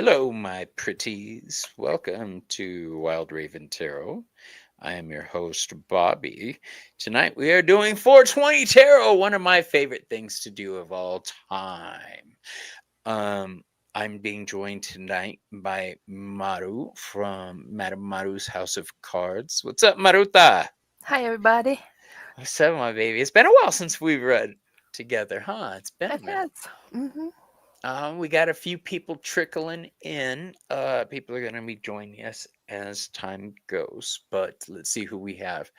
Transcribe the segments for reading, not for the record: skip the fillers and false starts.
Hello, my pretties. Welcome to Wild Raven Tarot. I am your host, Bobby. Tonight we are doing 420 Tarot, one of my favorite things to do of all time. I'm being joined tonight by Maru from Madame Maru's House of Cards. What's up, Maruta? Hi, everybody. What's up, my baby? It's been a while since we've read together, huh? It's been a It minute. is. We got a few people trickling in. People are going to be joining us as time goes, but let's see who we have.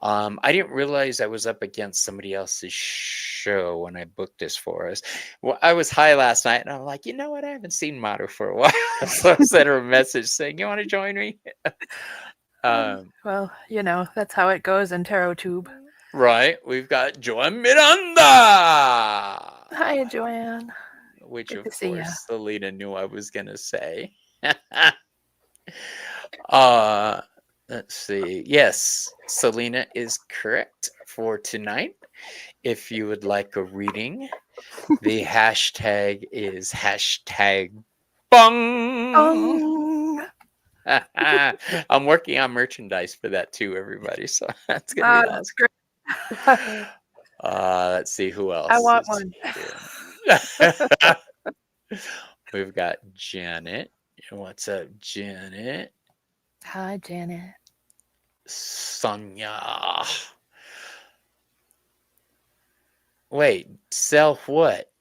I didn't realize I was up against somebody else's show when I booked this for us. Well, I was high last night, and I'm like, you know what? I haven't seen Maru for a while, so I sent her a message saying, "You want to join me?" Well, that's how it goes in Tarot Tube. Right. We've got Joan Miranda. Hi, Joanne. Which, Good of to see ya. course, Selena knew I was going to say. Let's see. Yes, Selena is correct for tonight. If you would like a reading, the hashtag is hashtag bung. I'm working on merchandise for that too, everybody. So that's going to be That's awesome. great. Let's see who else. I want one. We've got Janet. What's up, Janet? Hi, Janet. Sonia. Wait, self what?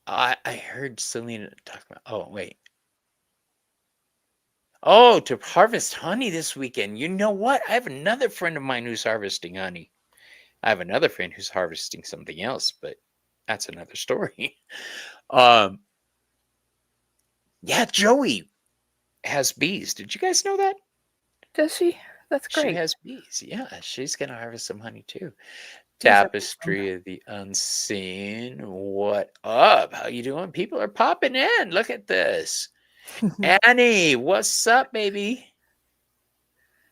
I heard Selena talk about. Oh, wait. Oh, to harvest honey this weekend. You know what? I have another friend of mine who's harvesting honey. I have another friend who's harvesting something else, but that's another story. Yeah, Joey has bees. Did you guys know that? Does she? That's great. She has bees. Yeah, she's gonna harvest some honey too. Bees are Tapestry of the Unseen. What up? How you doing? People are popping in. Look at this. Annie, what's up, baby?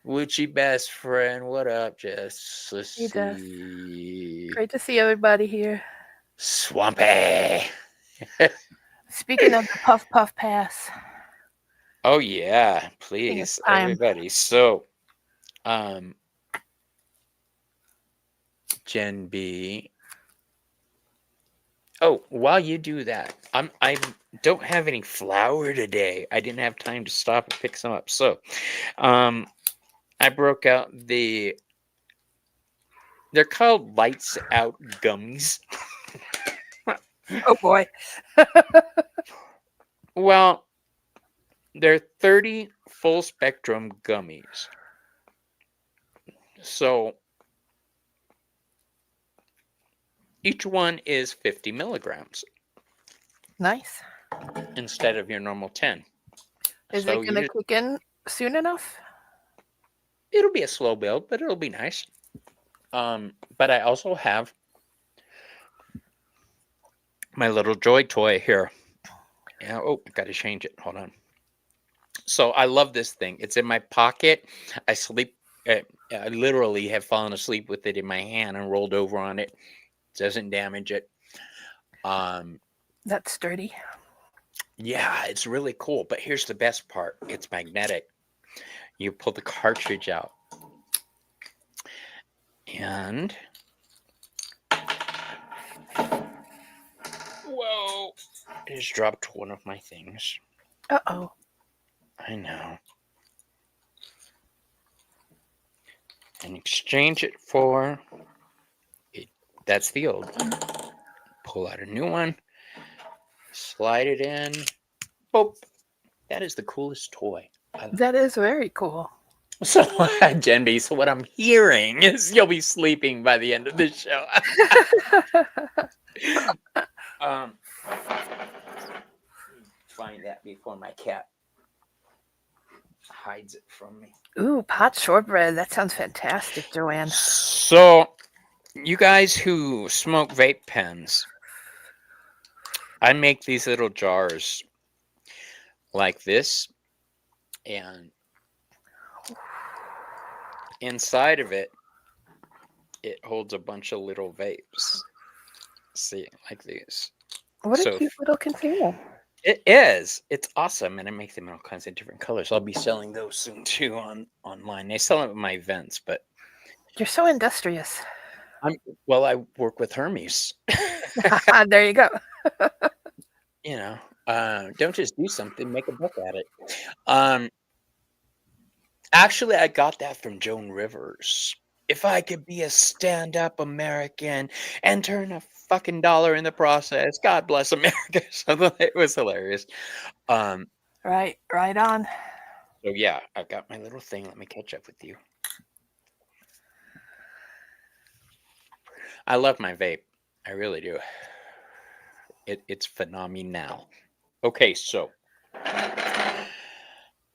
Woochie best friend. What up, Jess? Let's Hey, Jess. see. Great to see everybody here. Swampy. Speaking of the Puff Puff Pass. Oh yeah, think please, it's time. everybody. So, Gen B. Oh, while you do that, I don't have any flour today. I didn't have time to stop and pick some up. So, I broke out they're called Lights Out gummies. Oh, boy. Well, they're 30 full spectrum gummies. So, each one is 50 milligrams. Nice. Instead of your normal 10. Is it going to kick in soon enough? It'll be a slow build, but it'll be nice. But I also have my little joy toy here. Yeah, oh, I got to change it. Hold on. So I love this thing. It's in my pocket. I sleep. I literally have fallen asleep with it in my hand and rolled over on it. Doesn't damage it. That's sturdy. Yeah, it's really cool. But here's the best part. It's magnetic. You pull the cartridge out. And whoa, I just dropped one of my things. Uh-oh. I know. And exchange it for it. That's the old one. Pull out a new one. Slide it in. Boop. That is the coolest toy. That is very cool. So, Gen B, so what I'm hearing is you'll be sleeping by the end of the show. Find that before my cat hides it from me. Ooh, pot shortbread. That sounds fantastic, Joanne. So, you guys who smoke vape pens, I make these little jars like this, and inside of it, it holds a bunch of little vapes. See, like these. What a cute little container. It is. It's awesome, and I make them in all kinds of different colors. I'll be selling those soon too online. They sell them at my events, but You're so industrious. I work with Hermes. There you go. You know, don't just do something, make a book at it. Um, Actually, I got that from Joan Rivers. If I could be a stand-up American and turn a fucking dollar in the process, God bless America. So it was hilarious. Um, Right on. so yeah, I've got my little thing. Let me catch up with you. I love my vape. I really do. It's phenomenal. Okay, so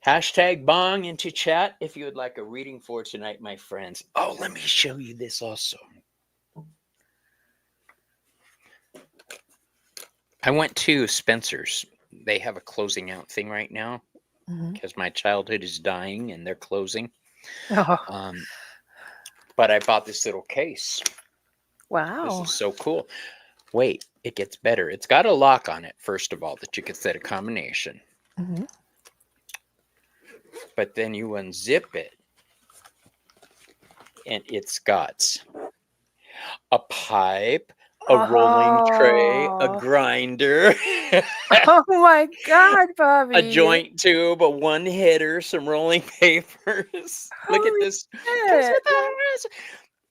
hashtag bong into chat if you would like a reading for tonight, my friends. Oh, let me show you this also. I went to Spencer's. They have a closing out thing right now because my childhood is dying and they're closing. Oh, But I bought this little case. wow. This is so cool. Wait, it gets better. It's got a lock on it, first of all, that you could set a combination. But then you unzip it, and it's got a pipe, a rolling tray, a grinder, Oh my God, Bobby. a joint tube, a one hitter, some rolling papers. Look at Holy this. shit.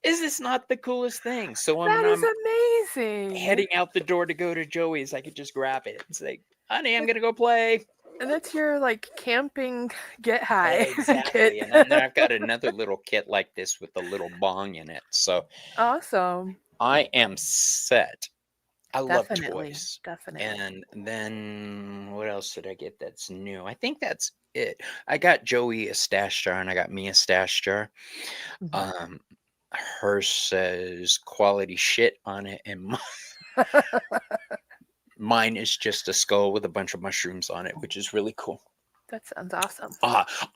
Is this not the coolest thing? So when That is I'm amazing. heading out the door to go to Joey's, I could just grab it and say, honey, I'm going to go play. And that's your like camping get high Exactly. kit. And then I've got another little kit like this with a little bong in it. So Awesome. I am set. I love Definitely. toys. Definitely. And then what else did I get that's new? I think that's it. I got Joey a stash jar and I got me a stash jar. Hers says quality shit on it, and mine is just a skull with a bunch of mushrooms on it, which is really cool. That sounds awesome.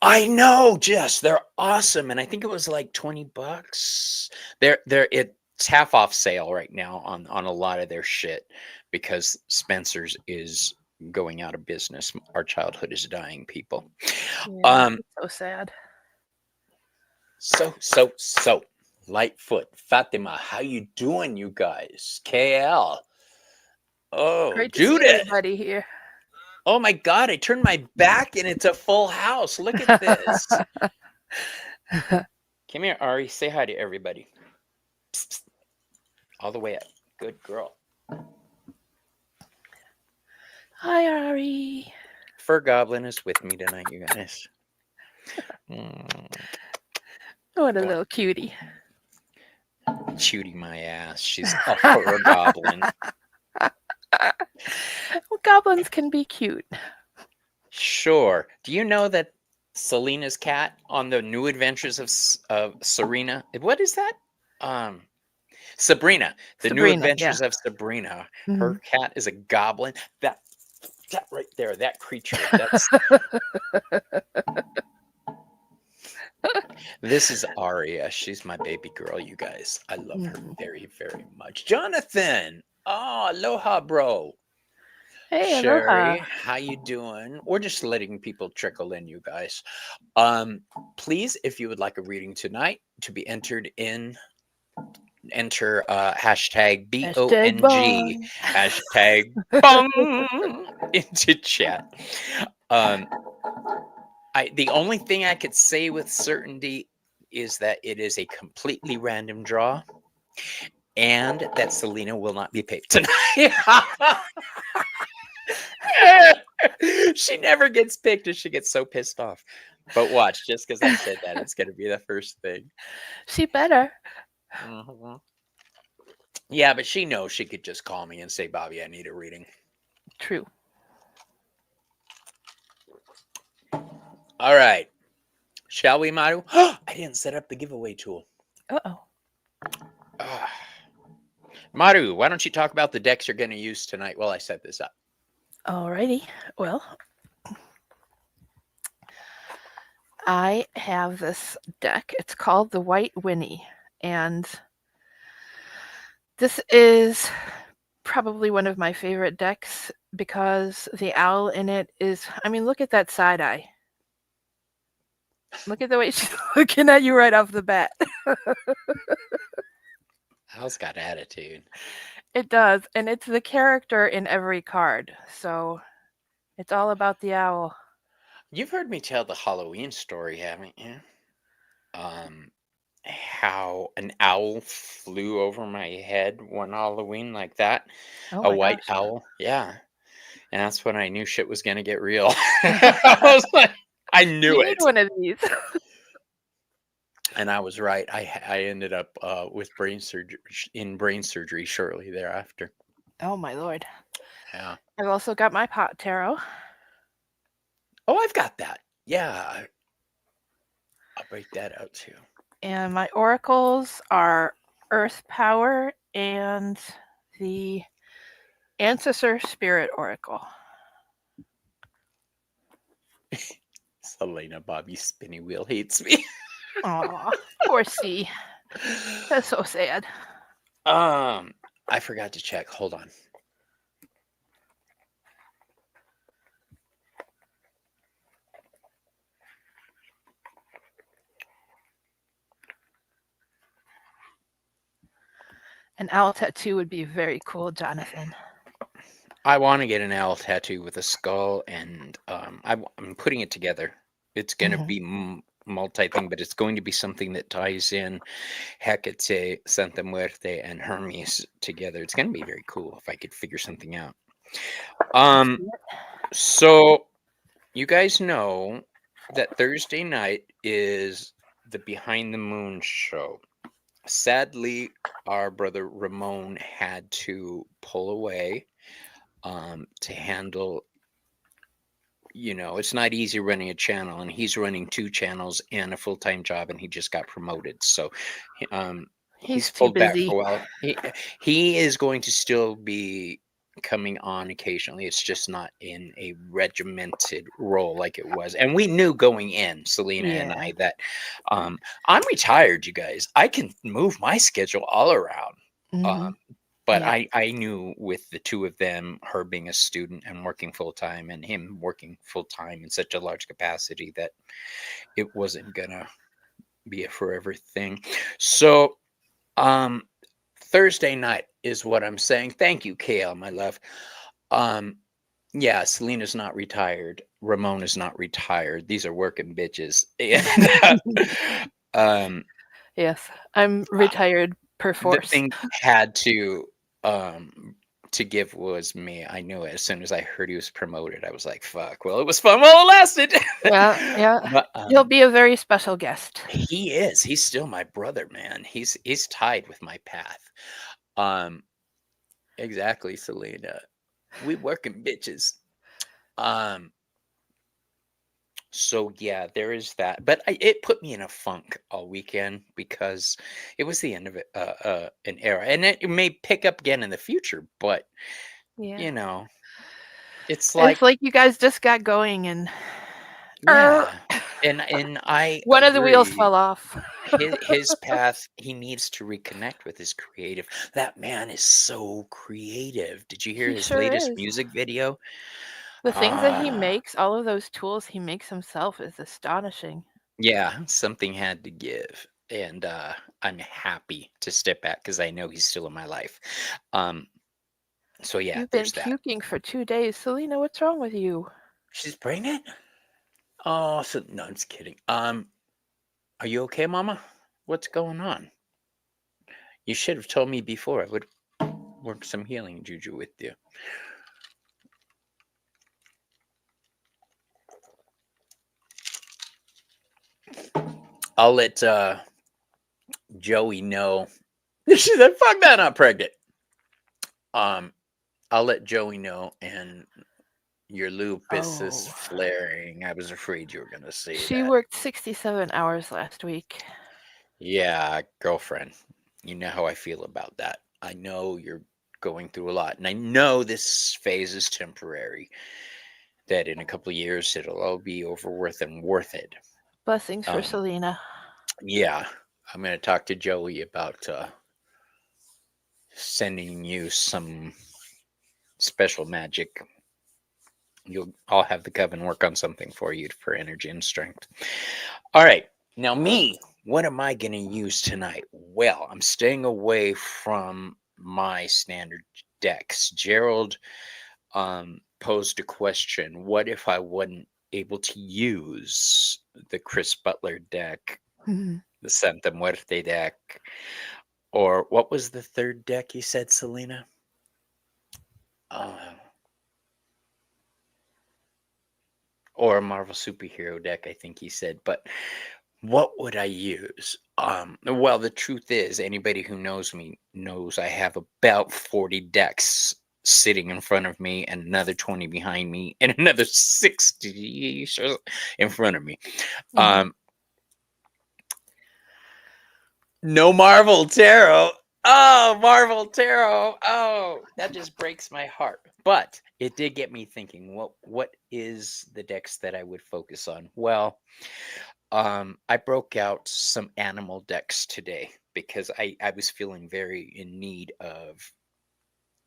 I know, Jess. They're awesome, and I think it was like $20. It's half off sale right now on a lot of their shit because Spencer's is going out of business. Our childhood is dying, people. Yeah, it's so sad. So Lightfoot, Fatima, how you doing, you guys? KL. Oh, Great to Judith. see everybody here. Oh my God, I turned my back and it's a full house. Look at this. Come here, Ari. Say hi to everybody. Psst, psst. All the way up. Good girl. Hi, Ari. Fur Goblin is with me tonight, you guys. What a little cutie. Shooting my ass. She's a fur goblin. Well, goblins can be cute. Sure. Do you know that Selena's cat on the New Adventures of Serena? What is that? Sabrina. The New Adventures of Sabrina. Her cat is a goblin. That right there, that creature. That's This is Aria. She's my baby girl, you guys. I love her very, very much. Jonathan. Oh, aloha, bro. Hey, Sherry, aloha. how you doing? We're just letting people trickle in, you guys. Please, if you would like a reading tonight to be entered in, enter hashtag BONG, hashtag bong into chat. The only thing I could say with certainty is that it is a completely random draw and that Selena will not be paid tonight. She never gets picked and she gets so pissed off. But watch, just because I said that, it's going to be the first thing. She better. Yeah, but she knows she could just call me and say, Bobby, I need a reading. True. All right. Shall we, Maru? I didn't set up the giveaway tool. Uh-oh. Maru, why don't you talk about the decks you're going to use tonight while I set this up? Alrighty. Well, I have this deck. It's called the White Winnie. And this is probably one of my favorite decks because the owl in it is, I mean, look at that side eye. Look at the way she's looking at you right off the bat. Owl's got attitude. It does, and it's the character in every card. So it's all about the owl. You've heard me tell the Halloween story, haven't you? How an owl flew over my head one Halloween like that. Oh A my white gosh. owl. Yeah. And that's when I knew shit was gonna get real. I was like, I You knew need it. one of these. And I was right. I ended up with brain surgery shortly thereafter. Oh my lord. Yeah. I've also got my pot tarot. Oh, I've got that. Yeah. I'll break that out too. And my oracles are Earth Power and the Ancestor Spirit Oracle. Selena Bobby Spinny Wheel hates me. Aw, poor C. That's so sad. I forgot to check. Hold on. An owl tattoo would be very cool, Jonathan. I want to get an owl tattoo with a skull, and I'm putting it together. It's going to be multi-thing, but it's going to be something that ties in Hecate, Santa Muerte, and Hermes together. It's going to be very cool if I could figure something out. So you guys know that Thursday night is the Behind the Moon show. Sadly, our brother Ramon had to pull away to handle, it's not easy running a channel, and he's running 2 channels and a full-time job, and he just got promoted. So he's too pulled back busy. for a while. He is going to still be coming on occasionally. It's just not in a regimented role like it was. And we knew going in, Selena and I, that I'm retired, you guys. I can move my schedule all around. But Yeah. I knew with the 2 of them, her being a student and working full-time, and him working full-time in such a large capacity, that it wasn't gonna be a forever thing. So Thursday night is what I'm saying. Thank you, KL, my love. Yeah, Selena's not retired. Ramon is not retired. These are working bitches. And Yes, I'm retired per the force. thing had to give was me. I knew it as soon as I heard he was promoted. I was like, fuck. Well, it was fun while it lasted. Yeah. But, He'll be a very special guest. he is. He's still my brother, man. He's tied with my path. Exactly, Selena. We working bitches. So yeah, there is that. But it put me in a funk all weekend because it was the end of an era, and it may pick up again in the future. But Yeah. it's like you guys just got going and yeah, and I one of the wheels agree. fell off. His path, he needs to reconnect with his creative. That man is so creative. Did you hear He his sure latest is. music video? The things that he makes, all of those tools he makes himself is astonishing. Yeah, something had to give. And I'm happy to step back because I know he's still in my life. So yeah, You've been there's that. puking for 2 days. Selena, what's wrong with you? She's pregnant? Oh, so no, I'm just kidding. Are you okay, Mama? What's going on? You should have told me before. I would work some healing juju with you. I'll let Joey know. She said, "Fuck that, I'm pregnant." I'll let Joey know, and your lupus is flaring. I was afraid you were gonna say She that. worked 67 hours last week. Yeah, girlfriend. You know how I feel about that. I know you're going through a lot, and I know this phase is temporary. That in a couple of years it'll all be over worth it. Blessings for Selena. Yeah, I'm gonna talk to Joey about sending you some special magic I'll have the coven work on something for you for energy and strength. All right. Now me, what am I going to use tonight? Well, I'm staying away from my standard decks. Gerald posed a question. What if I wasn't able to use the Chris Butler deck, Mhm. the Santa Muerte deck, or what was the third deck you said, Selena? Uh, or a Marvel superhero deck, I think he said. But what would I use? Well, the truth is, anybody who knows me knows I have about 40 decks sitting in front of me, and another 20 behind me, and another 60 in front of me. Mhm. No Marvel Tarot. Oh, Marvel Tarot. Oh, that just breaks my heart. But it did get me thinking, what is the decks that I would focus on? Well, I broke out some animal decks today because I was feeling very in need of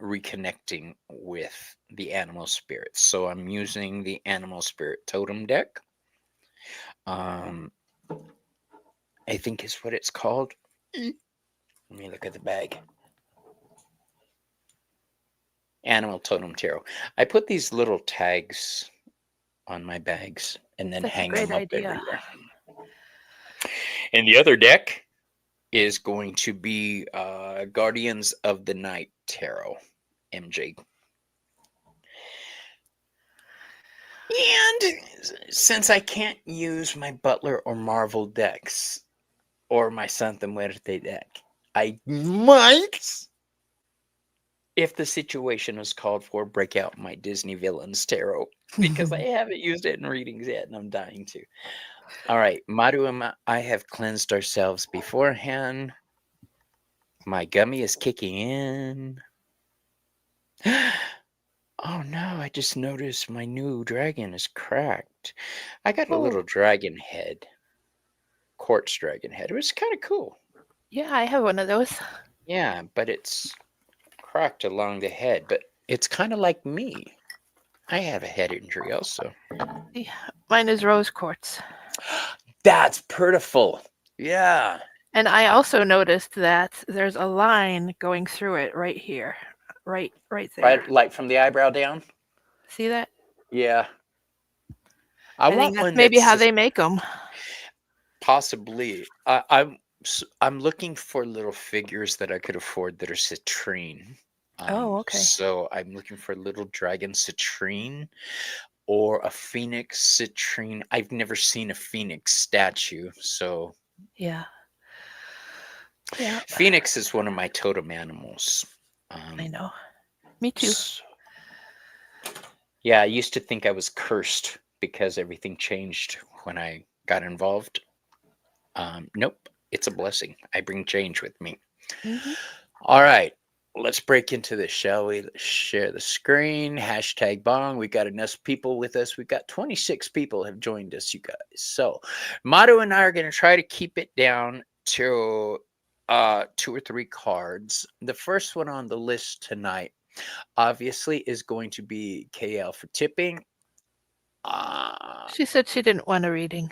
reconnecting with the animal spirits. So I'm using the animal spirit totem deck. Um, I think is what it's called. Let me look at the bag. Animal totem tarot. I put these little tags on my bags and then That's a hang great them up idea. everywhere. And the other deck is going to be Guardians of the Night Tarot, MJ. And since I can't use my Butler or Marvel decks or my Santa Muerte deck, I might, if the situation is called for, break out my Disney Villains Tarot because I haven't used it in readings yet and I'm dying to. All right, Maru and I have cleansed ourselves beforehand. My gummy is kicking in. Oh no, I just noticed my new dragon is cracked. I got a Oh, little dragon head, quartz dragon head. It was kind of cool. yeah, I have one of those. Yeah, but it's cracked along the head. But it's kind of like me. I have a head injury also. Yeah, mine is rose quartz. That's prettiful. Yeah. And I also noticed that there's a line going through it right here. Right there. Right, like from the eyebrow down? See that? Yeah. I I think want that's one maybe that's how they make them. possibly. I'm looking for little figures that I could afford that are citrine. Oh, okay. So I'm looking for little dragon citrine or a phoenix citrine. I've never seen a phoenix statue, so Yeah. Yeah, phoenix is one of my totem animals. I Um, know. Me too. s- yeah, I used to think I was cursed because everything changed when I got involved. Nope, it's a blessing. I bring change with me. Hmm. All right, let's break into this, shall we? Let's share the screen. Hashtag bong. We got enough people with us. We got 26 people have joined us, you guys. So, Mato and I are going to try to keep it down to 2 or 3 cards. The first one on the list tonight, obviously, is going to be KL for tipping. She said she didn't want a reading.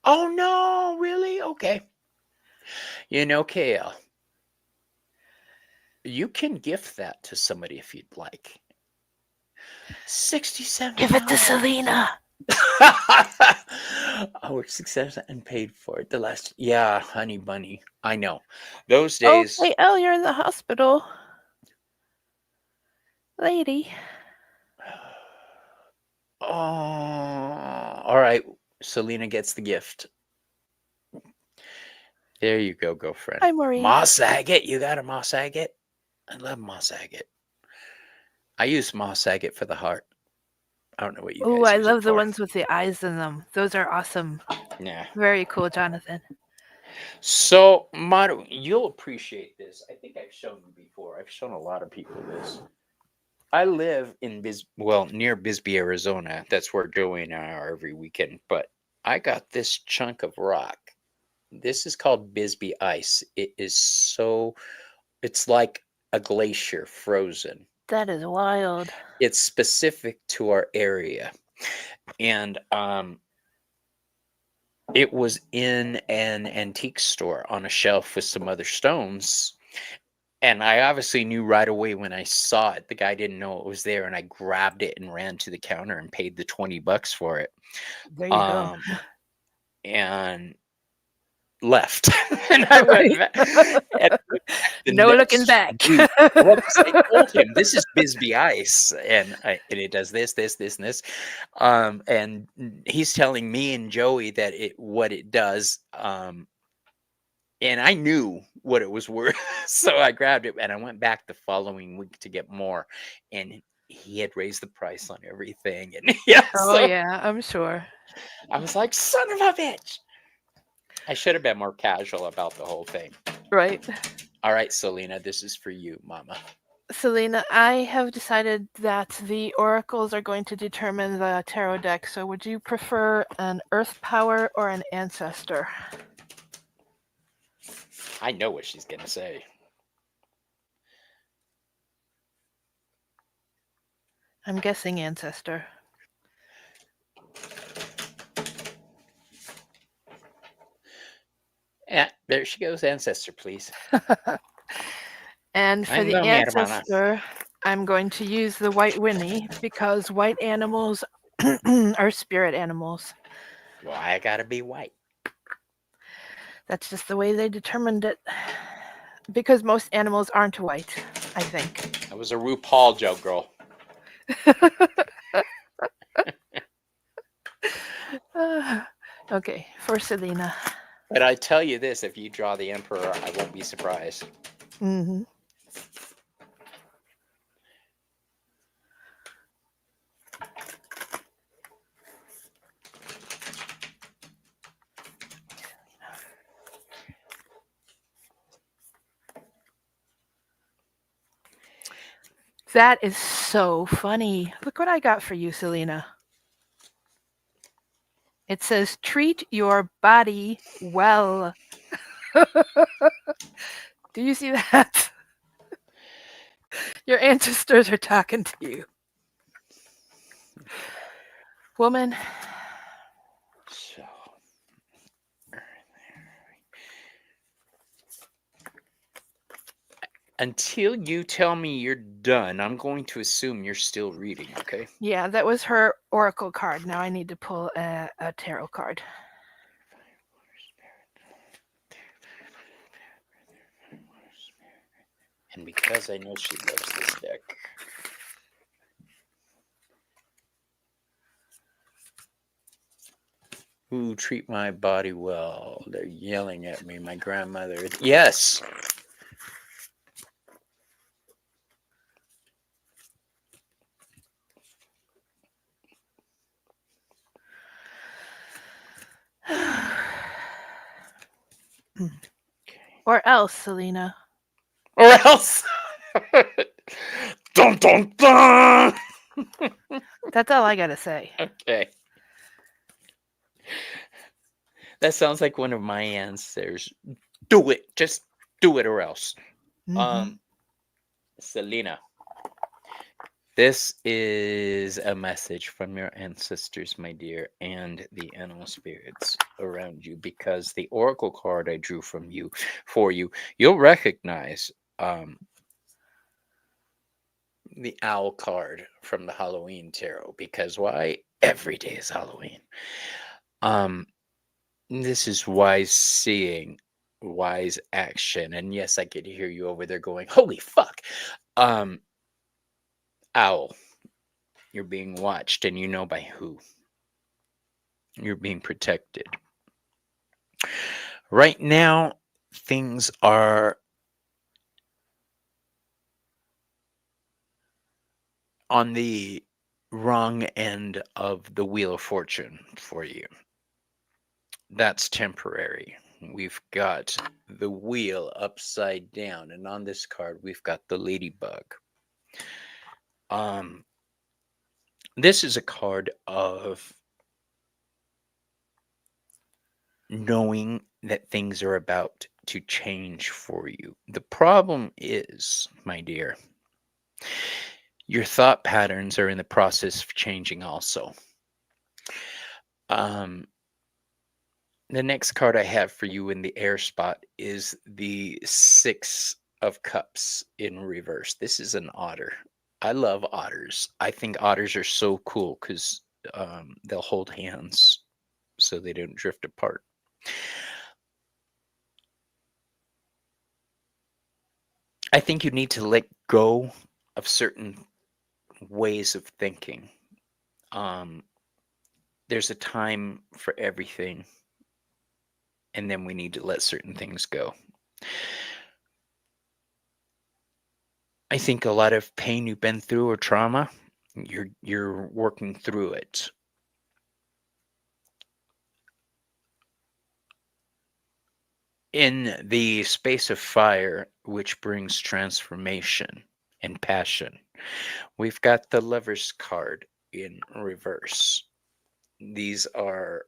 Oh no, really? Okay. You know, KL, you can gift that to somebody if you'd like. $67. Give it to Selena. I worked 6 hours and paid for it. Yeah, honey bunny. I know. Those days. Okay, Elle, you're in the hospital. Lady. Oh, all right. Selena gets the gift. There you go, girlfriend. Hi, Marie. Moss agate. You got a moss agate? I love moss agate. I use moss agate for the heart. I don't know what you Oh, guys I use it love the for. ones with the eyes in them. Those are awesome. Yeah. Very cool, Jonathan. So, Maru, you'll appreciate this. I think I've shown you before. I've shown a lot of people this. I live in near Bisbee, Arizona. That's where Joey and I are every weekend. But I got this chunk of rock. This is called Bisbee ice. It's like a glacier frozen. That is wild. It's specific to our area. And it was in an antique store on a shelf with some other stones. And I obviously knew right away when I saw it. The guy didn't know it was there, and I grabbed it and ran to the counter and paid the $20 for it. There you go. And left. And I went back. And the No looking next back. week, well, 'cause I told him this is Bisbee Ice, and it does this, this, this, and this. And he's telling me and Joey that what it does. And I knew what it was worth, so I grabbed it and I went back the following week to get more. And he had raised the price on everything, and yeah, Oh so yeah, I'm sure. I was like, "Son of a bitch!" I should have been more casual about the whole thing. Right. All right, Selena, this is for you, Mama. Selena, I have decided that the oracles are going to determine the tarot deck. So would you prefer an earth power or an ancestor? I know what she's gonna say. I'm guessing ancestor. Yeah, there she goes, ancestor, please. And for I the know, mi hermana. ancestor, I'm going to use the white Winnie because white animals are spirit animals. Well, I gotta be white. That's just the way they determined it. Because most animals aren't white, I think. That was a RuPaul joke, girl. Okay, for Selena. But I tell you this: if you draw the Emperor, I won't be surprised. Mm-hmm. That is so funny. Look what I got for you, Selena. It says, treat your body well. Do you see that? Your ancestors are talking to you. Woman. So, until you tell me you're done, I'm going to assume you're still reading, okay? Yeah, that was her oracle card. Now I need to pull a tarot card. And because I know she loves this deck. Ooh, treat my body well. They're yelling at me. My grandmother. Yes. Or else, Selena. Or else. Dun dun dun. That's all I gotta say. Okay. That sounds like one of my answers. Do it. Just do it or else. Mm-hmm. Selena. This is a message from your ancestors, my dear, and the animal spirits around you, because the oracle card I drew for you, you'll recognize the owl card from the Halloween tarot, because why? Every day is Halloween. This is wise seeing, wise action, and yes, I could hear you over there going, "Holy fuck!" Owl, you're being watched, and you know by who. You're being protected. Right now, things are on the wrong end of the Wheel of Fortune for you. That's temporary. We've got the wheel upside down, and on this card, we've got the ladybug. This is a card of knowing that things are about to change for you. The problem is, my dear, Your thought patterns are in the process of changing also. Um, the next card I have for you in the air spot is the Six of Cups in reverse. This is an otter. I love otters. I think otters are so cool because they'll hold hands so they don't drift apart. I think you need to let go of certain ways of thinking. Um, there's a time for everything, and then we need to let certain things go. I think a lot of pain you've been through or trauma, you're working through it. In the space of fire, which brings transformation and passion, we've got the Lover's card in reverse. These are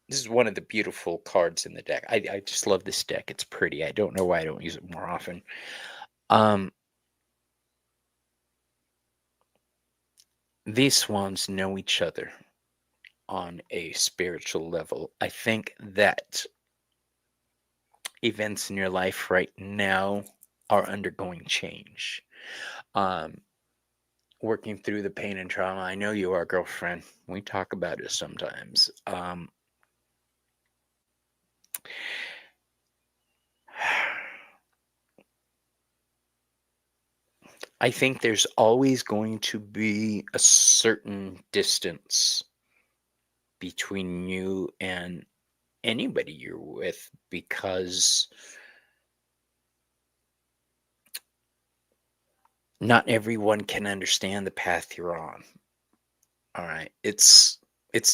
This is one of the beautiful cards in the deck. I just love this deck. It's pretty. I don't know why I don't use it more often. Um, these swans know each other on a spiritual level. I think that events in your life right now are undergoing change. Um, working through the pain and trauma. I know you are, girlfriend. We talk about it sometimes. I think there's always going to be a certain distance between you and anybody you're with because not everyone can understand the path you're on. All right. It's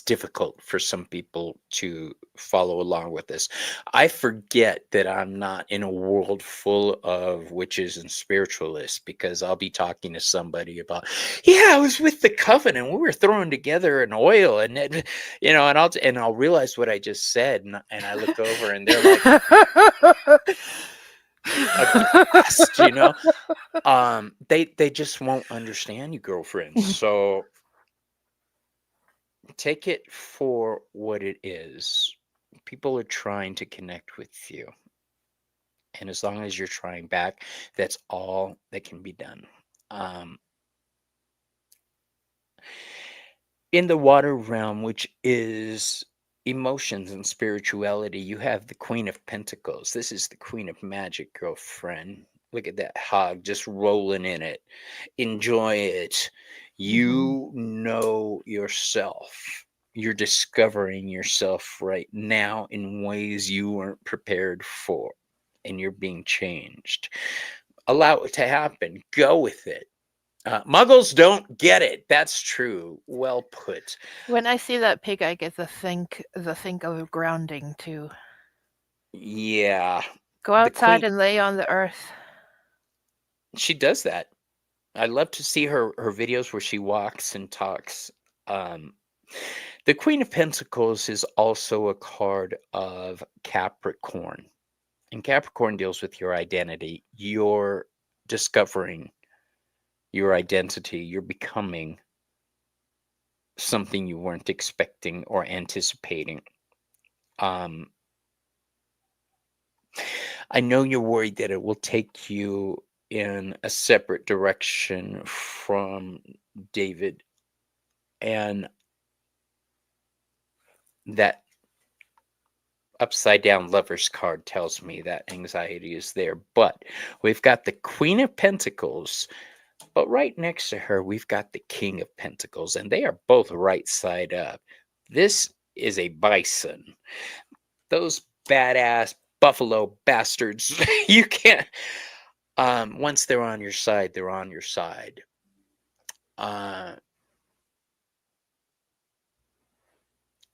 difficult for some people to follow along with this. I forget that I'm not in a world full of witches and spiritualists because I'll be talking to somebody about, yeah, I was with the coven and we were throwing together an oil and it, and I'll realize what I just said and I look over and they're like aghast. They just won't understand you, girlfriend. So take it for what it is. People are trying to connect with you. And as long as you're trying back, that's all that can be done. Um, in the water realm, which is emotions and spirituality, you have the Queen of Pentacles. This is the Queen of Magic, girlfriend. Look at that hog just rolling in it. Enjoy it. You know yourself. You're discovering yourself right now in ways you weren't prepared for, and you're being changed. Allow it to happen. Go with it. Muggles don't get it. That's true. Well put. When I see that pig, I get the think of grounding too. Yeah. Go The outside queen, and lay on the earth. she does that. I love to see her videos where she walks and talks. Um, the Queen of Pentacles is also a card of Capricorn. And Capricorn deals with your identity. You're discovering your identity. You're becoming something you weren't expecting or anticipating. Um, I know you're worried that it will take you in a separate direction from David, and that upside down Lover's card tells me that anxiety is there. But we've got the Queen of Pentacles, but right next to her, we've got the King of Pentacles, and they are both right side up. This is a bison. Those badass buffalo bastards. You can't. Once they're on your side, they're on your side. Uh,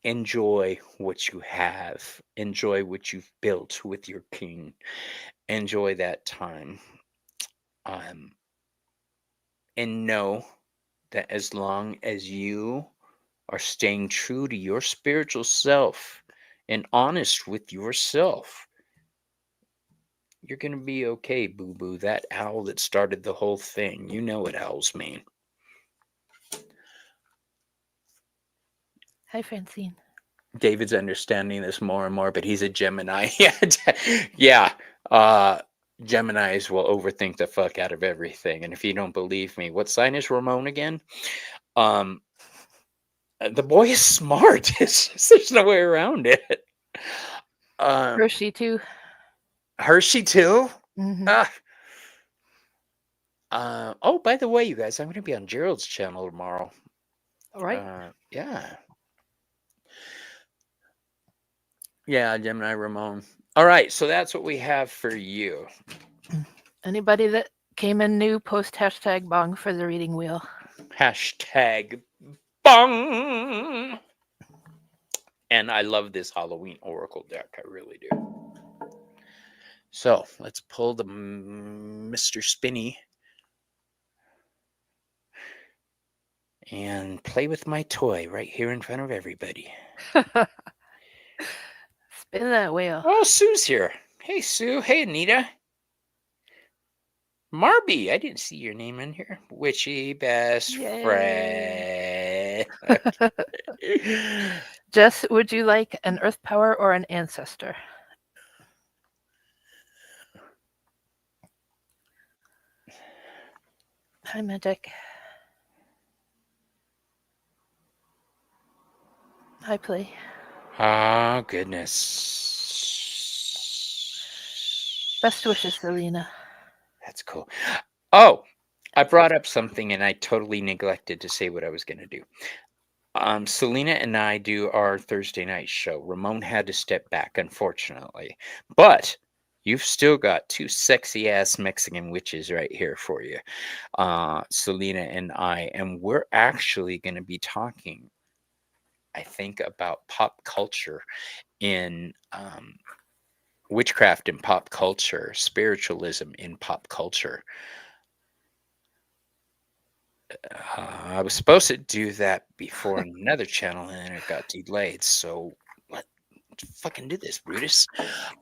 enjoy what you have. Enjoy what you've built with your king. Enjoy that time. Um, and know that as long as you are staying true to your spiritual self and honest with yourself, You're gonna be okay, boo-boo. That owl that started the whole thing. You know what owls mean. Hi, Francine. David's understanding this more and more, but he's a Gemini. Yeah. Geminis will overthink the fuck out of everything. And if you don't believe me, what sign is Ramon again? Um, the boy is smart. It's just, there's no way around it. Hershey, too. Hershey too. Mm-hmm. Ah. Oh, by the way, you guys, I'm going to be on Gerald's channel tomorrow. All right. Yeah. Yeah, Gemini Ramon. All right, so that's what we have for you. Anybody that came in new, post hashtag bong for the reading wheel. Hashtag bong. And I love this Halloween Oracle deck. I really do. So let's pull the Mr. Spinny and play with my toy right here in front of everybody. Spin that wheel. Oh, Sue's here. Hey, Sue. Hey, Anita. Marby, I didn't see your name in here. Witchy best friend. Jess, would you like an earth power or an ancestor? Hi, Magic. Hi, Play. Oh, goodness. Best wishes, Selena. That's cool. Oh, I brought up something and I totally neglected to say what I was going to do. Selena and I do our Thursday night show. Ramon had to step back, unfortunately. But you've still got two sexy ass Mexican witches right here for you, Selena and I. And we're actually going to be talking, I think, about pop culture in witchcraft in pop culture, spiritualism in pop culture. I was supposed to do that before on another channel and it got delayed. So let's fucking do this, Brutus.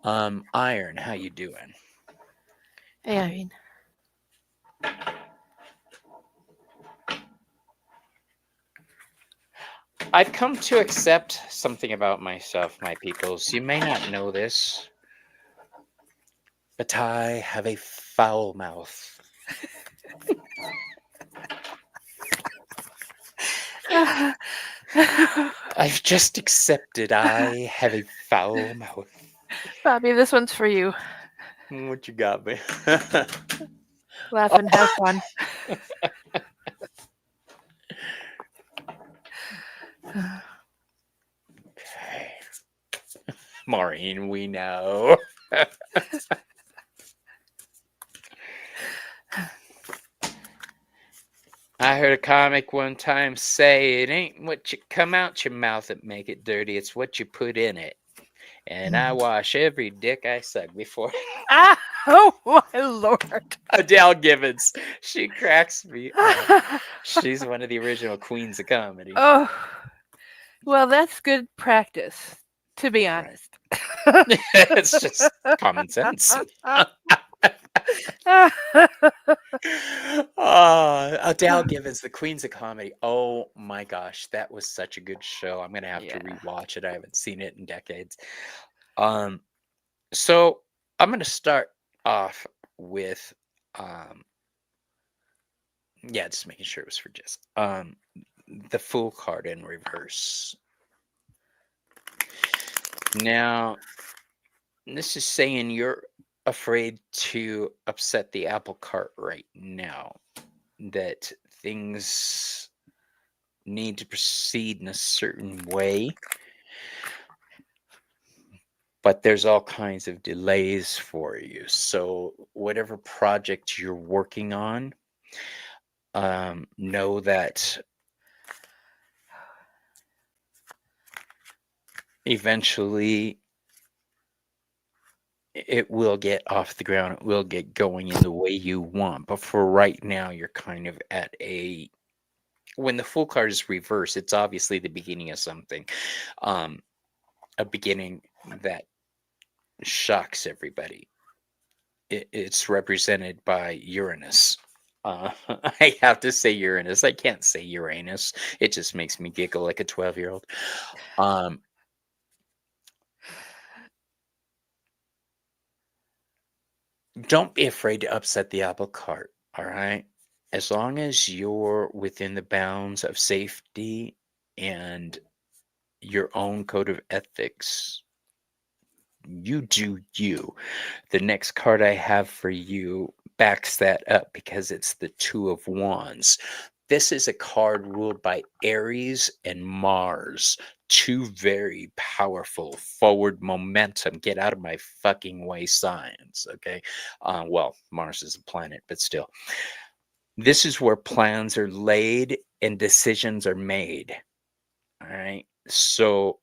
Iron, how you doing? Hey, Irene. I've come to accept something about myself, my peoples. You may not know this, but I have a foul mouth. I've just accepted I have a foul mouth. Bobby, this one's for you. What you got, me? Laugh and have fun. Okay. Maureen, we know. I heard a comic one time say, it ain't what you come out your mouth that make it dirty, it's what you put in it. And I wash every dick I suck before. Ah! Oh, my Lord. Adele Givens. She cracks me up. She's one of the original queens of comedy. Oh, well, that's good practice, to be honest. It's just common sense. Adele Givens, the Queens of Comedy. Oh my gosh, that was such a good show. I'm gonna have to rewatch it. I haven't seen it in decades. So I'm gonna start off with just making sure it was for Jess. The Fool card in reverse. Now, this is saying you're afraid to upset the apple cart right now, that things need to proceed in a certain way, but there's all kinds of delays for you. So whatever project you're working on, know that eventually it will get off the ground. It will get going in the way you want. But for right now, you're kind of at when the full card is reversed, it's obviously the beginning of something. A beginning that shocks everybody. it's represented by Uranus. I have to say Uranus. I can't say Uranus. It just makes me giggle like a 12-year-old. Don't be afraid to upset the apple cart, all right? As long as you're within the bounds of safety and your own code of ethics, you do you. The next card I have for you backs that up because it's the Two of Wands. This is a card ruled by Aries and Mars, two very powerful forward momentum, get out of my fucking way signs, okay? Well, Mars is a planet, but still. This is where plans are laid and decisions are made, all right? So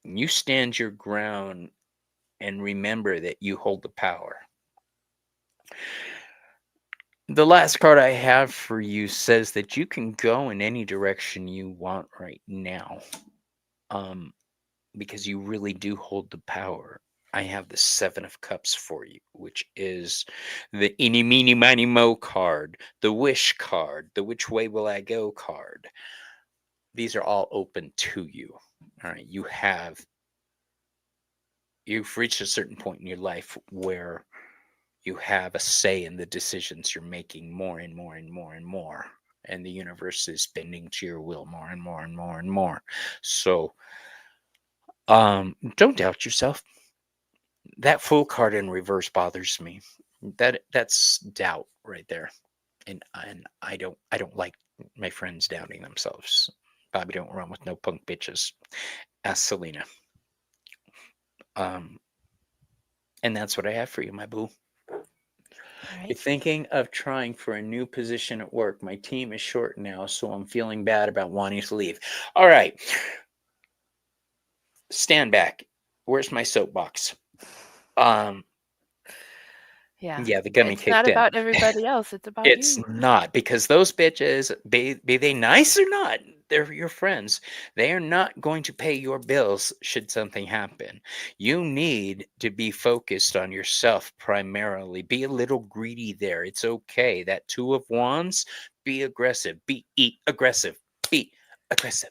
you stand your ground and remember that you hold the power. The last card I have for you says that you can go in any direction you want right now, because you really do hold the power. I have the Seven of Cups for you, which is the eeny, meeny, miny, mo card, the wish card, the which way will I go card. These are all open to you. All right, you've reached a certain point in your life where you have a say in the decisions you're making more and more and more and more. And the universe is bending to your will more and more and more and more. So don't doubt yourself. That Fool card in reverse bothers me. That's doubt right there. And I don't like my friends doubting themselves. Bobby don't run with no punk bitches. Ask Selena. And that's what I have for you, my boo. All You're thinking of trying for a new position at work. My team is short now, so I'm feeling bad about wanting to leave. All right. Stand back. Where's my soapbox? Yeah. Yeah, the gummy It's kicked not in. about everybody else. It's about It's you. not, because those bitches, be they nice or not, they're your friends. They are not going to pay your bills should something happen. You need to be focused on yourself primarily. Be a little greedy there. It's okay. That Two of Wands, be aggressive. Be aggressive. Be aggressive.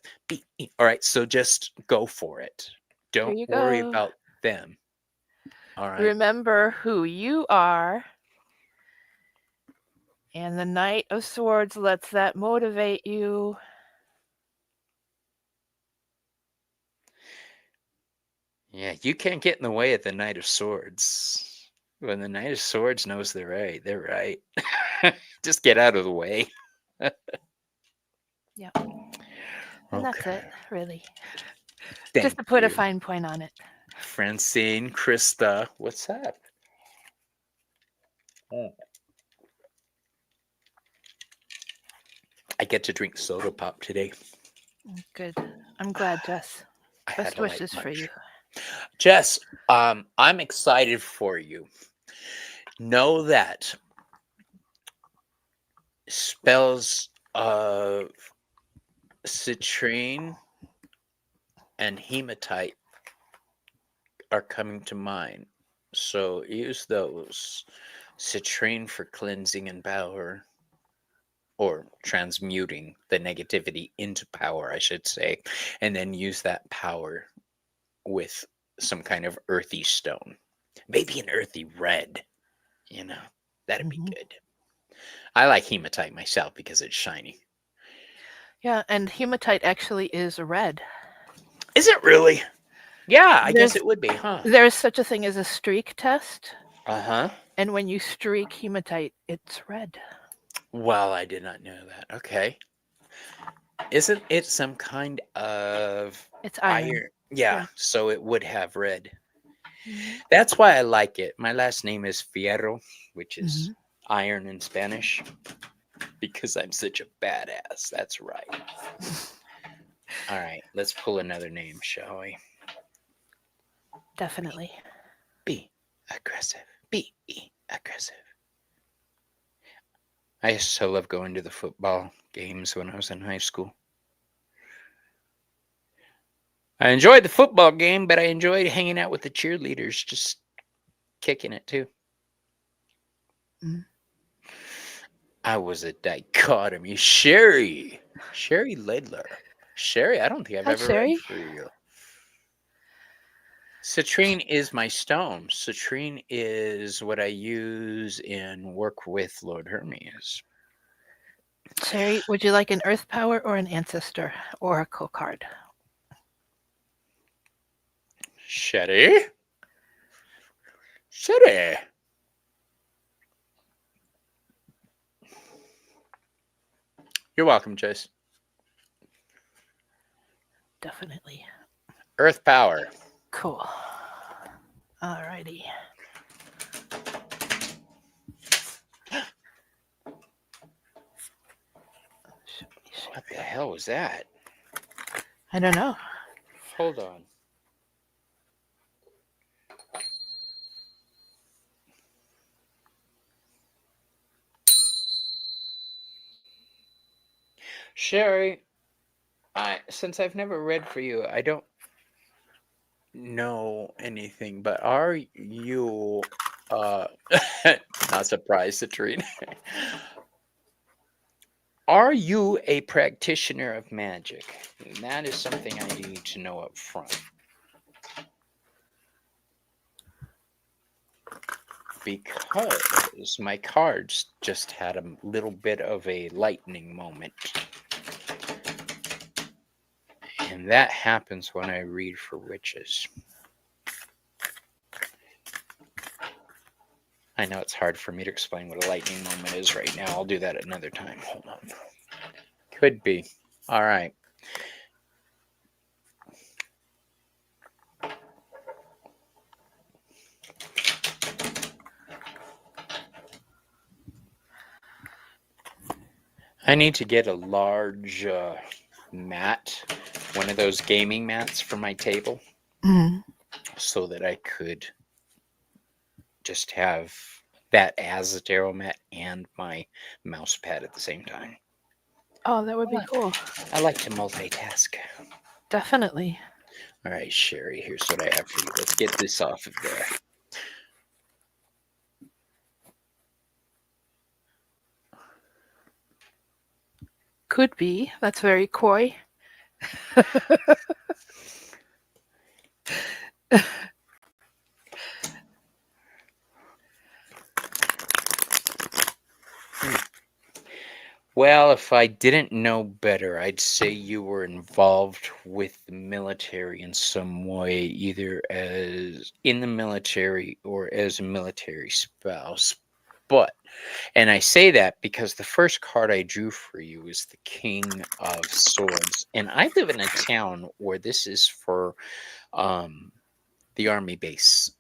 All right, so just go for it. Here Don't you worry go. about them. All right. Remember who you are. And the Knight of Swords lets that motivate you. Yeah, you can't get in the way of the Knight of Swords. When the Knight of Swords knows they're right, they're right. Just get out of the way. Yep. And that's Okay. it, really. Thank Just to put a you. fine point on it. Francine, Krista, what's up? I get to drink soda pop today. Good. I'm glad, Jess. I had Best a light wishes for lunch. you. Jess, I'm excited for you. Know that spells of citrine and hematite are coming to mind. So use those. Citrine for cleansing and power, or transmuting the negativity into power, I should say. And then use that power with some kind of earthy stone. Maybe an earthy red, you know, that'd be Mhm. good. I like hematite myself because it's shiny. Yeah, and hematite actually is red. Is it really? Yeah, I guess There's it would be, huh? there's such a thing as a streak test, Uh-huh. and when you streak hematite, it's red. Well, I did not know that. Okay. Isn't it some kind of It's iron. iron? Yeah, Yeah. so it would have red. Mhm. That's why I like it. My last name is Fierro, which is Mhm. iron in Spanish, because I'm such a badass. That's right. All right, let's pull another name, shall we? Definitely. Be aggressive. Be aggressive. I used to love going to the football games when I was in high school. I enjoyed the football game, but I enjoyed hanging out with the cheerleaders, just kicking it too. Mm. I was a dichotomy. Sherry Lidler. Sherry, I don't think I've Hi, ever read Sherry. for you. Citrine is my stone. Citrine is what I use in work with Lord Hermes. Sherry, would you like an earth power or an ancestor oracle card? Sherry? Sherry. You're welcome, Chase. Definitely. Earth power. Cool. Alrighty. What the hell was that? I don't know. Hold on. Sherry, since I've never read for you, I don't know anything, but are you not surprised, Citrine? Are you a practitioner of magic? And that is something I need to know up front. Because my cards just had a little bit of a lightning moment. And that happens when I read for witches. I know it's hard for me to explain what a lightning moment is right now. I'll do that another time. Hold on. Could be. All right. I need to get a large mat, one of those gaming mats for my table, so that I could just have that as a tarot mat and my mouse pad at the same time. Oh, that would be cool. I like to multitask. Definitely. All right, Sherry, here's what I have for you. Let's get this off of there. Could be. That's very coy. Well, if I didn't know better, I'd say you were involved with the military in some way, either as in the military or as a military spouse. But, and I say that because the first card I drew for you is the King of Swords. And I live in a town where this is for the army base.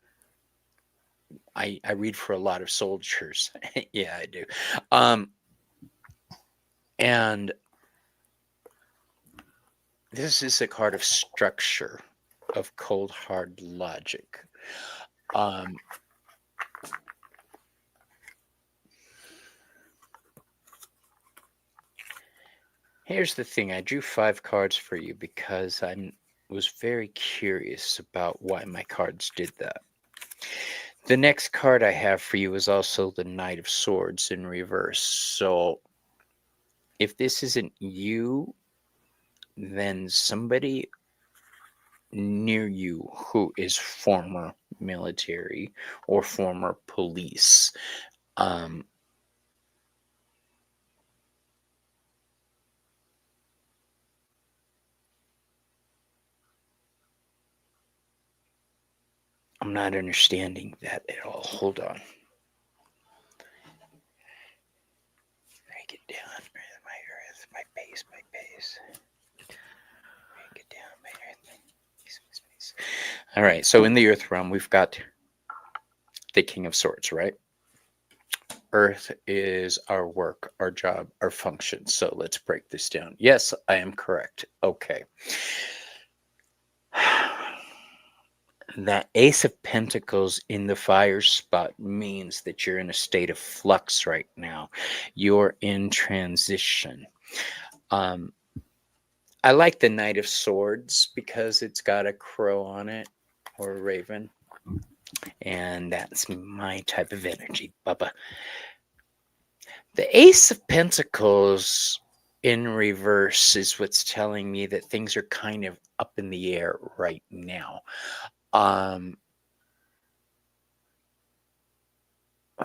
I read for a lot of soldiers. Yeah, I do. And this is a card of structure, of cold, hard logic. Here's the thing. I drew 5 cards for you because I was very curious about why my cards did that. The next card I have for you is also the Knight of Swords in reverse. So if this isn't you, then somebody near you who is former military or former police. I'm not understanding that at all. Hold on. Break it down. My earth, my base, my base. Break it down, my earth. Space. All right. So in the earth realm, we've got the King of Swords, right? Earth is our work, our job, our function. So let's break this down. Yes, I am correct. Okay. That Ace of Pentacles in the fire spot means that you're in a state of flux right now. You're in transition. I like the Knight of Swords because it's got a crow on it or a raven. And that's my type of energy, Bubba. The Ace of Pentacles in reverse is what's telling me that things are kind of up in the air right now.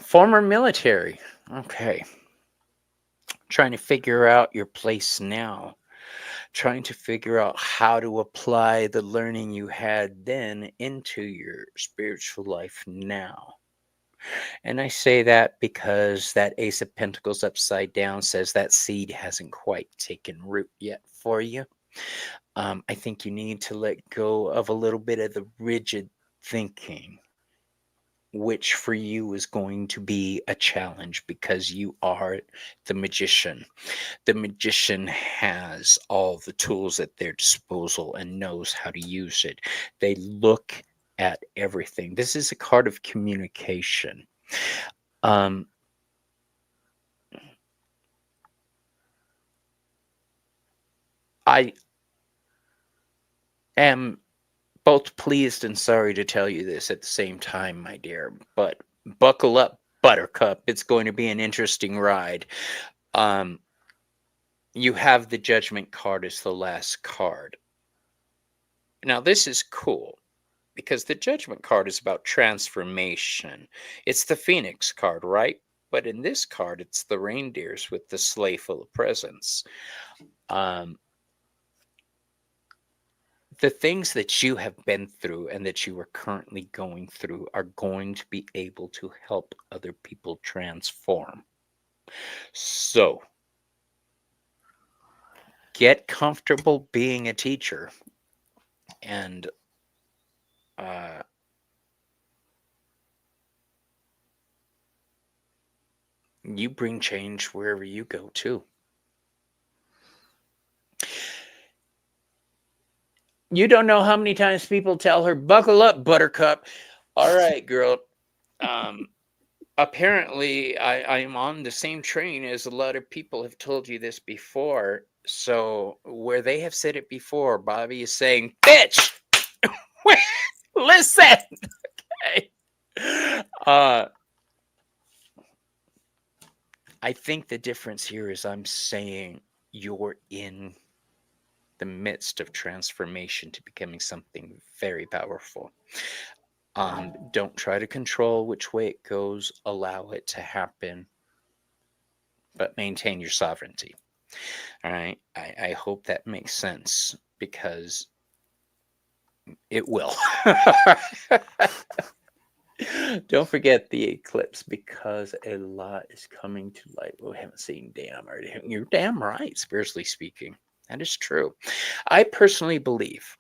Former military. Okay. Trying to figure out your place now. Trying to figure out how to apply the learning you had then into your spiritual life now. And I say that because that Ace of Pentacles upside down says that seed hasn't quite taken root yet for you. I think you need to let go of a little bit of the rigid thinking, which for you is going to be a challenge because you are the magician. The magician has all the tools at their disposal and knows how to use it. They look at everything. This is a card of communication. I am both pleased and sorry to tell you this at the same time, my dear, but buckle up, Buttercup. It's going to be an interesting ride. You have the Judgment card as the last card. Now, this is cool because the Judgment card is about transformation. It's the Phoenix card, right? But in this card, it's the reindeers with the sleigh full of presents. The things that you have been through and that you are currently going through are going to be able to help other people transform. So, get comfortable being a teacher and you bring change wherever you go too. You don't know how many times people tell her, buckle up, Buttercup. All right, girl. Apparently, I'm on the same train as a lot of people have told you this before. So, where they have said it before, Bobby is saying, bitch, listen. Okay. I think the difference here is I'm saying you're in the midst of transformation to becoming something very powerful. Don't try to control which way it goes. Allow it to happen, but maintain your sovereignty. All right. I hope that makes sense because it will. Don't forget the eclipse because a lot is coming to light. We haven't seen damn or you're damn right, spiritually speaking. That is true. I personally believe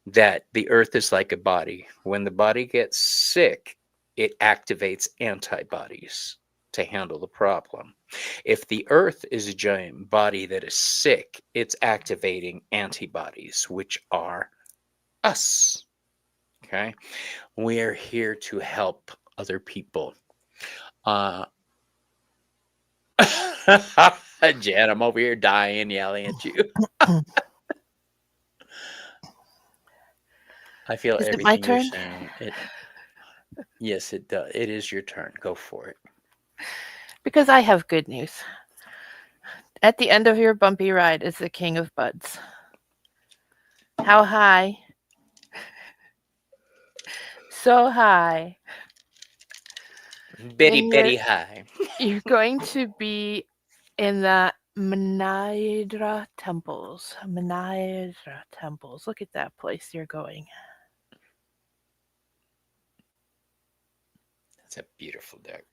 that the earth is like a body. When the body gets sick, it activates antibodies to handle the problem. If the earth is a giant body that is sick, it's activating antibodies, which are us. Okay. We're here to help other people. Jen, I'm over here dying, yelling at you. I feel Is it everything my you're turn? saying. Yes, it does. It is your turn. Go for it. Because I have good news. At the end of your bumpy ride is the King of Buds. How high? So high. Bitty, And bitty high. you're going to be in the Manadra temples. Manadra temples. Look at that place you're going. That's a beautiful deck.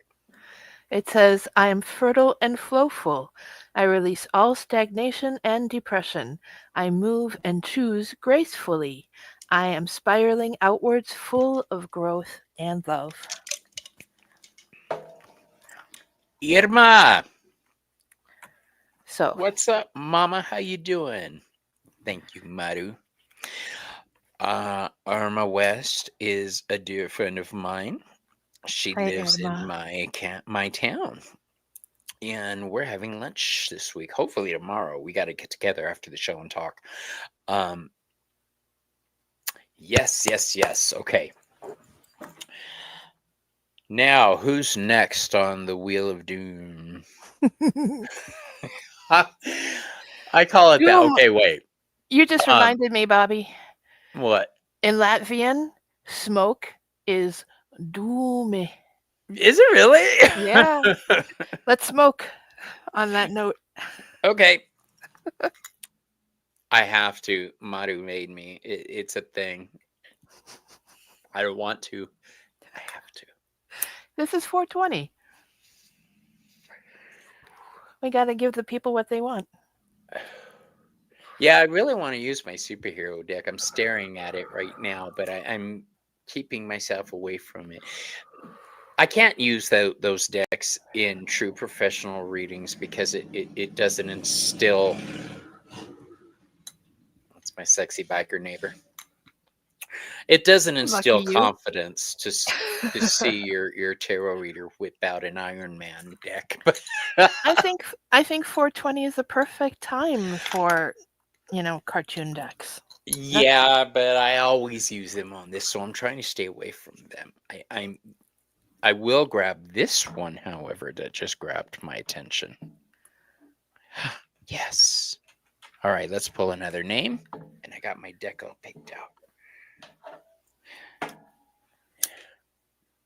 It says, I am fertile and flowful. I release all stagnation and depression. I move and choose gracefully. I am spiraling outwards full of growth and love. Irma, So, what's up, mama? How you doing? Thank you, Maru. Irma West is a dear friend of mine. She hi, lives in Irma. my town. And we're having lunch this week. Hopefully tomorrow. We got to get together after the show and talk. Yes. Okay. Now, who's next on the Wheel of Doom? I call it that. Doom. Okay, wait. You just Um, reminded me, Bobby. what In Latvian, smoke is dūmi. is it really? Yeah, let's smoke on that note. Okay, I have to. Maru made me. It's a thing. I don't want to. I have to. This is 420. We got to give the people what they want. Yeah, I really want to use my superhero deck. I'm staring at it right now, but I'm keeping myself away from it. I can't use those decks in true professional readings because it doesn't instill. That's my sexy biker neighbor. It doesn't Lucky instill you. confidence to see your tarot reader whip out an Iron Man deck. But I think 420 is the perfect time for, cartoon decks. That's yeah, but I always use them on this, so I'm trying to stay away from them. I will grab this one, however, that just grabbed my attention. Yes. All right, let's pull another name, and I got my deck all picked out.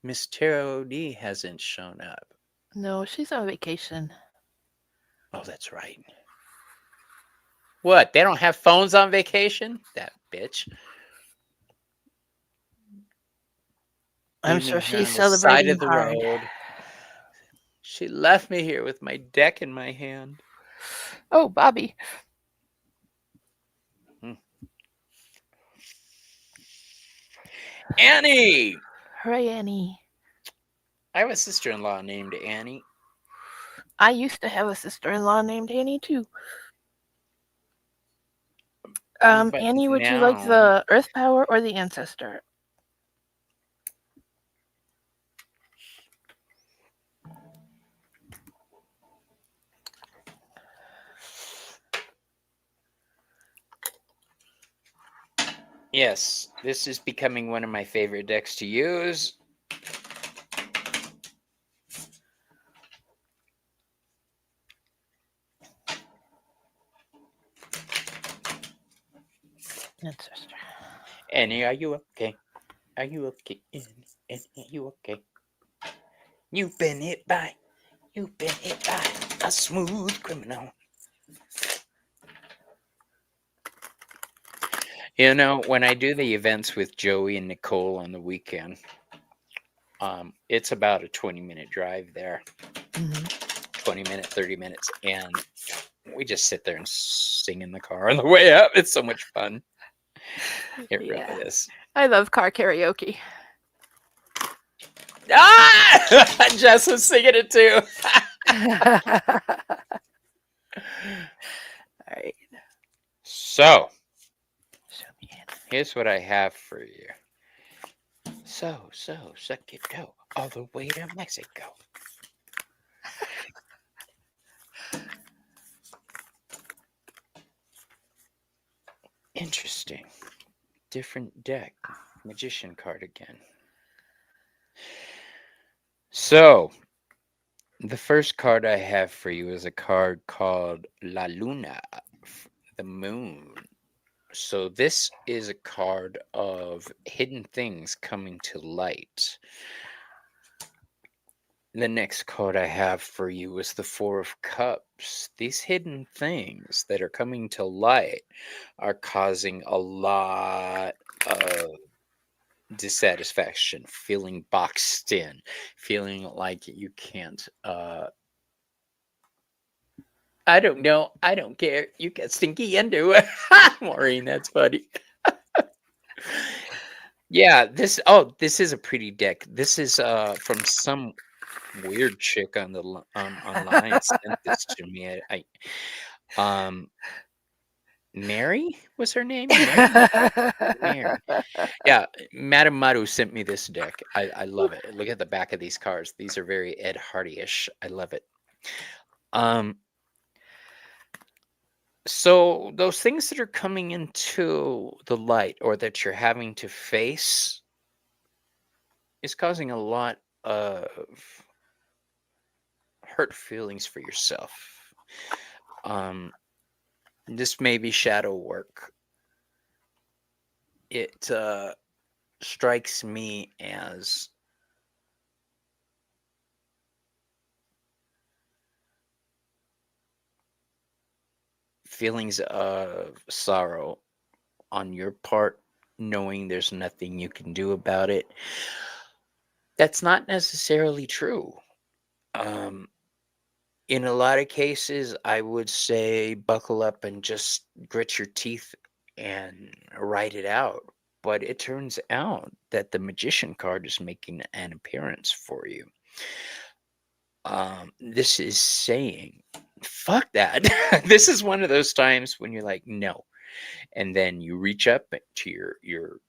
Miss Tarot D hasn't shown up. no, she's on vacation. Oh, that's right. What? They don't have phones on vacation? That bitch. I'm Leave me sure here she's on the side celebrating of the hard. road. She left me here with my deck in my hand. Oh, Bobby. Hmm. Annie! Hooray, Annie. I have a sister-in-law named Annie. I used to have a sister-in-law named Annie too. But Annie, would you like now, the Earth Power or the Ancestor? yes, this is becoming one of my favorite decks to use. Ancestor. Annie, are you okay? Are you okay? Annie, are you okay? You've been hit by a smooth criminal. You know, when I do the events with Joey and Nicole on the weekend, it's about a 20-minute drive there. Mm-hmm. 20 minutes, 30 minutes, and we just sit there and sing in the car on the way up. It's so much fun. It Yeah. really is. I love car karaoke. Ah! Jess was singing it too. All right. So, Show me Annie. here's what I have for you. So, suck it, go all the way to Mexico. Interesting. Different deck. Magician card again. So, the first card I have for you is a card called La Luna, the moon. So, this is a card of hidden things coming to light. The next card I have for you is the Four of Cups. These hidden things that are coming to light are causing a lot of dissatisfaction, feeling boxed in, feeling like you can't I don't know. I don't care. You get stinky underwear. Maureen, that's funny. Yeah, this is a pretty deck. This is from some weird chick on the online sent this to me. Um Mary was her name? Mary. Yeah, Madame Maru sent me this deck. I love it. Look at the back of these cards. These are very Ed Hardy-ish. I love it. So those things that are coming into the light or that you're having to face is causing a lot of hurt feelings for yourself. Um, this may be shadow work. It strikes me as feelings of sorrow on your part, knowing there's nothing you can do about it. That's not necessarily true. Um, in a lot of cases, I would say buckle up and just grit your teeth and write it out. But it turns out that the magician card is making an appearance for you. This is saying, fuck that. This is one of those times when you're like, no. And then you reach up to your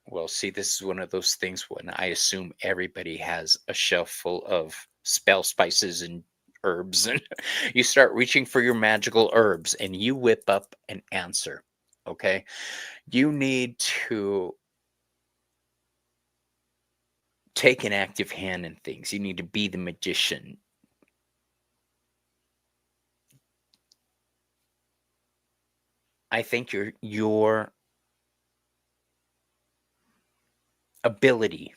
well, see, this is one of those things when I assume everybody has a shelf full of spell spices and herbs, and you start reaching for your magical herbs and you whip up an answer. Okay. You need to take an active hand in things. You need to be the magician. I think your ability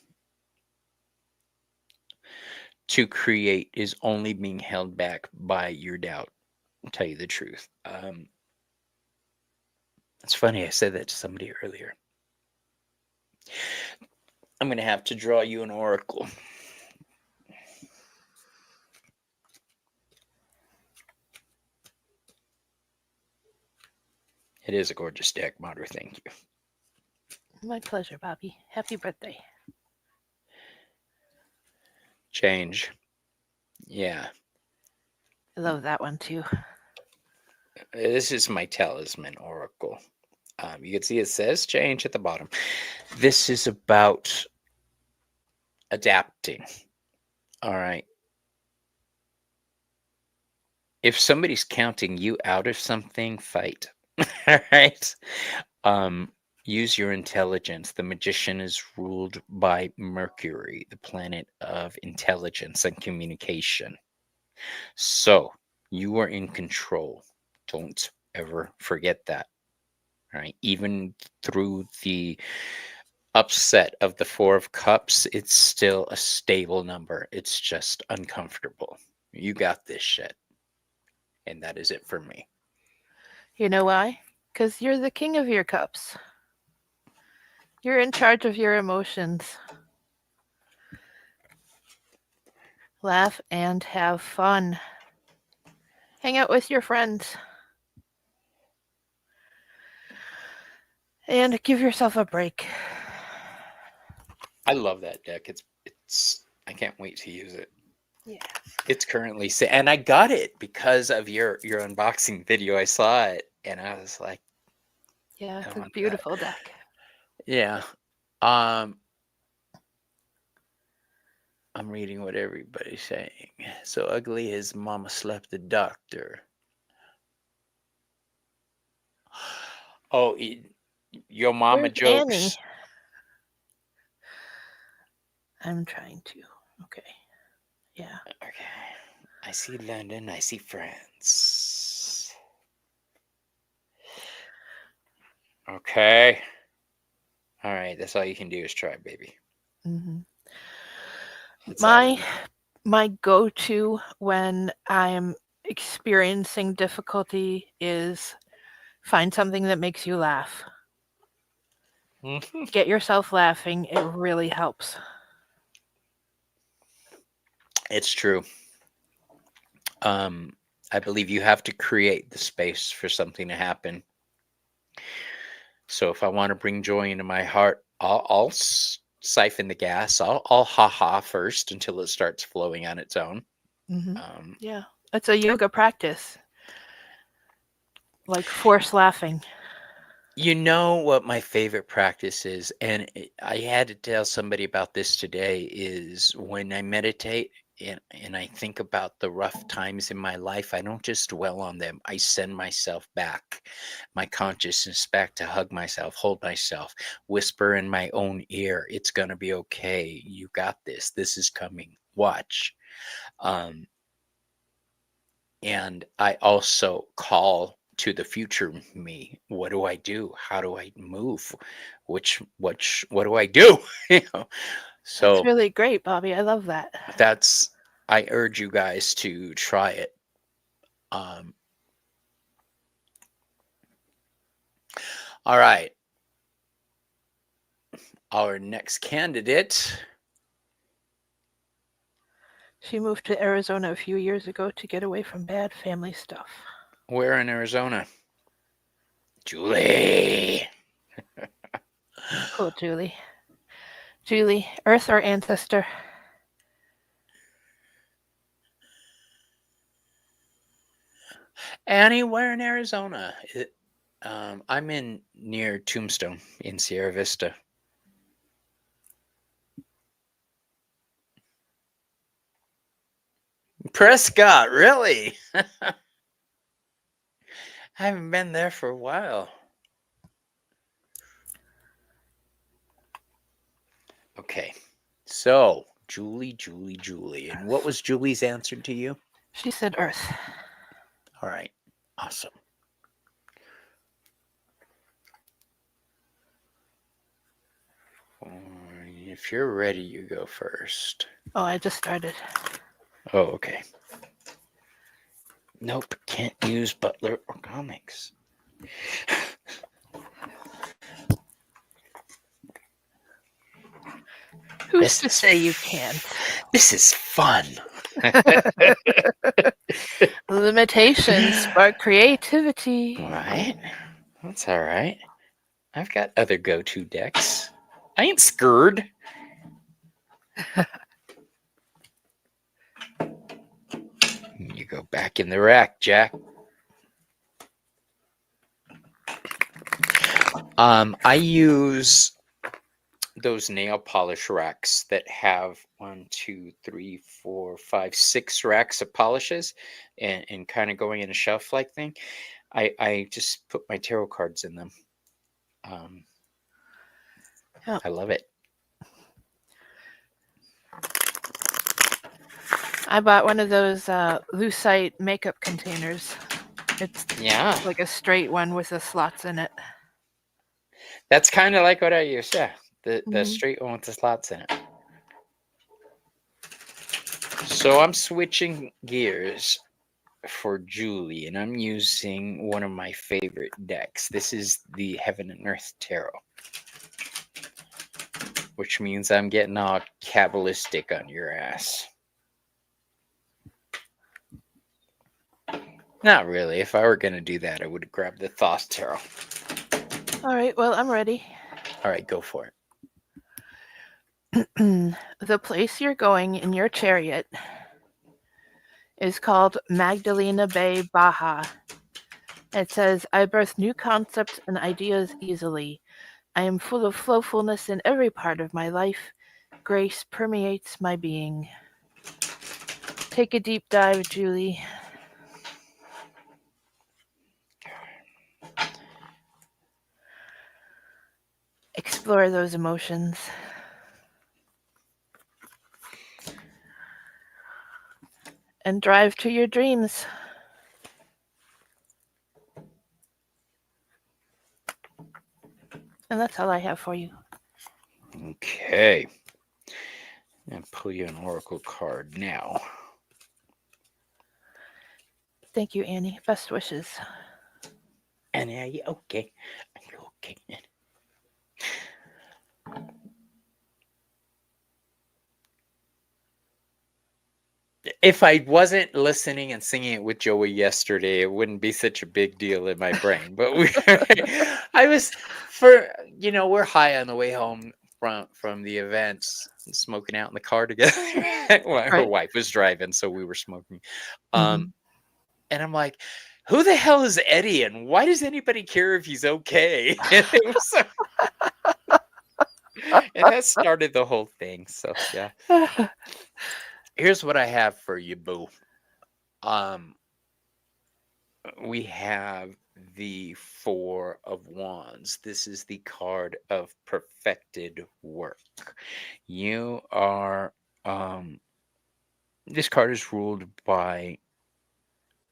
to create is only being held back by your doubt. I'll tell you the truth. It's funny, I said that to somebody earlier. I'm going to have to draw you an oracle. It is a gorgeous deck, Maru. Thank you. My pleasure, Bobby. Happy birthday. Change. Yeah. I love that one too. This is my talisman oracle. You can see it says change at the bottom. This is about adapting. All right. If somebody's counting you out of something, fight. All right. Use your intelligence. The magician is ruled by Mercury, the planet of intelligence and communication. So you are in control. Don't ever forget that. All right. Even through the upset of the Four of Cups, it's still a stable number. It's just uncomfortable. You got this shit. And that is it for me. You know why? Because you're the king of your cups. You're in charge of your emotions. Laugh and have fun. Hang out with your friends. And give yourself a break. I love that deck. It's I can't wait to use it. Yeah. It's currently and I got it because of your unboxing video. I saw it and I was like, Yeah, I it's a want that. beautiful deck. Yeah. I'm reading what everybody's saying. So ugly his mama slept the doctor. Oh, your mama Where's jokes. Annie? I'm trying to. Okay. Yeah. Okay. I see London. I see France. Okay. All right. That's all you can do is try, baby. Mm-hmm. It's out of you. My go-to when I'm experiencing difficulty is find something that makes you laugh. Get yourself laughing. It really helps. It's true. I believe you have to create the space for something to happen. So if I want to bring joy into my heart, I'll siphon the gas. I'll ha ha first until it starts flowing on its own. Mm-hmm. Yeah, it's a yoga practice, like force laughing. You know what my favorite practice is, and I had to tell somebody about this today. Is when I meditate and I think about the rough times in my life, I don't just dwell on them. I send myself back, my consciousness back, to hug myself, hold myself, whisper in my own ear, it's going to be okay. You got this. This is coming. Watch. Um, and I also call to the future me. What do I do? How do I move? What do I do? you know. That's So really great, Bobby. I love that. that's I urge you guys to try it. Um, all right. Our next candidate. She moved to Arizona a few years ago to get away from bad family stuff. Where in Arizona? Julie. Cool, Julie. Julie, Earth or ancestor? Anywhere in Arizona. I'm in near Tombstone in Sierra Vista. Prescott, really? I haven't been there for a while. Okay. So, Julie. And what was Julie's answer to you? She said Earth. All right. Awesome. If you're ready, you go first. Oh, I just started. Oh, okay. Nope, can't use Butler or comics. Who's to say you can't? This is fun. Limitations spark creativity. All right. That's all right. I've got other go-to decks. I ain't scared. You go back in the rack, Jack. I use those nail polish racks that have 1, 2, 3, 4, 5, 6 racks of polishes and kind of going in a shelf like thing. I just put my tarot cards in them. I love it. I bought one of those lucite makeup containers. It's like a straight one with the slots in it. That's kind of like what I use. Yeah, the straight one with the slots in it. So I'm switching gears for Julie, and I'm using one of my favorite decks. This is the Heaven and Earth Tarot, which means I'm getting all Kabbalistic on your ass. Not really. If I were going to do that, I would have grabbed the Thoth Tarot. All right, well, I'm ready. All right, go for it. The place you're going in your chariot is called Magdalena Bay, Baja. It says, I birth new concepts and ideas easily. I am full of flowfulness in every part of my life. Grace permeates my being. Take a deep dive, Julie. Explore those emotions. And drive to your dreams. And that's all I have for you. Okay. I'm going to pull you an oracle card now. Thank you, Annie. Best wishes. Annie, are you okay? Are you okay, Annie? If I wasn't listening and singing it with Joey yesterday, it wouldn't be such a big deal in my brain. But I was we're high on the way home from the events, smoking out in the car together. Well, her wife was driving, so we were smoking. And I'm like, who the hell is Eddie, and why does anybody care if he's okay? And it was and that started the whole thing. So yeah. Here's what I have for you, boo. Um, we have the Four of Wands. This is the card of perfected work. You are, this card is ruled by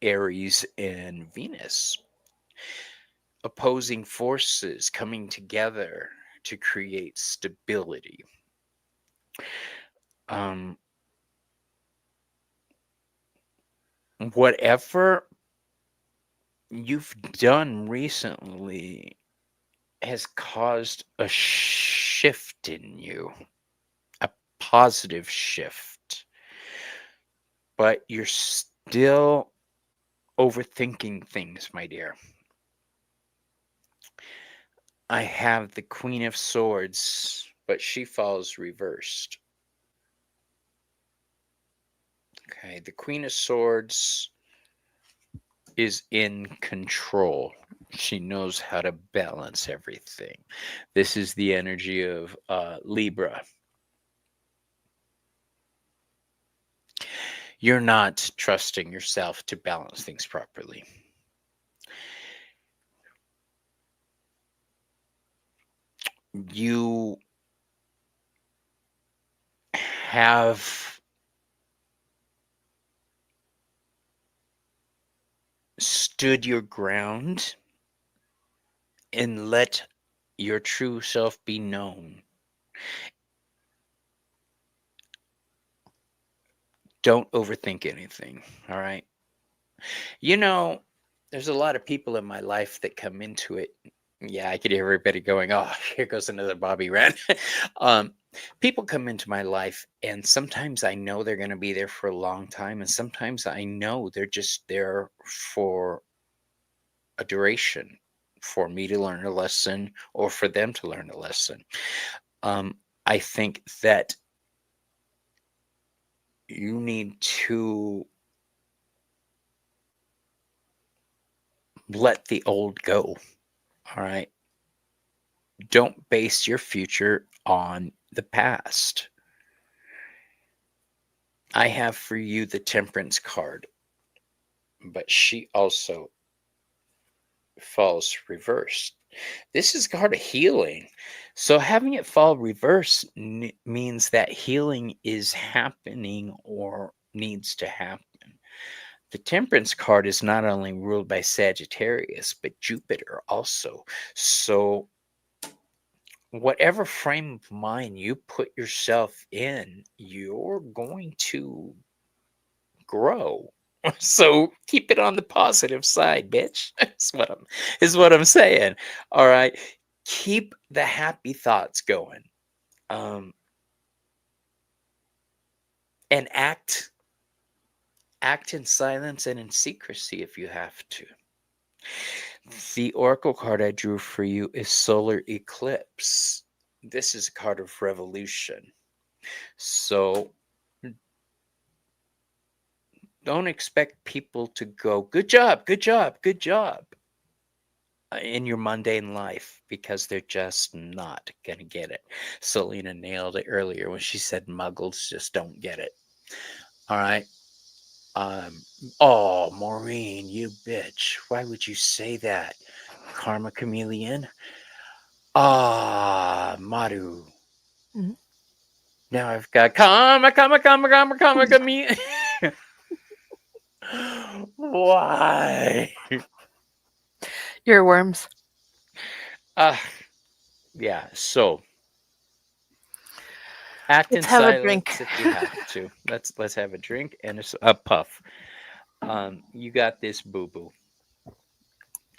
Aries and Venus, opposing forces coming together to create stability. Um, whatever you've done recently has caused a shift in you, a positive shift, but you're still overthinking things, my dear. I have the Queen of Swords, but she falls reversed. Okay, the Queen of Swords is in control. She knows how to balance everything. This is the energy of Libra. You're not trusting yourself to balance things properly. You have stood your ground and let your true self be known. Don't overthink anything, all right? You know, there's a lot of people in my life that come into it. Yeah, I could hear everybody going, "Oh, here goes another Bobby rant." um, People come into my life, and sometimes I know they're going to be there for a long time, and sometimes I know they're just there for a duration, for me to learn a lesson or for them to learn a lesson. Um, I think that you need to let the old go. All right. Don't base your future on the past. I have for you the Temperance card, but she also falls reversed. This is a card of healing. So having it fall reverse means that healing is happening or needs to happen. The Temperance card is not only ruled by Sagittarius, but Jupiter also. So whatever frame of mind you put yourself in, you're going to grow. So keep it on the positive side, bitch. Is what I'm saying. All right. Keep the happy thoughts going. Um, and act in silence and in secrecy if you have to. The oracle card I drew for you is Solar Eclipse. This is a card of revolution. So don't expect people to go, good job, good job, good job in your mundane life because they're just not going to get it. Selena nailed it earlier when she said muggles just don't get it. All right. Um, oh, Maureen, you bitch. Why would you say that? Karma chameleon? Ah, Maru. Mhm. Now I've got karma chameleon. Why? Your worms. Uh, yeah, so act in Let's have a drink. silence if you have to. Let's have a drink and a puff. You got this, boo boo.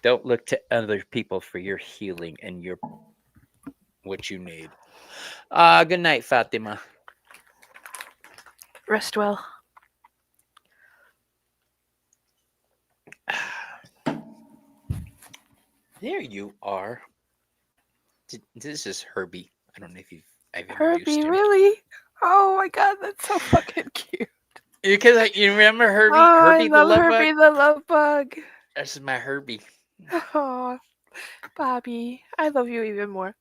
Don't look to other people for your healing and your what you need. Good night, Fatima. Rest well. There you are. This is Herbie. I don't know if I've introduced Herbie, him. really? Oh my god, that's so fucking cute. Because you remember Oh, Herbie, I Herbie the love love bug. Herbie the love bug. This is my Herbie. Oh, Bobby, I love you even more.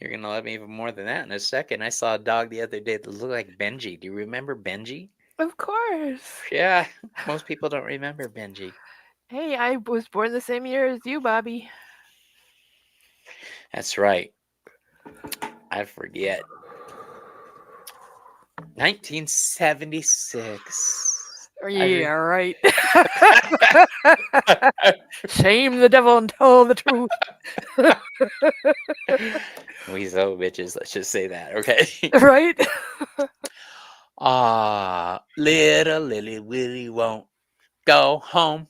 You're gonna love me even more than that in a second. I saw a dog the other day that looked like Benji. Do you remember Benji? Of course. Yeah, most people don't remember Benji. Hey, I was born the same year as you, Bobby. That's right. I forget. 1976. Yeah, right. Shame the devil and tell the truth. We so bitches. Let's just say that, okay? Right? Little Lily Willie won't go home.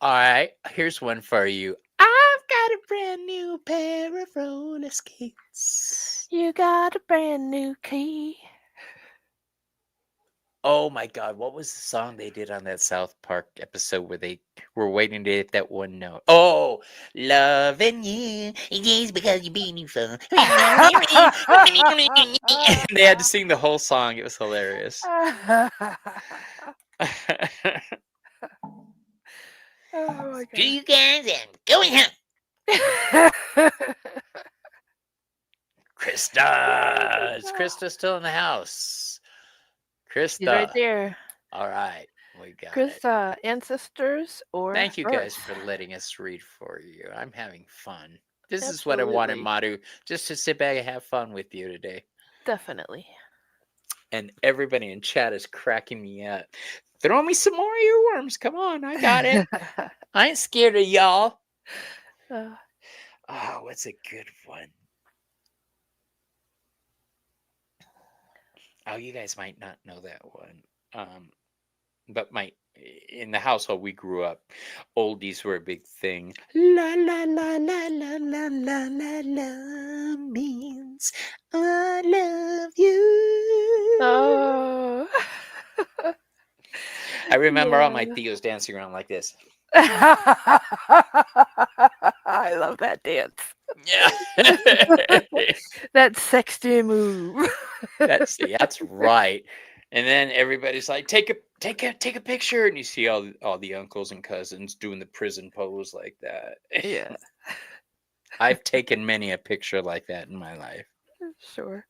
All right, here's one for you. I've got a brand new pair of roller skates. You got a brand new key. Oh my God, what was the song they did on that South Park episode where they were waiting to hit that one note? Oh, loving you just because you're beautiful. They had to sing the whole song. It was hilarious. Oh my Screw you guys, I'm going home. Krista. Is Krista still in the house? Krista. She's right there. All right. We got it. Krista, ancestors or Thank you guys birth? for letting us read for you. I'm having fun. This is what I wanted, Absolutely. Maru, just to sit back and have fun with you today. Definitely. And everybody in chat is cracking me up. Throw me some more earworms. Come on, I got it. I ain't scared of y'all. Oh, what's a good one? Oh, you guys might not know that one. But in the household we grew up, oldies were a big thing. La la la la la la la la la means I love you. Oh. I remember all my Yeah. tios dancing around like this. I love that dance. Yeah. That sexy move. That's right. And then everybody's like, take a picture, and you see all the uncles and cousins doing the prison pose like that. Yeah. I've taken many a picture like that in my life. Sure.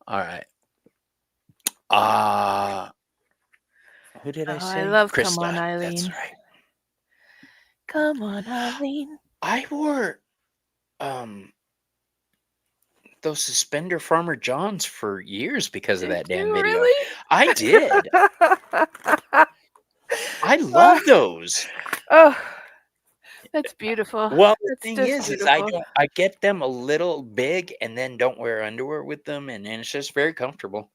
All right. Who did I say? I love Krista. Come On, Eileen. That's right. Come on, Eileen. I wore those suspender Farmer Johns for years because of Did that damn you video. really? I did. I love those. Oh, that's beautiful. Well, the That's thing just is beautiful. I get them a little big and then don't wear underwear with them, and it's just very comfortable.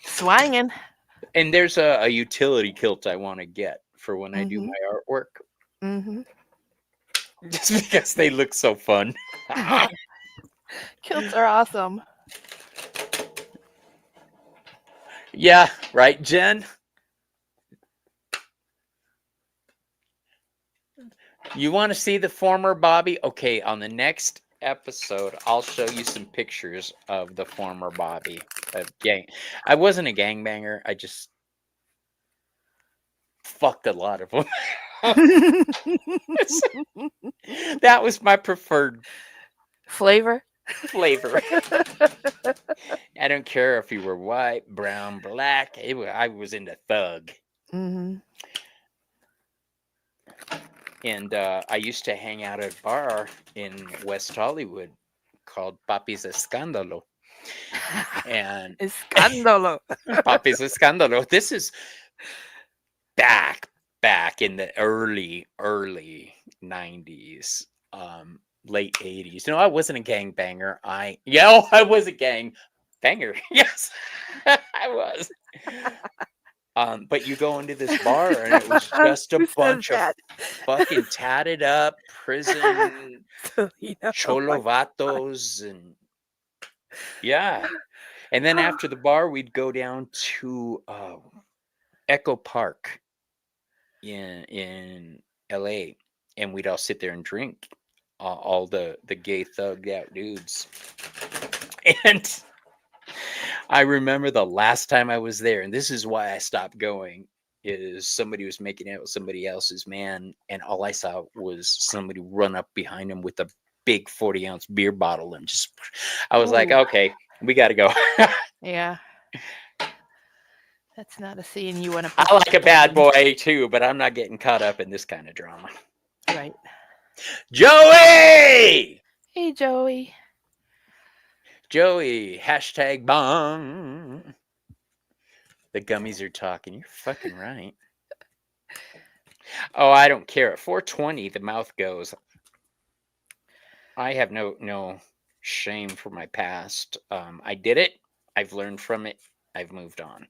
Swangin'. And there's a utility kilt I want to get for when I do Mhm. my artwork, Mhm. just because they look so fun. Kilts are awesome. Yeah, right, Jen? You want to see the former Bobby? Okay, on the next episode, I'll show you some pictures of the former Bobby. I wasn't a gangbanger. I just fucked a lot of them. That was my preferred Flavor. flavor. I don't care if you were white, brown, black. I was into thug. Mhm. And I used to hang out at a bar in West Hollywood called Papi's Escándalo. And Escándalo. Papi's Escándalo. This is back in the early 90s, late 80s. No, I wasn't a gangbanger. I was a gang banger. Yes, I was. But you go into this bar and it was just a Who says bunch of that? fucking tatted up prison Selena. cholo vatos, and yeah. And then after the bar, we'd go down to Echo Park in LA, and we'd all sit there and drink, all the gay thugged out dudes. And I remember the last time I was there, and this is why I stopped going, is somebody was making out with somebody else's man, and all I saw was somebody run up behind him with a big 40-ounce beer bottle and just, I was like, Ooh. okay, we got to go. Yeah. That's not a scene you want to I like a participate bad in. boy too, but I'm not getting caught up in this kind of drama. Right. Joey! Hey, Joey. Joey, hashtag bong. The gummies are talking. You're fucking right. Oh, I don't care. At 420, the mouth goes. I have no shame for my past. I did it. I've learned from it. I've moved on.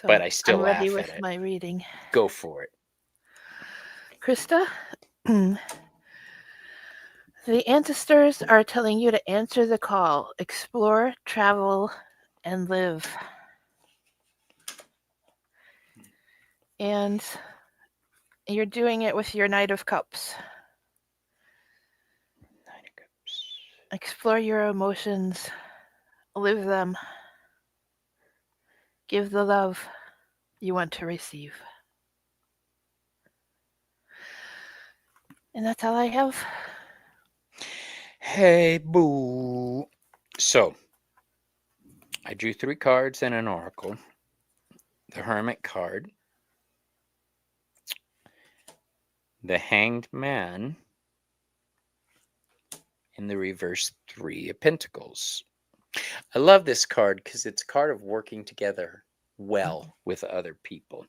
But So I still I'm ready laugh with at it. my reading. Go for it. Krista, the ancestors are telling you to answer the call, explore, travel, and live. And you're doing it with your Knight of Cups. Nine of Cups. Explore your emotions, live them, give the love you want to receive. And that's all I have. Hey, boo. So, I drew 3 cards and an oracle. The Hermit card, the Hanged Man, and the reverse 3 of Pentacles. I love this card because it's a card of working together well with other people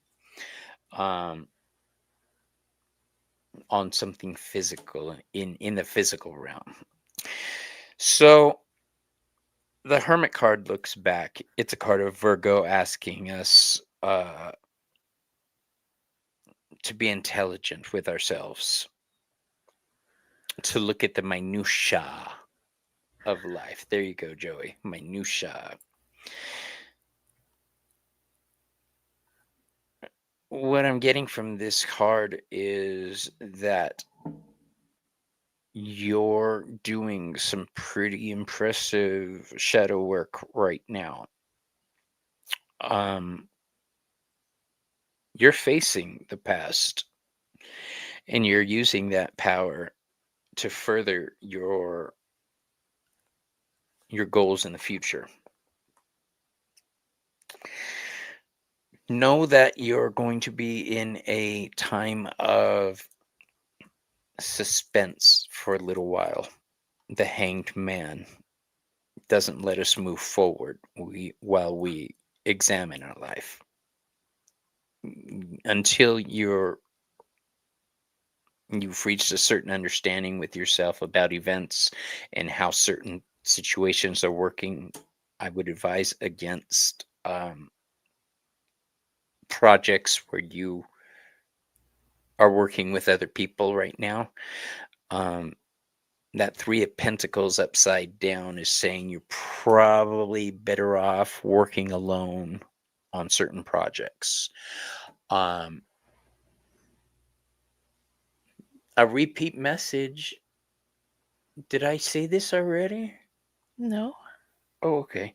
on something physical in the physical realm. So the Hermit card looks back. It's a card of Virgo asking us to be intelligent with ourselves, to look at the minutia of life. There you go, Joey. Minutia. What I'm getting from this card is that you're doing some pretty impressive shadow work right now. You're facing the past and you're using that power to further your goals in the future. Know that you're going to be in a time of suspense for a little while. The Hanged Man doesn't let us move forward while we examine our life. Until you've reached a certain understanding with yourself about events and how certain situations are working, I would advise against projects where you are working with other people right now. That 3 of Pentacles upside down is saying you're probably better off working alone on certain projects. A repeat message. Did I say this already? No. Oh, okay. I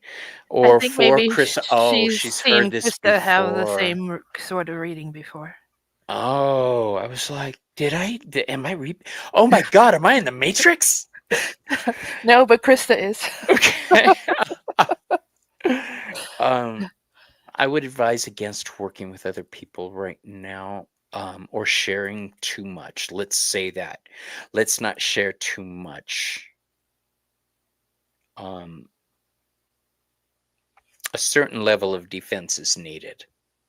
Or think for maybe Chris. Oh, she's she's heard seen this Krista have the before. same sort of reading before. Oh, I was like, am I oh my God, am I in the Matrix? No, but Krista is. Okay. I would advise against working with other people right now, or sharing too much. Let's say that. Let's not share too much. A certain level of defense is needed.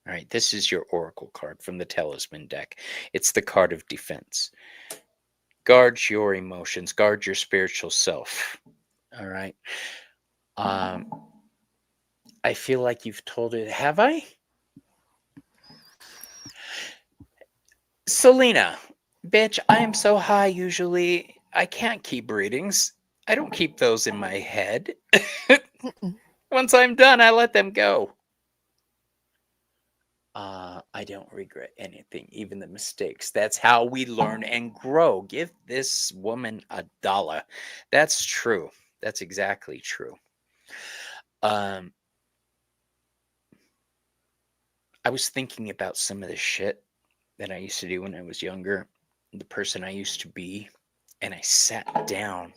All right, this is your oracle card from the Talisman deck. It's the card of defense. Guard your emotions, guard your spiritual self. All right. I feel like you've told it. Have I? Selena, bitch, I am so high usually. I can't keep readings. I don't keep those in my head. Once I'm done, I let them go. I don't regret anything, even the mistakes. That's how we learn and grow. Give this woman $1. That's true. That's exactly true. I was thinking about some of the shit that I used to do when I was younger, the person I used to be, And I sat down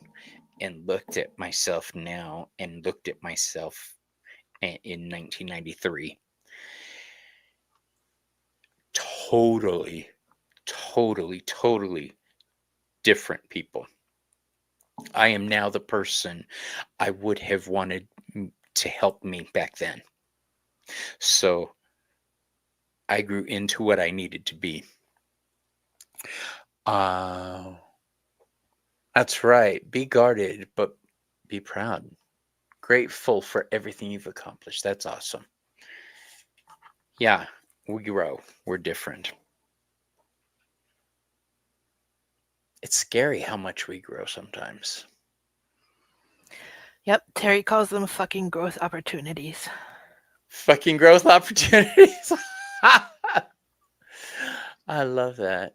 and looked at myself now and looked at myself in 1993. Totally, totally different people. I am now the person I would have wanted to help me back then. So I grew into what I needed to be. Uh, that's right. Be guarded, but be proud. Grateful for everything you've accomplished. That's awesome. Yeah, we grow. We're different. It's scary how much we grow sometimes. Yep, Terry calls them fucking growth opportunities. Fucking growth opportunities. I love that.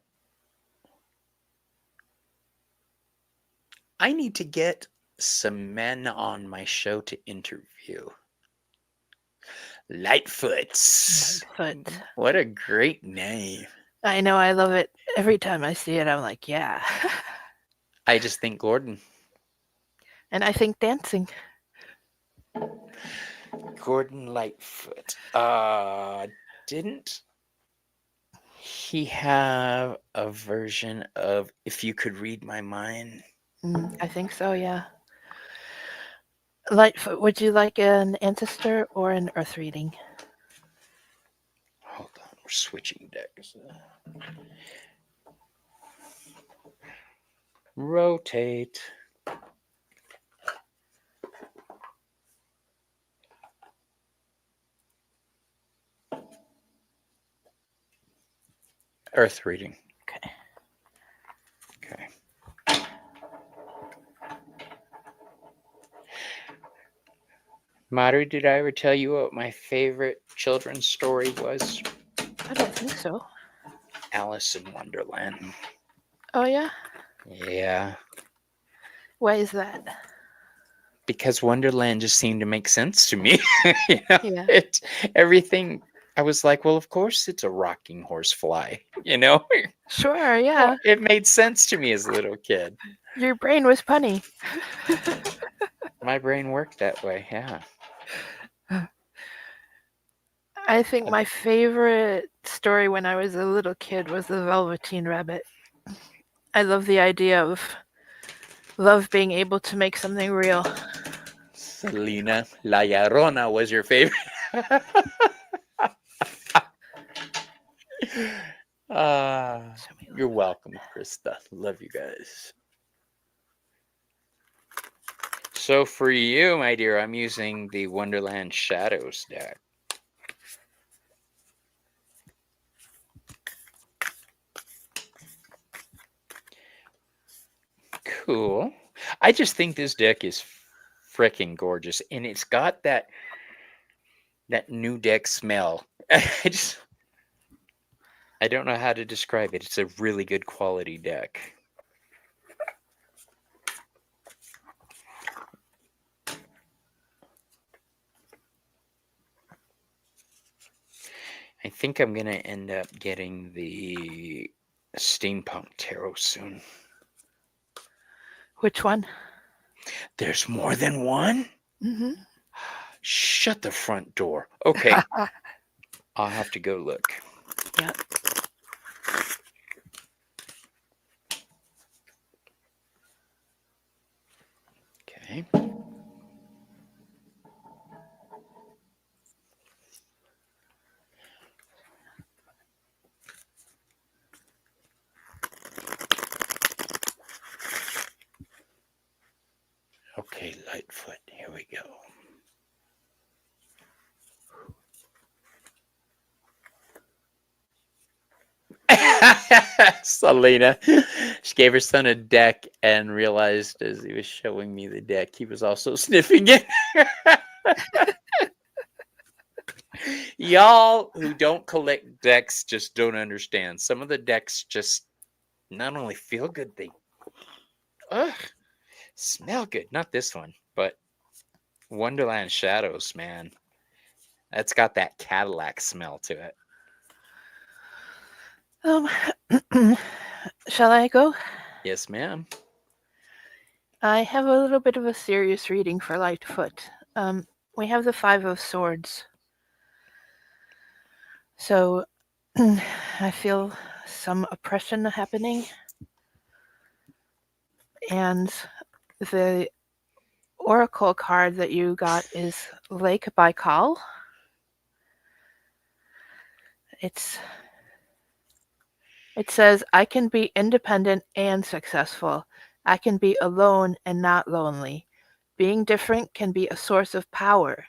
I need to get some men on my show to interview. Lightfoots. Lightfoot. What a great name. I know, I love it. Every time I see it, I'm like, yeah. I just think Gordon. And I think dancing. Gordon Lightfoot. Didn't he have a version of If You Could Read My Mind? I think so, yeah. Lightfoot, would you like an ancestor or an earth reading? Hold on, we're switching decks. Rotate. Earth reading. Okay. Okay. Maru, did I ever tell you what my favorite children's story was? I don't think so. Alice in Wonderland. Oh, yeah? Yeah. Why is that? Because Wonderland just seemed to make sense to me. Yeah. Everything. I was like, well, of course it's a rocking horsefly. Sure, yeah. Well, it made sense to me as a little kid. Your brain was punny. My brain worked that way. Yeah. I think my favorite story when I was a little kid was The Velveteen Rabbit. I love the idea of love being able to make something real. Selena La Llorona was your favorite. You're welcome, Krista. Love you guys. So for you, my dear, I'm using the Wonderland Shadows deck. Cool. I just think this deck is freaking gorgeous, and it's got that new deck smell. I don't know how to describe it. It's a really good quality deck. I think I'm going to end up getting the Steampunk Tarot soon. Which one? There's more than one? Mm-hmm. Shut the front door. Okay. I'll have to go look. Yeah. Okay. Okay, Lightfoot, here we go. Selena, she gave her son a deck and realized as he was showing me the deck, he was also sniffing it. Y'all who don't collect decks just don't understand. Some of the decks just not only feel good, they smell good. Not this one, but Wonderland Shadows, man. That's got that Cadillac smell to it. Shall I go? Yes, ma'am. I have a little bit of a serious reading for Lightfoot. We have the Five of Swords. So I feel some oppression happening. And the oracle card that you got is Lake Baikal. It says, I can be independent and successful. I can be alone and not lonely. Being different can be a source of power.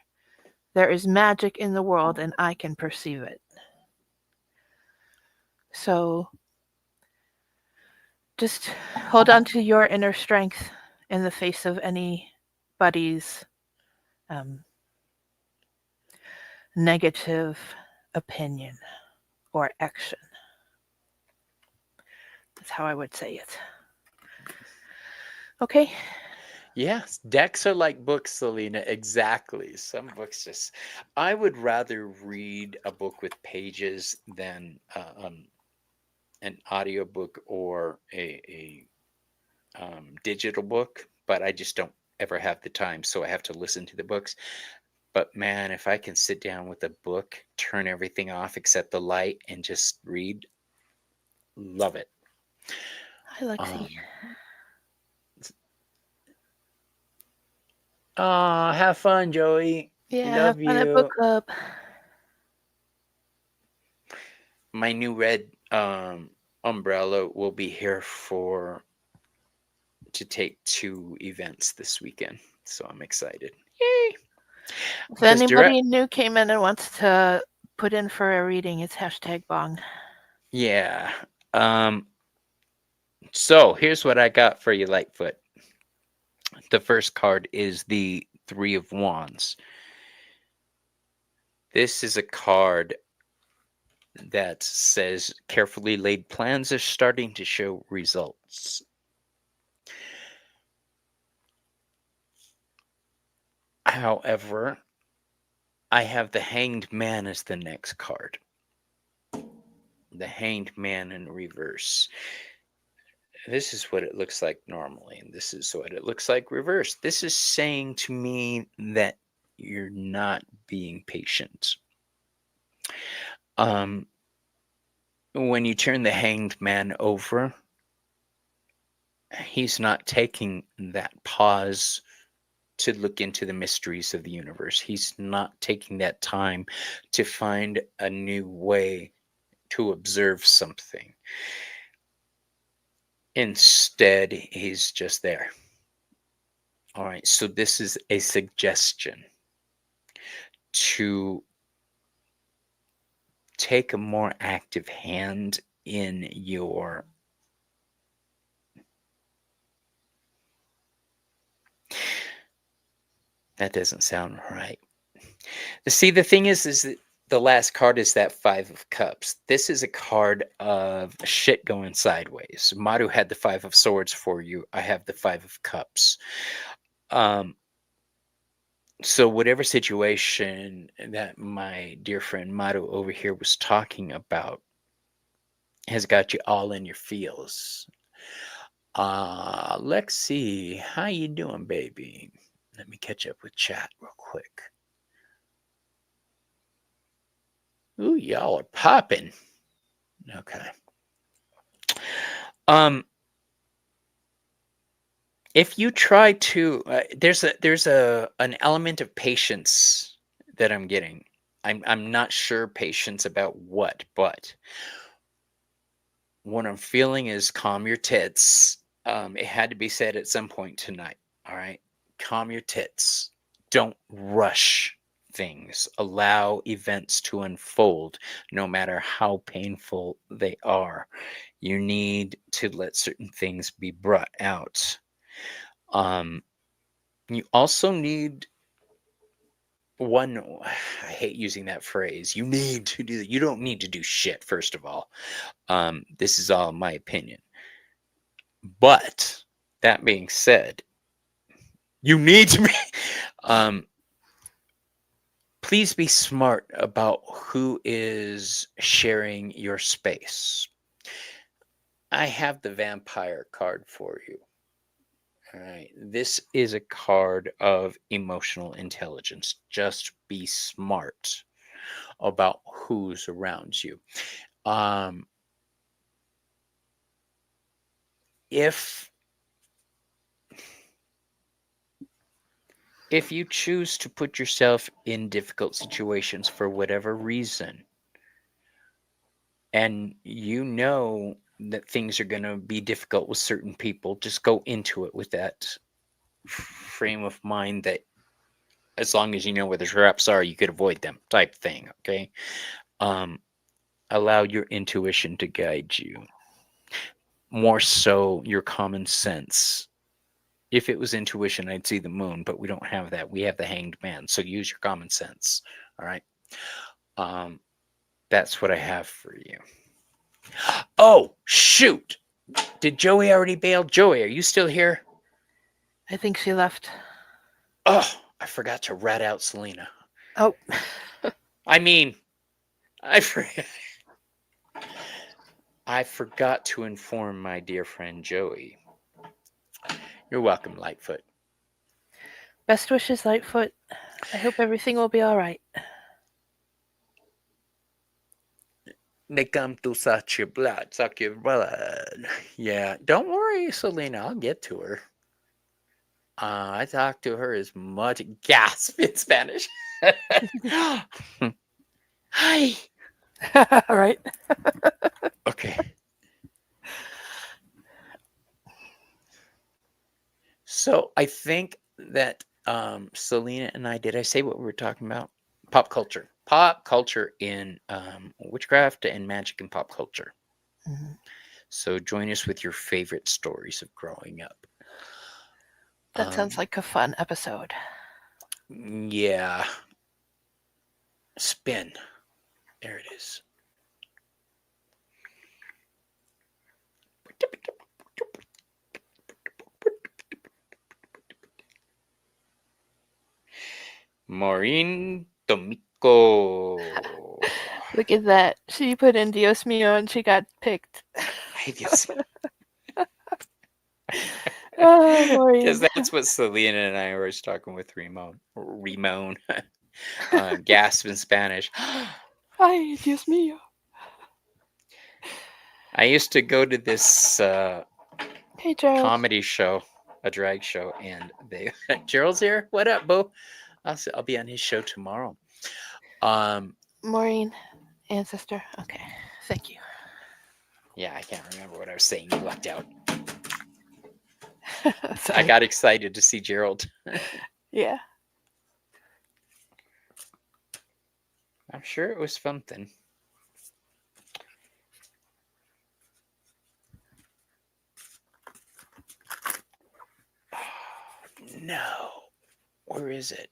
There is magic in the world and I can perceive it. So just hold on to your inner strength in the face of anybody's um, negative opinion or action. That's how I would say it. Okay. Yes, decks are like books, Selena. Exactly. Some books just. I would rather read a book with pages than an audiobook or a digital book, but I just don't ever have the time, so I have to listen to the books. But man, if I can sit down with a book, turn everything off except the light, and just read, love it. Hi, Lexi. Um, oh, have fun, Joey. Yeah, have Love fun at book you. club. My new red umbrella will be here for to take 2 events this weekend, so I'm excited. Yay! If Because direct, anybody new came in and wants to put in for a reading, it's hashtag bong. yeah. Um, so here's what I got for you, Lightfoot. The first card is the Three of Wands. This is a card that says carefully laid plans are starting to show results. However, I have the Hanged Man as the next card. The Hanged Man in reverse. This is what it looks like normally, and this is what it looks like reversed. This is saying to me that you're not being patient. Um, when you turn the Hanged Man over, he's not taking that pause to look into the mysteries of the universe. He's not taking that time to find a new way to observe something. Instead, he's just there. All right, so this is a suggestion to take a more active hand in your that doesn't sound right. See, the thing is that the last card is that Five of Cups. This is a card of shit going sideways. Maru had the Five of Swords for you. I have the Five of Cups. Um, so whatever situation that my dear friend Maru over here was talking about has got you all in your feels. Lexi, how you doing, baby? Let me catch up with chat real quick. Ooh, y'all are popping. Okay. Um, if you try to, there's a an element of patience that I'm getting. I'm not sure patience about what, but what I'm feeling is calm your tits. It had to be said at some point tonight. All right, calm your tits. Don't rush things. Allow events to unfold, no matter how painful they are. You need to let certain things be brought out. Um, you also need one. I hate using that phrase. You need to do that. You don't need to do shit. First of all, this is all my opinion. But that being said, you need to be. Um, please be smart about who is sharing your space. I have the vampire card for you. All right. This is a card of emotional intelligence. Just be smart about who's around you. Um, if you choose to put yourself in difficult situations for whatever reason, and you know that things are going to be difficult with certain people, just go into it with that frame of mind that as long as you know where the traps are, you could avoid them, type thing. Okay. Um, allow your intuition to guide you, more so your common sense. If it was intuition, I'd see the moon, but we don't have that. We have the hanged man. So use your common sense. All right. Um, that's what I have for you. Oh, shoot. Did Joey already bail? Joey, are you still here? I think she left. Oh, I forgot to rat out Selena. Oh, I mean, I forgot. I forgot to inform my dear friend Joey. You're welcome, Lightfoot. best wishes, Lightfoot. I hope everything will be all right. They come to suck your blood, suck your blood. Yeah, don't worry, Selena. I'll get to her. I talk to her as much. Gasp in Spanish. Hi. Right? Okay. So I think that Selena and I, did I say what we were talking about? Pop culture. Pop culture in witchcraft and magic and pop culture. Mhm. So join us with your favorite stories of growing up. That sounds like a fun episode. Yeah. Spin. There it is. Maureen Domico. Look at that. She put in Dios mío and she got picked. Ay, Dios. Oh, Maureen. Because that's what Selena and I were always talking with Ramon. Gasp in Spanish. Ay, Dios mío. I used to go to this Hey, Gerald. comedy show, a drag show, and they Gerald's here. What up, Bo? I'll be on his show tomorrow. Maureen, ancestor. Okay, thank you. Yeah, I can't remember what I was saying. You lucked out. I Sorry. got excited to see Gerald. Yeah. I'm sure it was something. No. Where is it?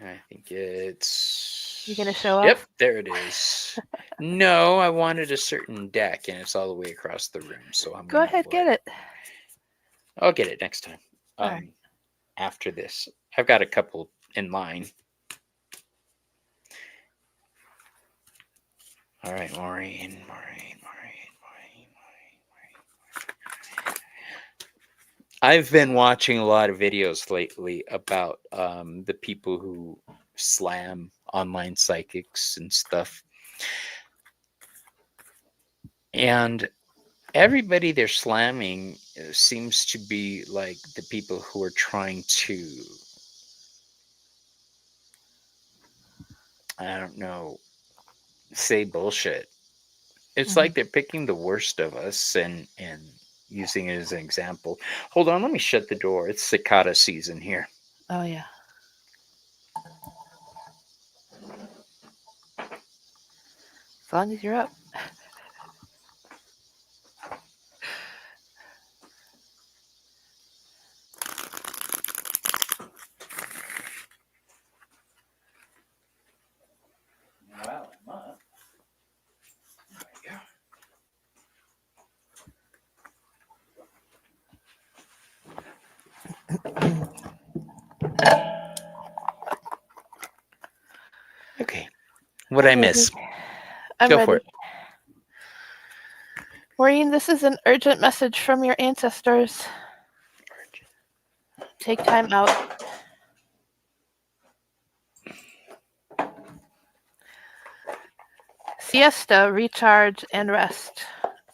I think it's... You gonna show Yep, off? there it is. No, I wanted a certain deck, and it's all the way across the room, so I'm Go gonna ahead, avoid get it. I'll get it next time. All right. After this. I've got a couple in mind. All right, Maureen. I've been watching a lot of videos lately about the people who slam online psychics and stuff. And everybody they're slamming seems to be like the people who are trying to, I don't know, say bullshit. It's like they're picking the worst of us and using it as an example. Hold on, let me shut the door. It's cicada season here. Oh, yeah. As long as you're up. Well, I'm up. There we go. Okay. What'd I miss? I'm Go ready. for it. Maureen, this is an urgent message from your ancestors. Take time out. Siesta, recharge, and rest.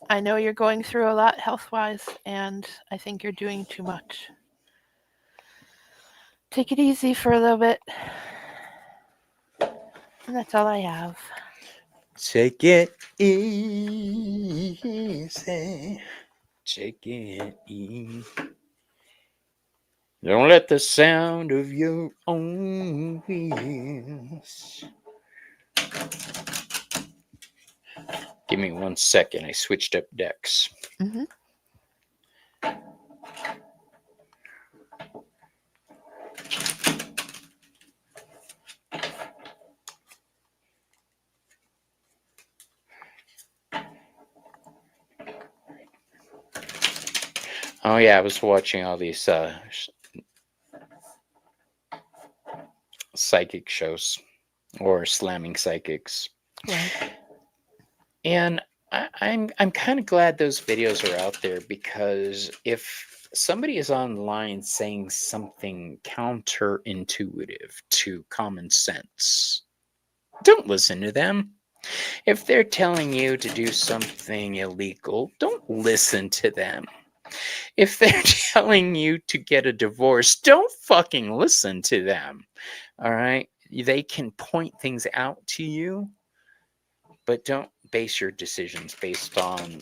I know you're going through a lot health-wise, and I think you're doing too much. Take it easy for a little bit. And that's all I have. Take it easy. Take it easy. Don't let the sound of your own wheels. Give me 1 second. I switched up decks. Mm-hmm. Oh yeah, I was watching all these psychic shows or slamming psychics, Right. and I'm kind of glad those videos are out there, because if somebody is online saying something counterintuitive to common sense, don't listen to them. If they're telling you to do something illegal, don't listen to them. If they're telling you to get a divorce, don't fucking listen to them. All right? They can point things out to you, but don't base your decisions based on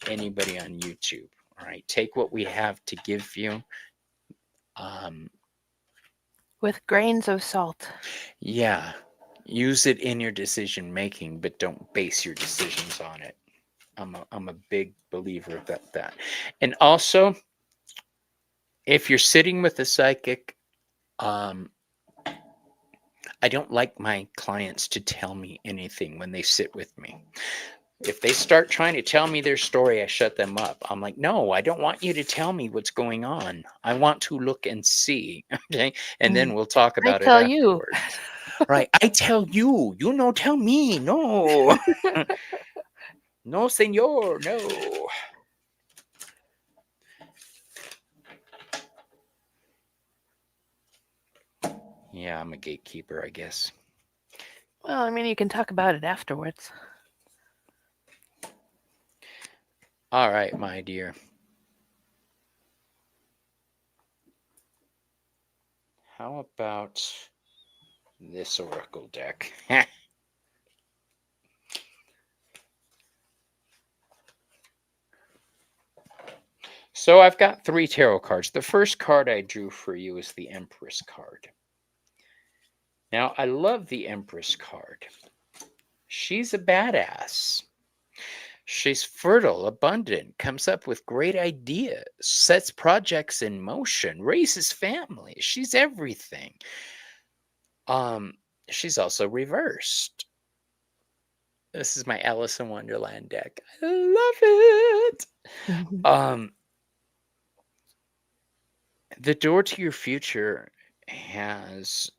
anybody on YouTube. All right? Take what we have to give you. With grains of salt. Yeah. Use it in your decision making, but don't base your decisions on it. I'm a big believer about that. And also, if you're sitting with a psychic, I don't like my clients to tell me anything when they sit with me. If they start trying to tell me their story, I shut them up. I'm like, no, I don't want you to tell me what's going on. I want to look and see. Okay. And then we'll talk I about it tell you. afterwards. Right. I tell you, you no tell me. No. No, senor. No. Yeah, I'm a gatekeeper, I guess. Well, I mean, you can talk about it afterwards. All right, my dear. How about this oracle deck? So I've got 3 tarot cards. The first card I drew for you is the Empress card. Now, I love the Empress card. She's a badass. She's fertile, abundant, comes up with great ideas, sets projects in motion, raises families. She's everything. She's also reversed. This is my Alice in Wonderland deck. I love it. The door to your future has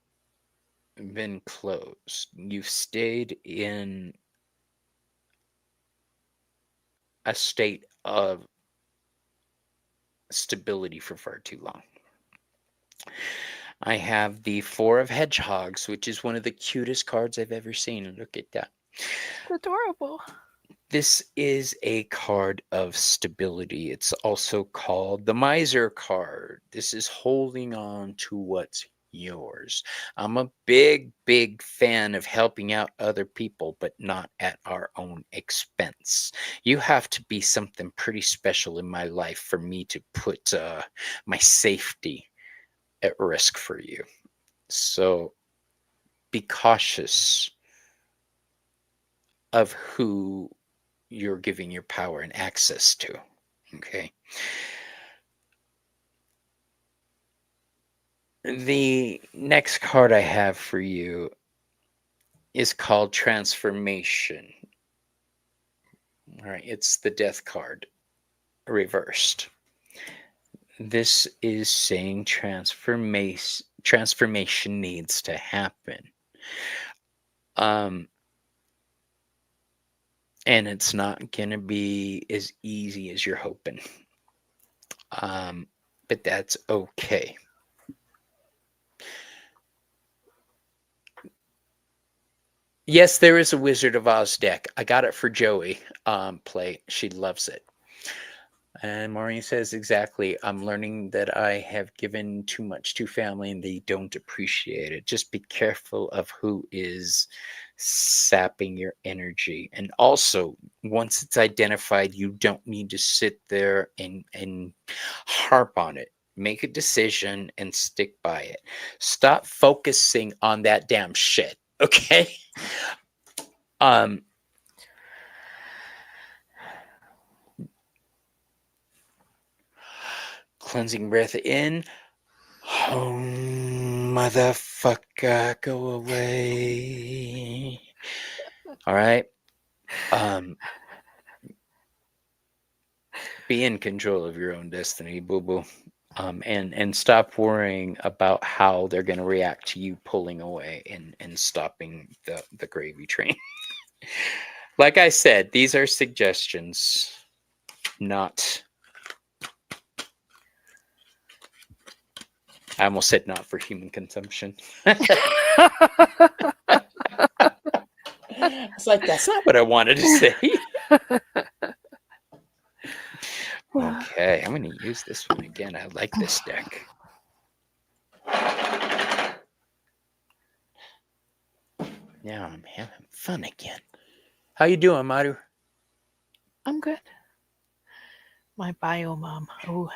been closed. You've stayed in a state of stability for far too long. I have the 4 of Hedgehogs, which is one of the cutest cards I've ever seen. Look at that. It's adorable. This is a card of stability. It's also called the Miser card. This is holding on to what's yours. I'm a big, big fan of helping out other people, but not at our own expense. You have to be something pretty special in my life for me to put my safety at risk for you. So be cautious of who you're giving your power and access to. Okay. The next card I have for you is called Transformation. All right, it's the Death card reversed. This is saying transformation needs to happen. and it's not gonna be as easy as you're hoping. But that's okay. Yes, there is a Wizard of Oz deck. I got it for Joey play. She loves it. And Maureen says, exactly, I'm learning that I have given too much to family and they don't appreciate it. Just be careful of who is sapping your energy. And also, once it's identified, you don't need to sit there and harp on it. Make a decision and stick by it. Stop focusing on that damn shit. Okay? Cleansing breath in. Oh, motherfucker, go away. All right. Be in control of your own destiny, boo boo. And stop worrying about how they're going to react to you pulling away and stopping the gravy train. Like I said, these are suggestions, not. I almost said not for human consumption. It's like, that's not what I wanted to say. Okay, I'm going to use this one again. I like this deck. Now I'm having fun again. How you doing, Maru? I'm good. My bio mom. Oh.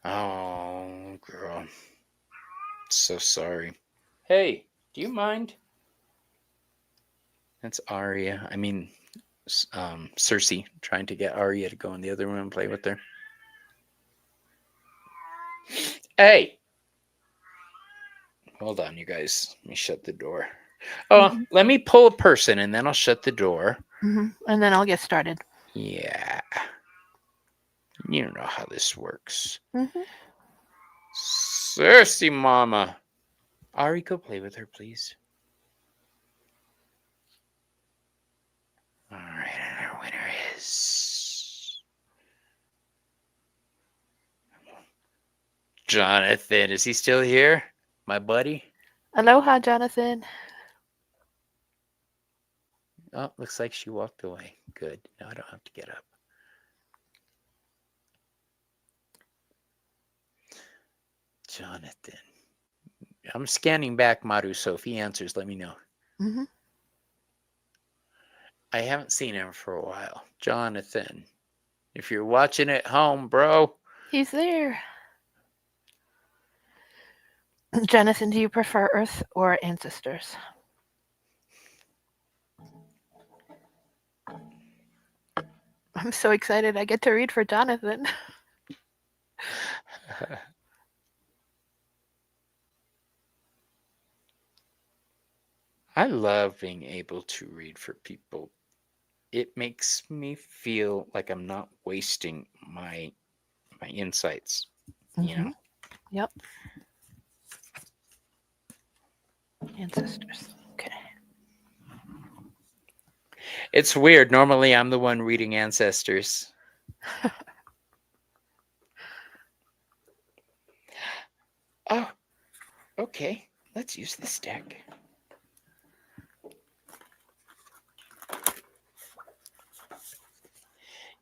Oh, girl. So sorry. Hey, do you mind? That's Arya. I mean, Cersei trying to get Arya to go in the other room and play with her. Hey! Hold on, you guys. Let me shut the door. Oh, let me pull a person and then I'll shut the door. And then I'll get started. Yeah. You know how this works. Cersei, mama. Ari, go play with her, please. All right, and our winner is Jonathan. Is he still here? My buddy? Aloha, Jonathan. Oh, looks like she walked away. Good. Now I don't have to get up. Jonathan. I'm scanning back Maru, so if he answers, let me know. I haven't seen him for a while. Jonathan, if you're watching at home, bro. He's there. Jonathan, do you prefer Earth or ancestors? I'm so excited I get to read for Jonathan. I love being able to read for people. It makes me feel like I'm not wasting my insights, you know? Yep. Ancestors. Okay. It's weird. Normally, I'm the one reading ancestors. Oh, okay. Let's use this deck.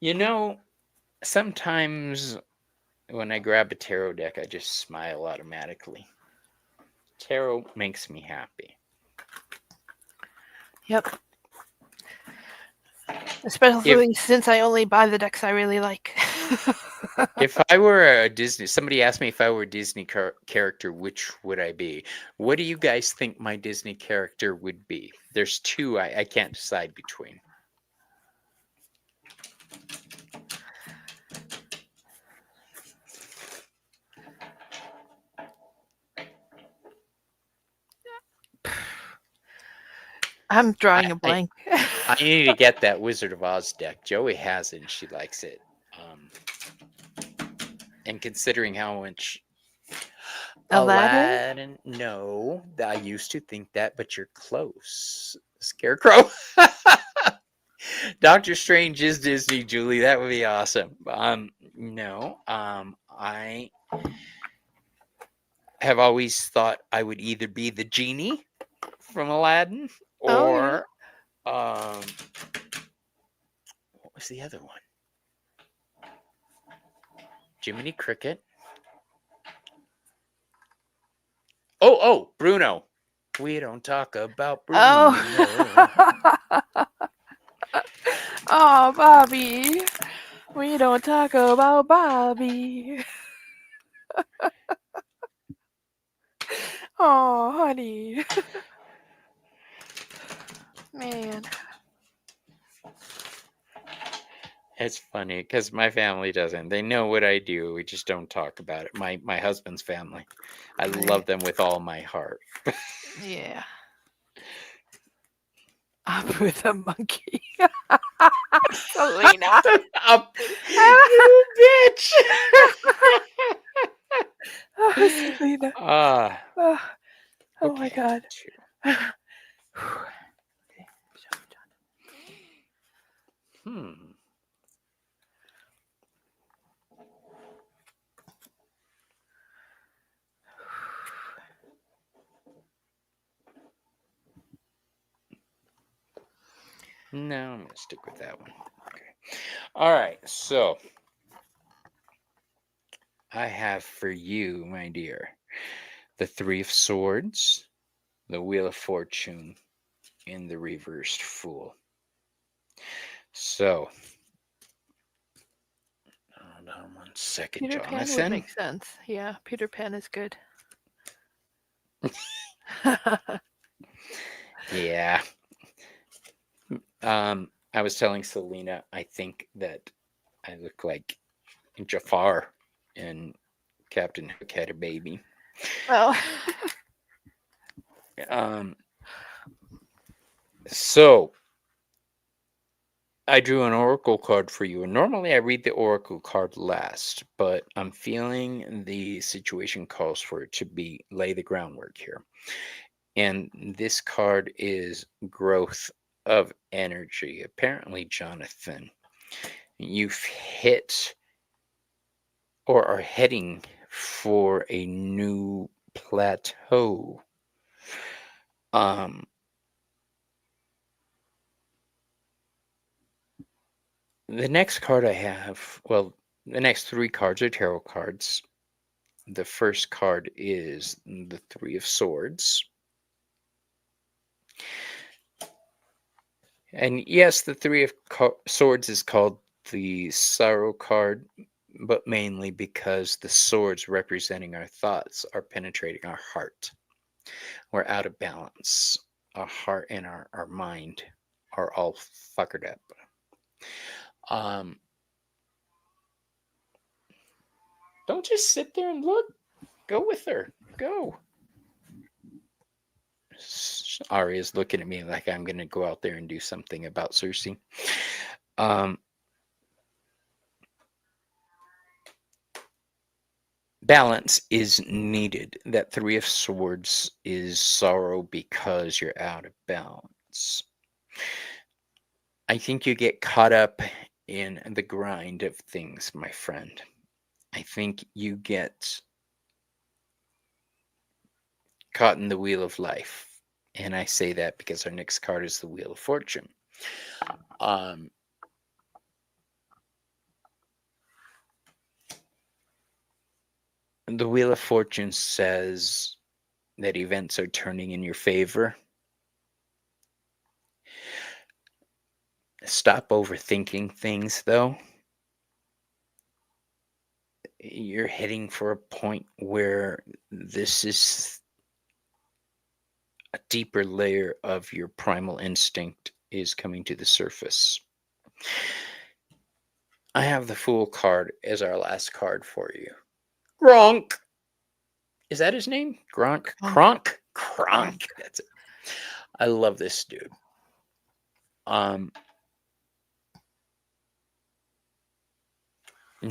You know, sometimes when I grab a tarot deck, I just smile automatically. Tarot makes me happy. Yep. Especially since I only buy the decks I really like. If I were a Disney, somebody asked me if I were a Disney character, which would I be? What do you guys think my Disney character would be? There's two I can't decide between. I'm drawing a blank. I need to get that Wizard of Oz deck. Joey has it and she likes it. And considering how much... Aladdin? Aladdin. No, I used to think that, but you're close. Scarecrow. Doctor Strange is Disney, Julie. That would be awesome. No. I have always thought I would either be the genie from Aladdin Oh, yeah. or what was the other one? Jiminy Cricket. Oh, Bruno. We don't talk about Bruno. Oh. Oh, Bobby. We don't talk about Bobby. Oh, honey. Man. It's funny because my family doesn't. They know what I do. We just don't talk about it. My husband's family. I love them with all my heart. Yeah. Up with a monkey. Selena. Up, you bitch. Oh, Selena. Ah, Oh, oh my okay. God. Okay. Hmm. No, I'm gonna stick with that one. Okay. All right. So I have for you, my dear, the Three of Swords, the Wheel of Fortune, and the Reversed Fool. So, hold on 1 second, Peter Pan would Jonathan. make sense. Yeah, Peter Pan is good. Yeah. I was telling Selena, I think that I look like Jafar and Captain Hook had a baby. Well, So I drew an oracle card for you, and normally I read the oracle card last, but I'm feeling the situation calls for it to be lay the groundwork here. And this card is growth of energy. Apparently, Jonathan, you've hit or are heading for a new plateau. Um, the next card I have, well, the next three cards are tarot cards. The first card is the Three of Swords. And yes, the Three of Swords is called the Sorrow card, but mainly because the swords representing our thoughts are penetrating our heart. We're out of balance. Our heart and our mind are all fuckered up. Don't just sit there and look. Go with her. Go. Arya's looking at me like I'm going to go out there and do something about Cersei. Balance is needed. That Three of Swords is sorrow because you're out of balance. I think you get caught up in the grind of things, my friend. I think you get caught in the wheel of life. And I say that because our next card is the Wheel of Fortune. The Wheel of Fortune says that events are turning in your favor. Stop overthinking things, though. You're heading for a point where this is a deeper layer of your primal instinct is coming to the surface. I have the Fool card as our last card for you. Gronk. Is that his name? Gronk? Kronk? Kronk. That's it. I love this dude.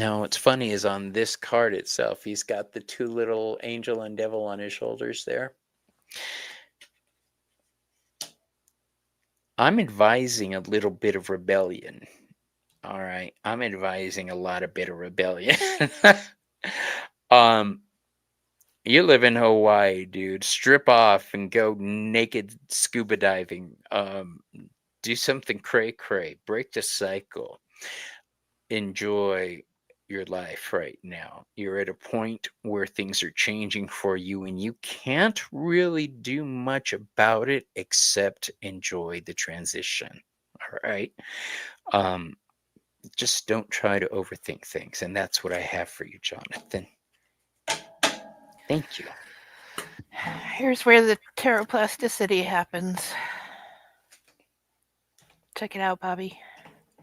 Now, what's funny is on this card itself, he's got the two little angel and devil on his shoulders there. I'm advising a little bit of rebellion. All right. I'm advising a lot of bit of rebellion. um, you live in Hawaii, dude. Strip off and go naked scuba diving. Do something cray cray. Break the cycle. Enjoy your life right now. You're at a point where things are changing for you and you can't really do much about it except enjoy the transition. All right. Just don't try to overthink things. And that's what I have for you, Jonathan. Thank you. Here's where the pteroplasticity happens. Check it out, Bobby.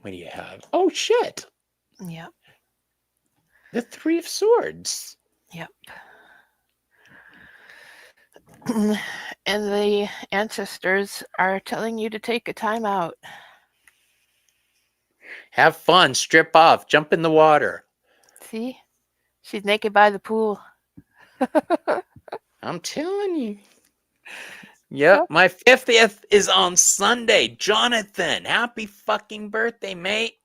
What do you have? Oh, shit. Yep. The Three of Swords. Yep. And the ancestors are telling you to take a time out. Have fun. Strip off. Jump in the water. See? She's naked by the pool. I'm telling you. Yep, my 50th is on Sunday. Jonathan, happy fucking birthday, mate.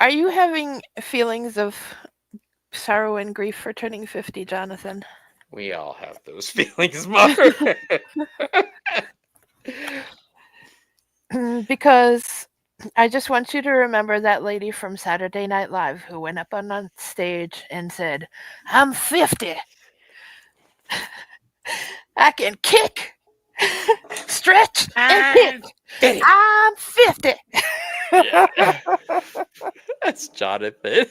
Are you having feelings of sorrow and grief for turning 50, Jonathan? We all have those feelings, Mother. Because I just want you to remember that lady from Saturday Night Live who went up on stage and said, "I'm 50. I can kick, stretch, and kick. I'm 50. That's Jonathan.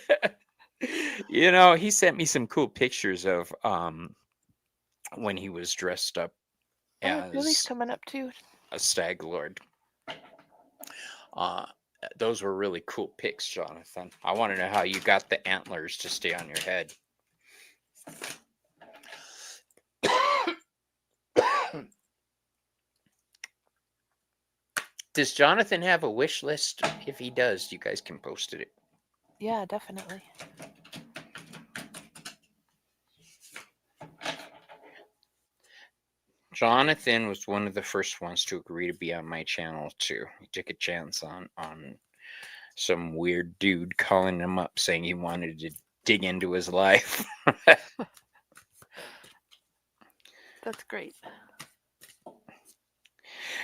You know, he sent me some cool pictures of when he was dressed up Billy's as coming up too. a stag lord. Those were really cool pics, Jonathan. I want to know how you got the antlers to stay on your head. Does Jonathan have a wish list? If he does, you guys can post it. Yeah, definitely. Jonathan was one of the first ones to agree to be on my channel too. He took a chance on some weird dude calling him up saying he wanted to dig into his life. That's great.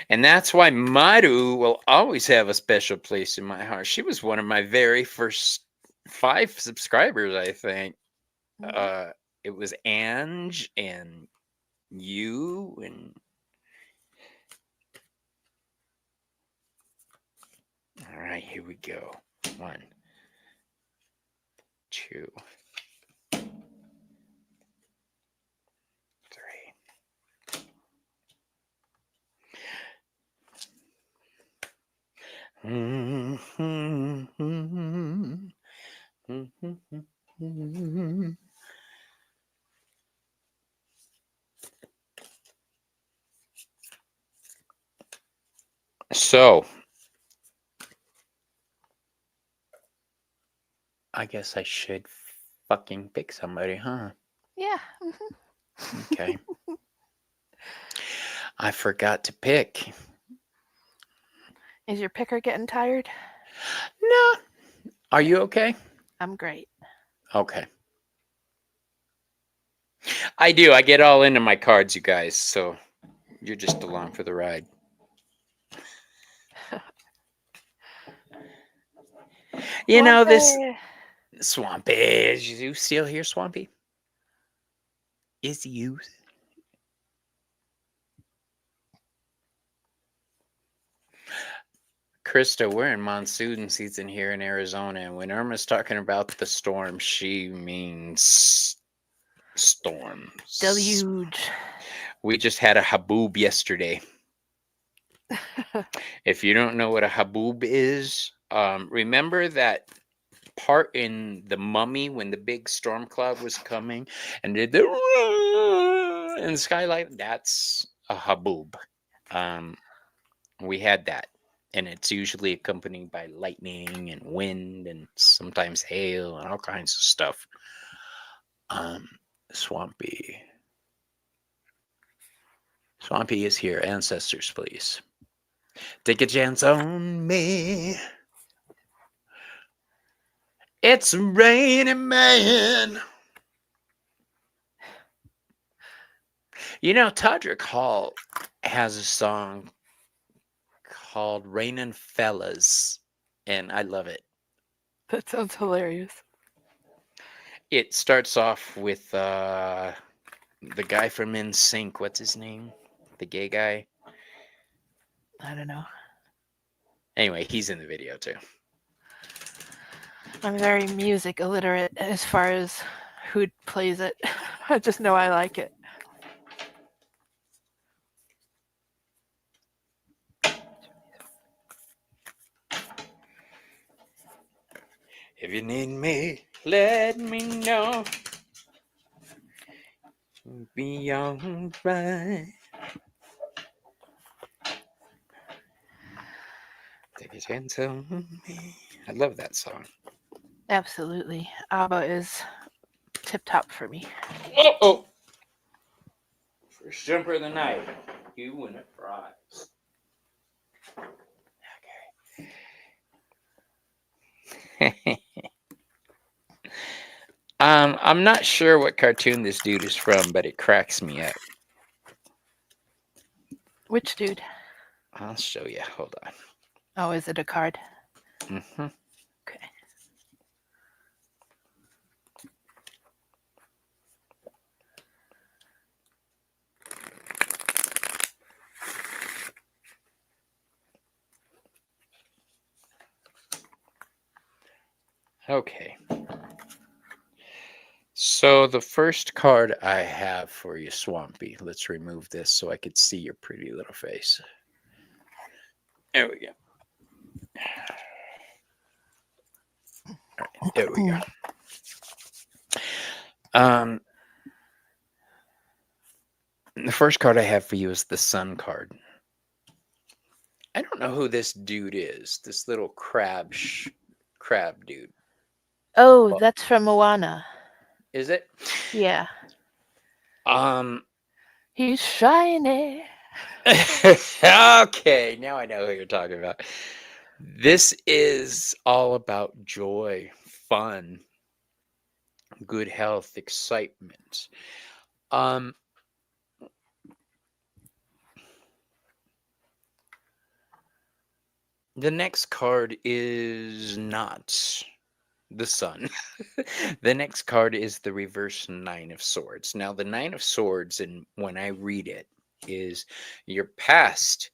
And that's why Maru will always have a special place in my heart. She was one of my very first 5 subscribers, I think. Mhm. It was Ange and you and all right, here we go. 1, 2, 3. So, I guess I should fucking pick somebody, huh? Yeah. Okay. I forgot to pick. Is your picker getting tired? No. Are you okay? I'm great. Okay. I do. I get all into my cards, you guys, so you're just along for the ride. You know, this Swampy, is you still here, Swampy? Is you? Krista, we're in monsoon season here in Arizona, and when Irma's talking about the storm, she means storms. Deluge. We just had a haboob yesterday. If you don't know what a haboob is, remember that part in The Mummy when the big storm cloud was coming and did the in the skylight? That's a haboob. We had that. and it's usually accompanied by lightning and wind and sometimes hail and all kinds of stuff. Swampy. Swampy is here. Ancestors, please. Take a chance on me. It's raining man. You know, Todrick Hall has a song called Rainin' Fellas, and I love it. That sounds hilarious. It starts off with the guy from NSYNC. What's his name? The gay guy. I don't know. Anyway, he's in the video too. I'm very music illiterate as far as who plays it. I just know I like it. If you need me, let me know. Be alright. Take a chance on me. I love that song. Absolutely. ABBA is tip top for me. Oh! First jumper of the night. You win a prize. Okay. I'm not sure what cartoon this dude is from, but it cracks me up. Which dude? I'll show you. Hold on. Oh, is it a card? Mm-hmm. Okay. Okay. So the first card I have for you, Swampy. Let's remove this so I could see your pretty little face. There we go. All right, there we go. The first card I have for you is the Sun card. I don't know who this dude is. This little crab dude. Oh, Well, that's from Moana. is it? Yeah. Um. He's shiny. Okay, now I know who you're talking about. This is all about joy, fun, good health, excitement. The next card is not the Sun. The next card is the reverse Nine of Swords. Now, the Nine of Swords, and when I read it, is your past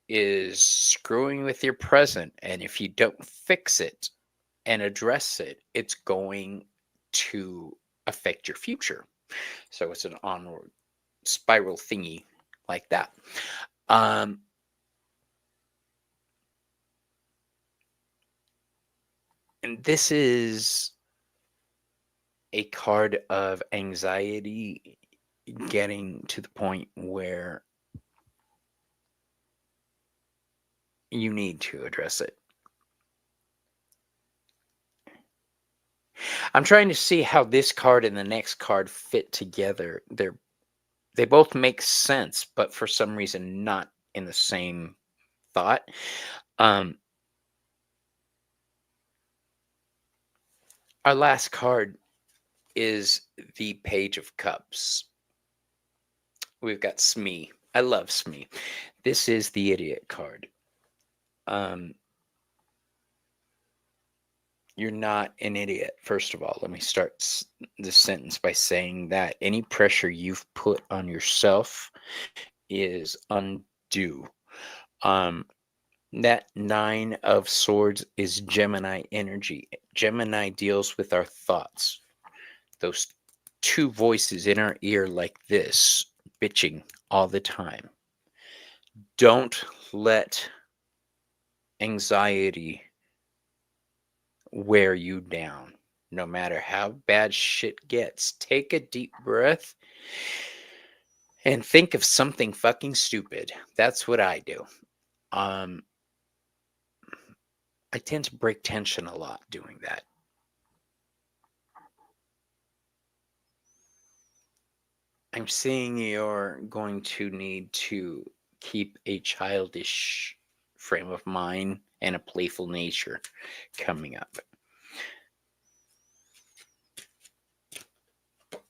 is screwing with your present, and if you don't fix it and address it, it's going to affect your future. So it's an onward spiral thingy like that. And this is a card of anxiety getting to the point where you need to address it. I'm trying to see how this card and the next card fit together. They both make sense, but for some reason not in the same thought. Our last card is the Page of Cups. We've got Smee. I love Smee. This is the Idiot card. You're not an idiot. First of all, let me start this sentence by saying that any pressure you've put on yourself is undue. That Nine of Swords is Gemini energy. Gemini deals with our thoughts. Those two voices in our ear like this, bitching all the time. Don't let anxiety wear you down. No matter how bad shit gets, take a deep breath and think of something fucking stupid. That's what I do. I tend to break tension a lot doing that. I'm seeing you're going to need to keep a childish frame of mind and a playful nature coming up.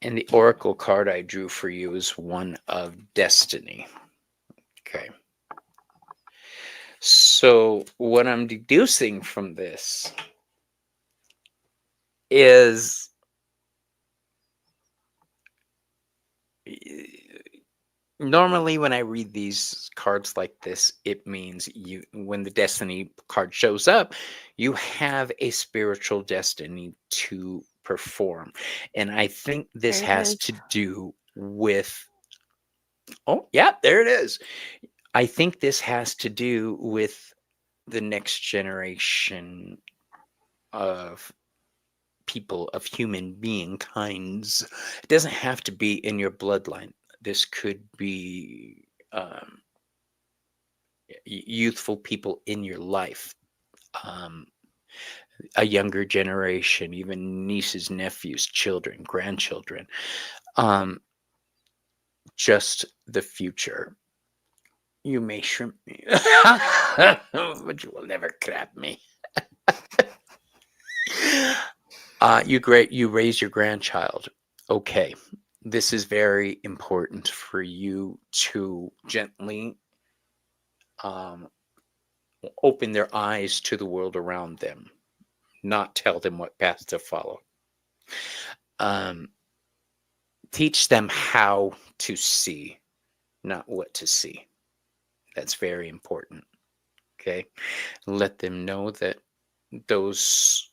And the oracle card I drew for you is one of destiny. Okay. So, what I'm deducing from this is normally when I read these cards like this, it means you, when the destiny card shows up, you have a spiritual destiny to perform. And I think this There it has is. to do with, oh, yeah, there it is. I think this has to do with the next generation of people, of human being kinds. It doesn't have to be in your bloodline. This could be youthful people in your life, um, a younger generation, even nieces, nephews, children, grandchildren, um, just the future. You may shrimp me, but you will never crab me. You raise your grandchild. Okay, this is very important for you to gently um, open their eyes to the world around them, not tell them what path to follow. Um, Teach them how to see, not what to see. That's very important. Okay, let them know that those.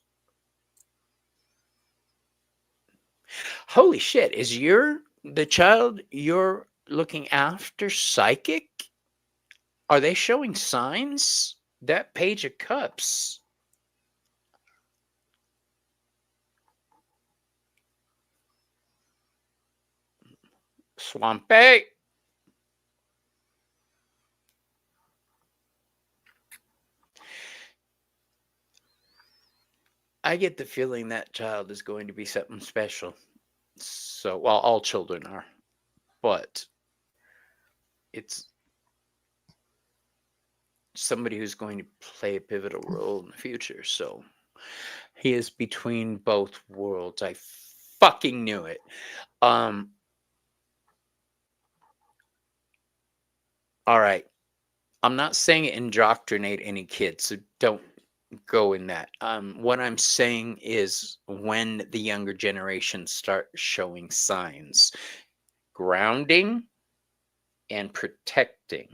Holy shit! Is the child you're looking after psychic? Are they showing signs? That Page of Cups. Swampy. I get the feeling that child is going to be something special. So, well, all children are, but it's somebody who's going to play a pivotal role in the future. So, he is between both worlds. I fucking knew it. All right. I'm not saying indoctrinate any kids, so don't go in that. What I'm saying is when the younger generation start showing signs, grounding and protecting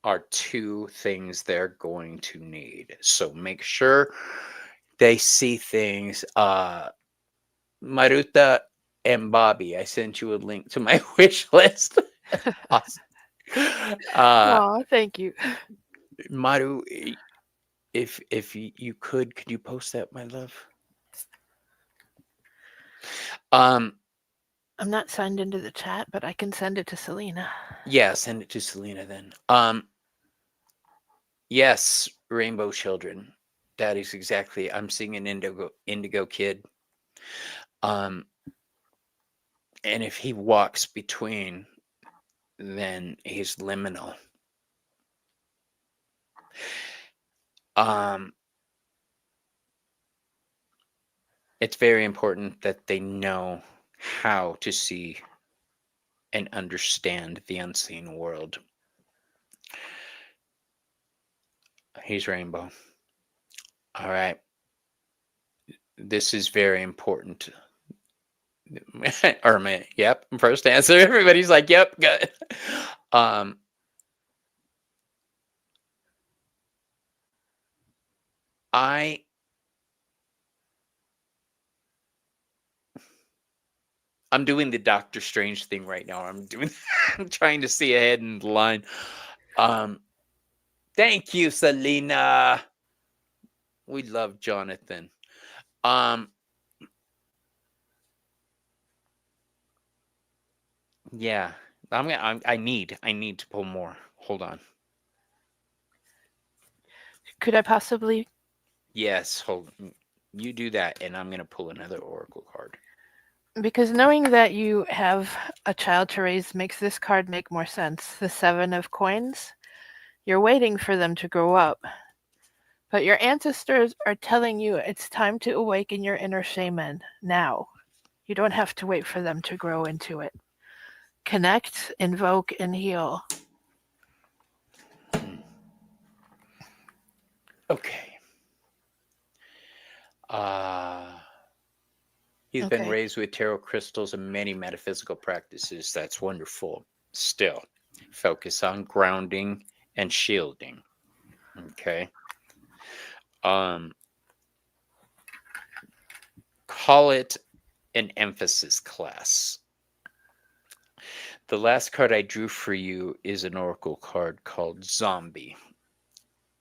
are two things they're going to need. So make sure they see things. Maruta and Bobby, I sent you a link to my wish list. Awesome. Aw, thank you. Maru, if you could you post that, my love? Um, I'm not signed into the chat, but I can send it to Selena. yeah, send it to Selena then. Yes, Rainbow Children. That is exactly. I'm seeing an indigo kid. Um, and if he walks between, then he's liminal. Um, it's very important that they know how to see and understand the unseen world. He's rainbow. All right. This is very important. Or man, yep. First answer. Everybody's like, yep, good. Um, I I'm doing the Doctor Strange thing right now. I'm trying to see ahead in the line. Um, thank you, Selena. We love Jonathan. Um, yeah. I need to pull more. Hold on. Could I possibly Yes, hold. You do that, and I'm gonna pull another oracle card. Because knowing that you have a child to raise makes this card make more sense. The Seven of Coins. You're waiting for them to grow up. But your ancestors are telling you it's time to awaken your inner shaman now. You don't have to wait for them to grow into it. Connect, invoke, and heal. Hmm. Okay. Uh he's been Okay. raised with tarot crystals and many metaphysical practices. That's wonderful. Still, focus on grounding and shielding. Okay. Um, call it an emphasis class. The last card I drew for you is an oracle card called Zombie.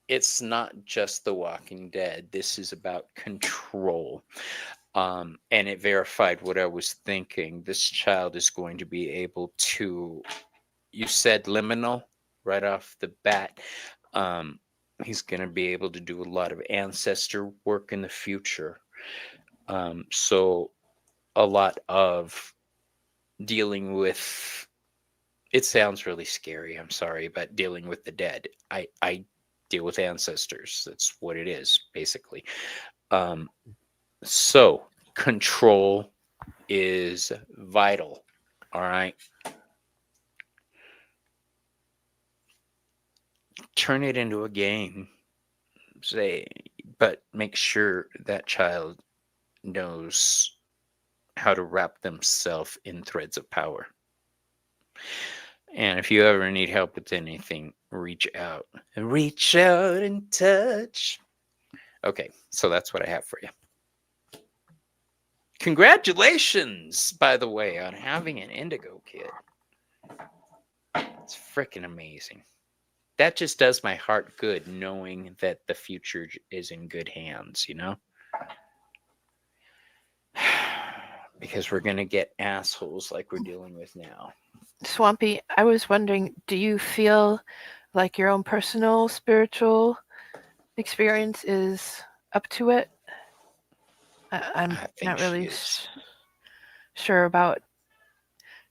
It's not just The Walking Dead. This is about control. And it verified what I was thinking. This child is going to be able to, you said liminal right off the bat. Um, he's going to be able to do a lot of ancestor work in the future. So a lot of dealing with, it sounds really scary. I'm sorry, but dealing with the dead. I deal with ancestors. That's what it is, basically. Um, so control is vital. All right. Turn it into a game. Say, but make sure that child knows how to wrap themselves in threads of power. And if you ever need help with anything, reach out. Reach out and touch. Okay, so that's what I have for you. Congratulations, by the way, on having an indigo kid. It's freaking amazing. That just does my heart good knowing that the future is in good hands, you know? Because we're going to get assholes like we're dealing with now. Swampy, I was wondering, do you feel like your own personal spiritual experience is up to it? I'm I think not she really is. sure about.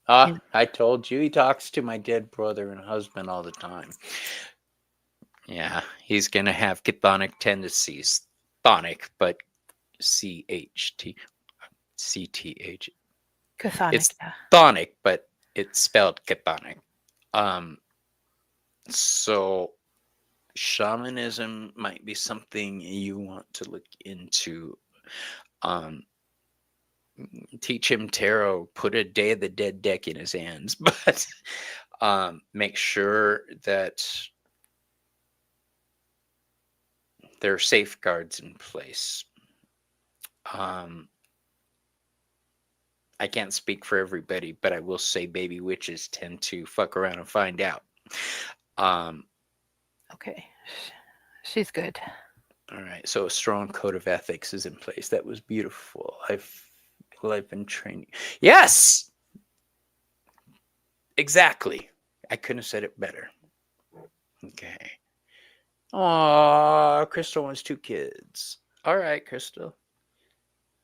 I told you he talks to my dead brother and husband all the time. Yeah, he's going to have chthonic tendencies. Chthonic, but CHT. CTH. Chthonic, It's yeah. chthonic, but it's spelled chthonic. Um, so shamanism might be something you want to look into. Um, teach him tarot, put a Day of the Dead deck in his hands, but make sure that there are safeguards in place. Um, I can't speak for everybody, but I will say baby witches tend to fuck around and find out. Um, Okay. She's good. all right, so a strong code of ethics is in place. That was beautiful. I've been training. Yes, exactly. I couldn't have said it better. Okay. Aw, Crystal wants 2 kids. All right, Crystal.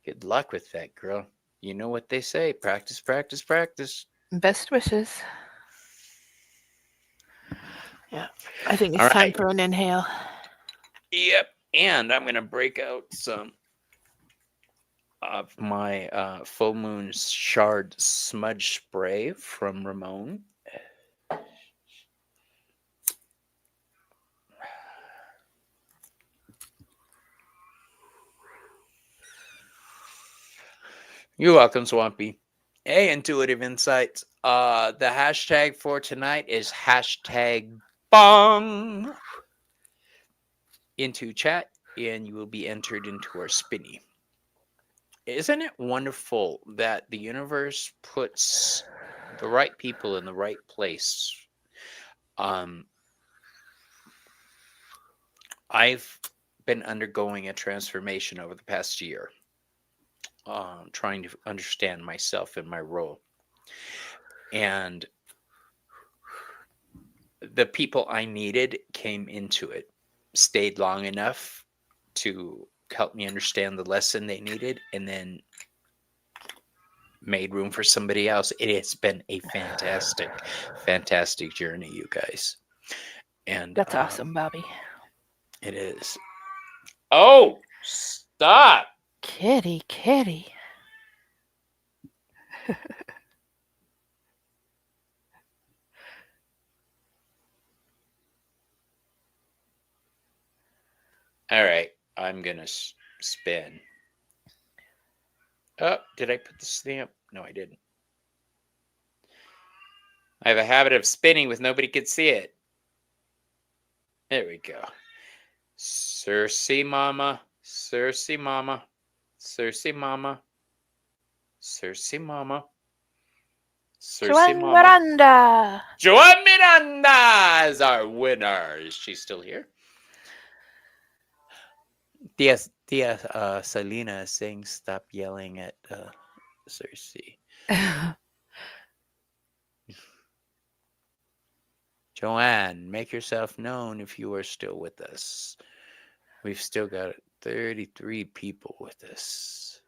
Good luck with that, girl. You know what they say: practice, practice, practice. Best wishes. Yeah. I think All it's time right. for an inhale. Yep. And I'm gonna break out some of my full moon shard smudge spray from Ramon. You're welcome, Swampy. Hey, Intuitive Insights. The hashtag for tonight is hashtag bong into chat, and you will be entered into our spinny. Isn't it wonderful that the universe puts the right people in the right place? Um, I've been undergoing a transformation over the past year, trying to understand myself and my role. And the people I needed came into it, stayed long enough to help me understand the lesson they needed, and then made room for somebody else. It has been a fantastic, fantastic journey, you guys. And That's awesome, Bobby. it is. Oh, stop. Kitty, kitty. All right, I'm going to spin. Oh, did I put the stamp? No, I didn't. I have a habit of spinning with nobody could see it. There we go. Cersei mama, Cersei mama, Cersei mama, Cersei mama, Cersei Joan mama. Miranda. Joan Miranda is our winner. Is she still here? Tia Selena is saying stop yelling at Cersei. Joanne, make yourself known if you are still with us. We've still got 33 people with us.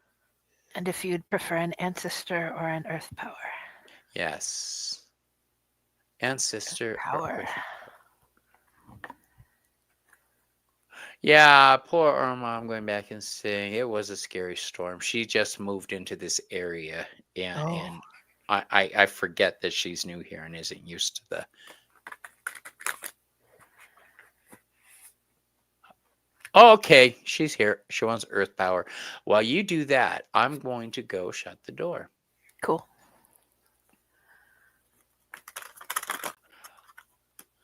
And if you'd prefer an ancestor or an earth power. Yes. Ancestor or Power. Earth. Yeah, poor Irma. I'm going back and saying it was a scary storm. She just moved into this area, and I forget that she's new here and isn't used to the. Oh, okay, she's here. She wants earth power. While you do that, I'm going to go shut the door. Cool.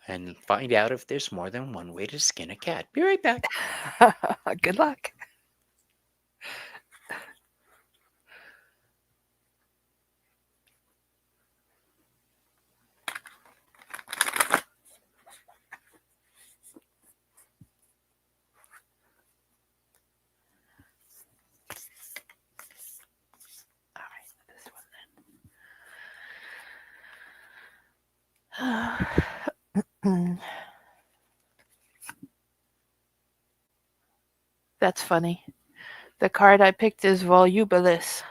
And find out if there's more than one way to skin a cat. Be right back. Good luck. All right, this one then. That's funny. The card I picked is Volubilis.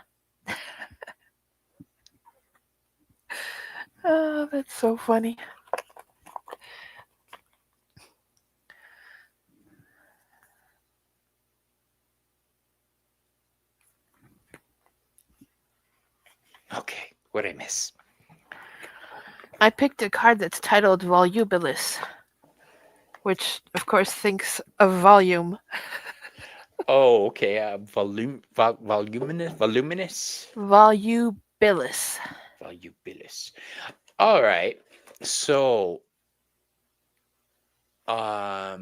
Oh, that's so funny. Okay, what'd I miss? I picked a card that's titled Volubilis, which, of course, thinks of volume. Oh, okay. Voluminous. Volubilis. Volubilis. All right. So, I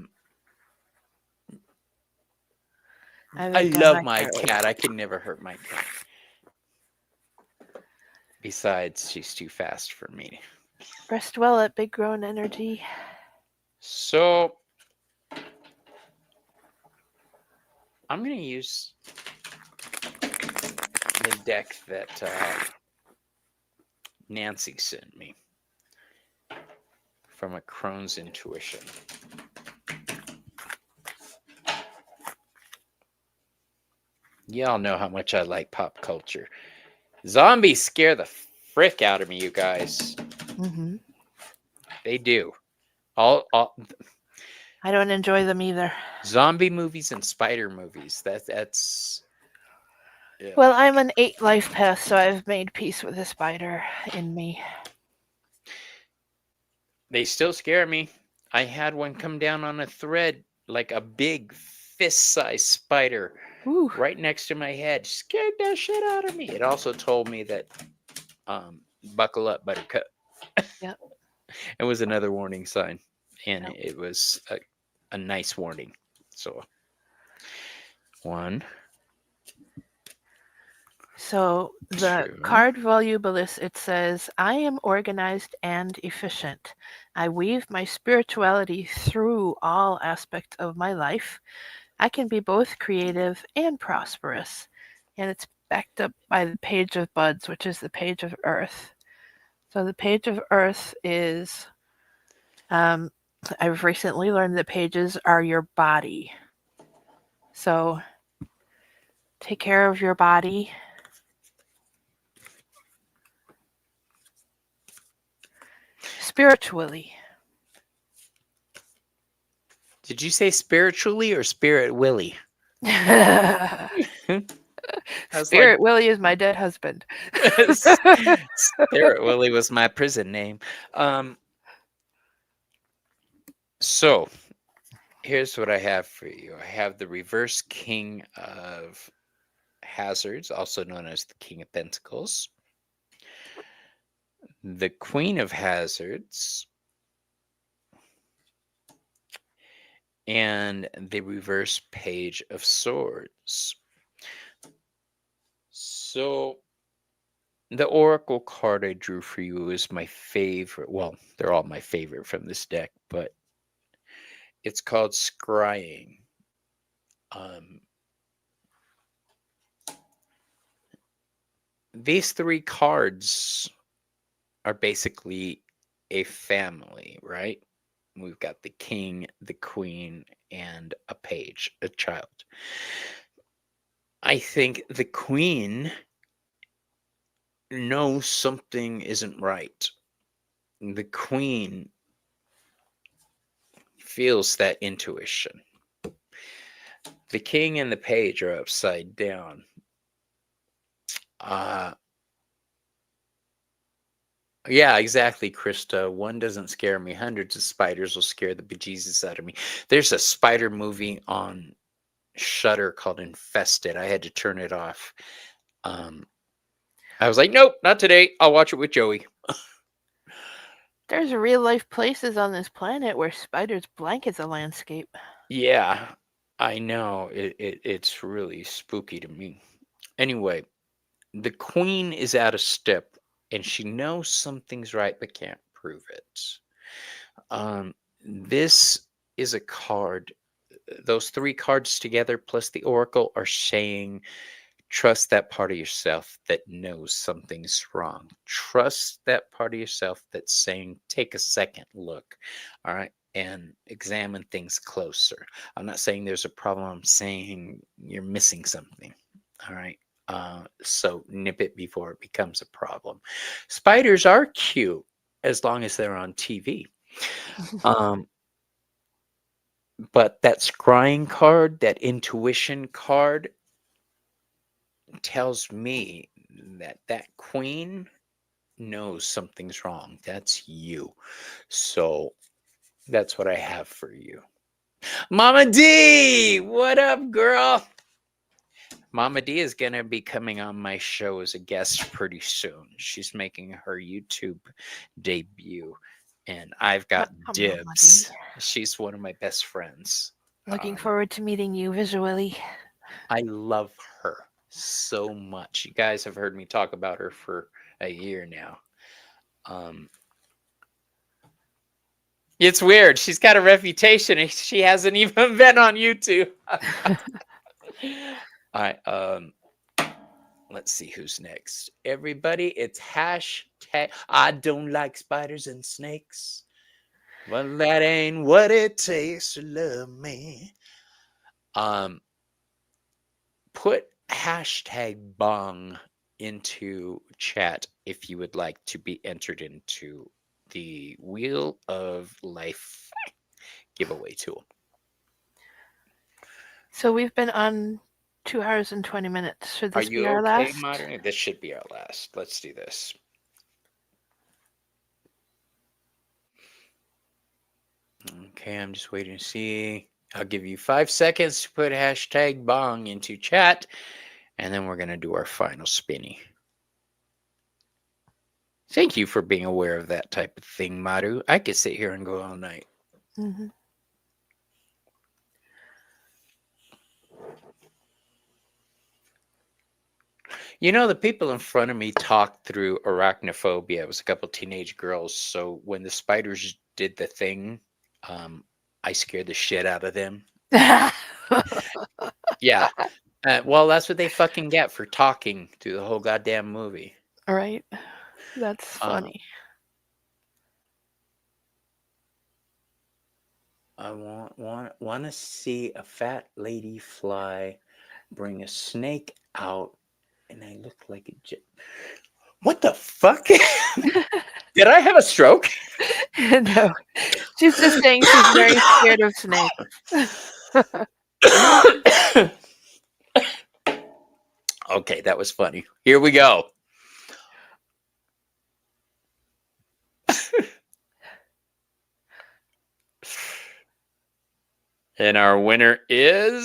love my cat. I can never hurt my cat. Besides, she's too fast for me. Rest well at Big Grown Energy. So, I'm going to use the deck that Nancy sent me from a Crone's Intuition. Y'all know how much I like pop culture. Zombies scare the frick out of me, you guys. Mm-hmm. They do. I don't enjoy them either. Zombie movies and spider movies. That's. Yeah. Well, I'm an 8 life path, so I've made peace with the spider in me. They still scare me. I had one come down on a thread like a big fist-sized spider. Ooh. Right next to my head. Scared the shit out of me. It also told me that buckle up, buttercup. Yep. It was another warning sign. And Yep. it was a nice warning. So, one. So the card Volubilis, it says, I am organized and efficient. I weave my spirituality through all aspects of my life. I can be both creative and prosperous. And it's backed up by the Page of Buds, which is the Page of Earth. So the Page of Earth is, I've recently learned that pages are your body. So take care of your body spiritually. Did you say spiritually or spirit Willie? I was like, Spirit Willie is my dead husband. Spirit Willie was my prison name. Um, so here's what I have for you. I have the reverse king of hazards, also known as the king of pentacles, the queen of hazards, and the reverse page of swords. So the oracle card I drew for you is my favorite. Well, they're all my favorite from this deck, but it's called Scrying. Um, these three cards are basically a family, right? We've got the king, the queen, and a page, a child. I think the queen knows something isn't right. The queen feels that intuition. The king and the page are upside down. Uh, yeah, exactly, Krista. One doesn't scare me. Hundreds of spiders will scare the bejesus out of me. There's a spider movie on Shudder called Infested. I had to turn it off. I was like, nope, not today. I'll watch it with Joey. There's real life places on this planet where spiders blanket the landscape. Yeah, I know. It's really spooky to me. Anyway, the queen is out of step and she knows something's right but can't prove it. This is a card. Those three cards together plus the oracle are saying trust that part of yourself that knows something's wrong. Trust that part of yourself that's saying take a second look, all right, and examine things closer. I'm not saying there's a problem. I'm saying you're missing something, all right. So nip it before it becomes a problem. Spiders are cute as long as they're on TV. Um, but that scrying card, that intuition card, tells me that that queen knows something's wrong. That's you. So that's what I have for you. Mama D, what up, girl? Mama D is going to be coming on my show as a guest pretty soon. She's making her YouTube debut, and I've got dibs. She's one of my best friends. Looking forward to meeting you visually. I love her so much. You guys have heard me talk about her for a year now. It's weird. She's got a reputation and she hasn't even been on YouTube. All right. Let's see who's next. Everybody, it's hashtag I don't like spiders and snakes. Well, that ain't what it takes to love me. Put hashtag bong into chat if you would like to be entered into the Wheel of Life giveaway tool. So we've been on 2 hours and 20 minutes. Should Are this you be our okay, last? Modern? This should be our last. Let's do this. Okay, I'm just waiting to see. I'll give you 5 seconds to put hashtag bong into chat, and then we're going to do our final spinny. Thank you for being aware of that type of thing, Maru. I could sit here and go all night. Mm-hmm. You know, the people in front of me talked through arachnophobia. It was a couple teenage girls. So when the spiders did the thing, I scared the shit out of them. Yeah. Well, that's what they fucking get for talking through the whole goddamn movie. All right. That's funny. I want to see a fat lady fly, bring a snake out, and I look like a What the fuck? Did I have a stroke? No, she's just saying she's very scared of snakes. Okay, that was funny. Here we go. And our winner is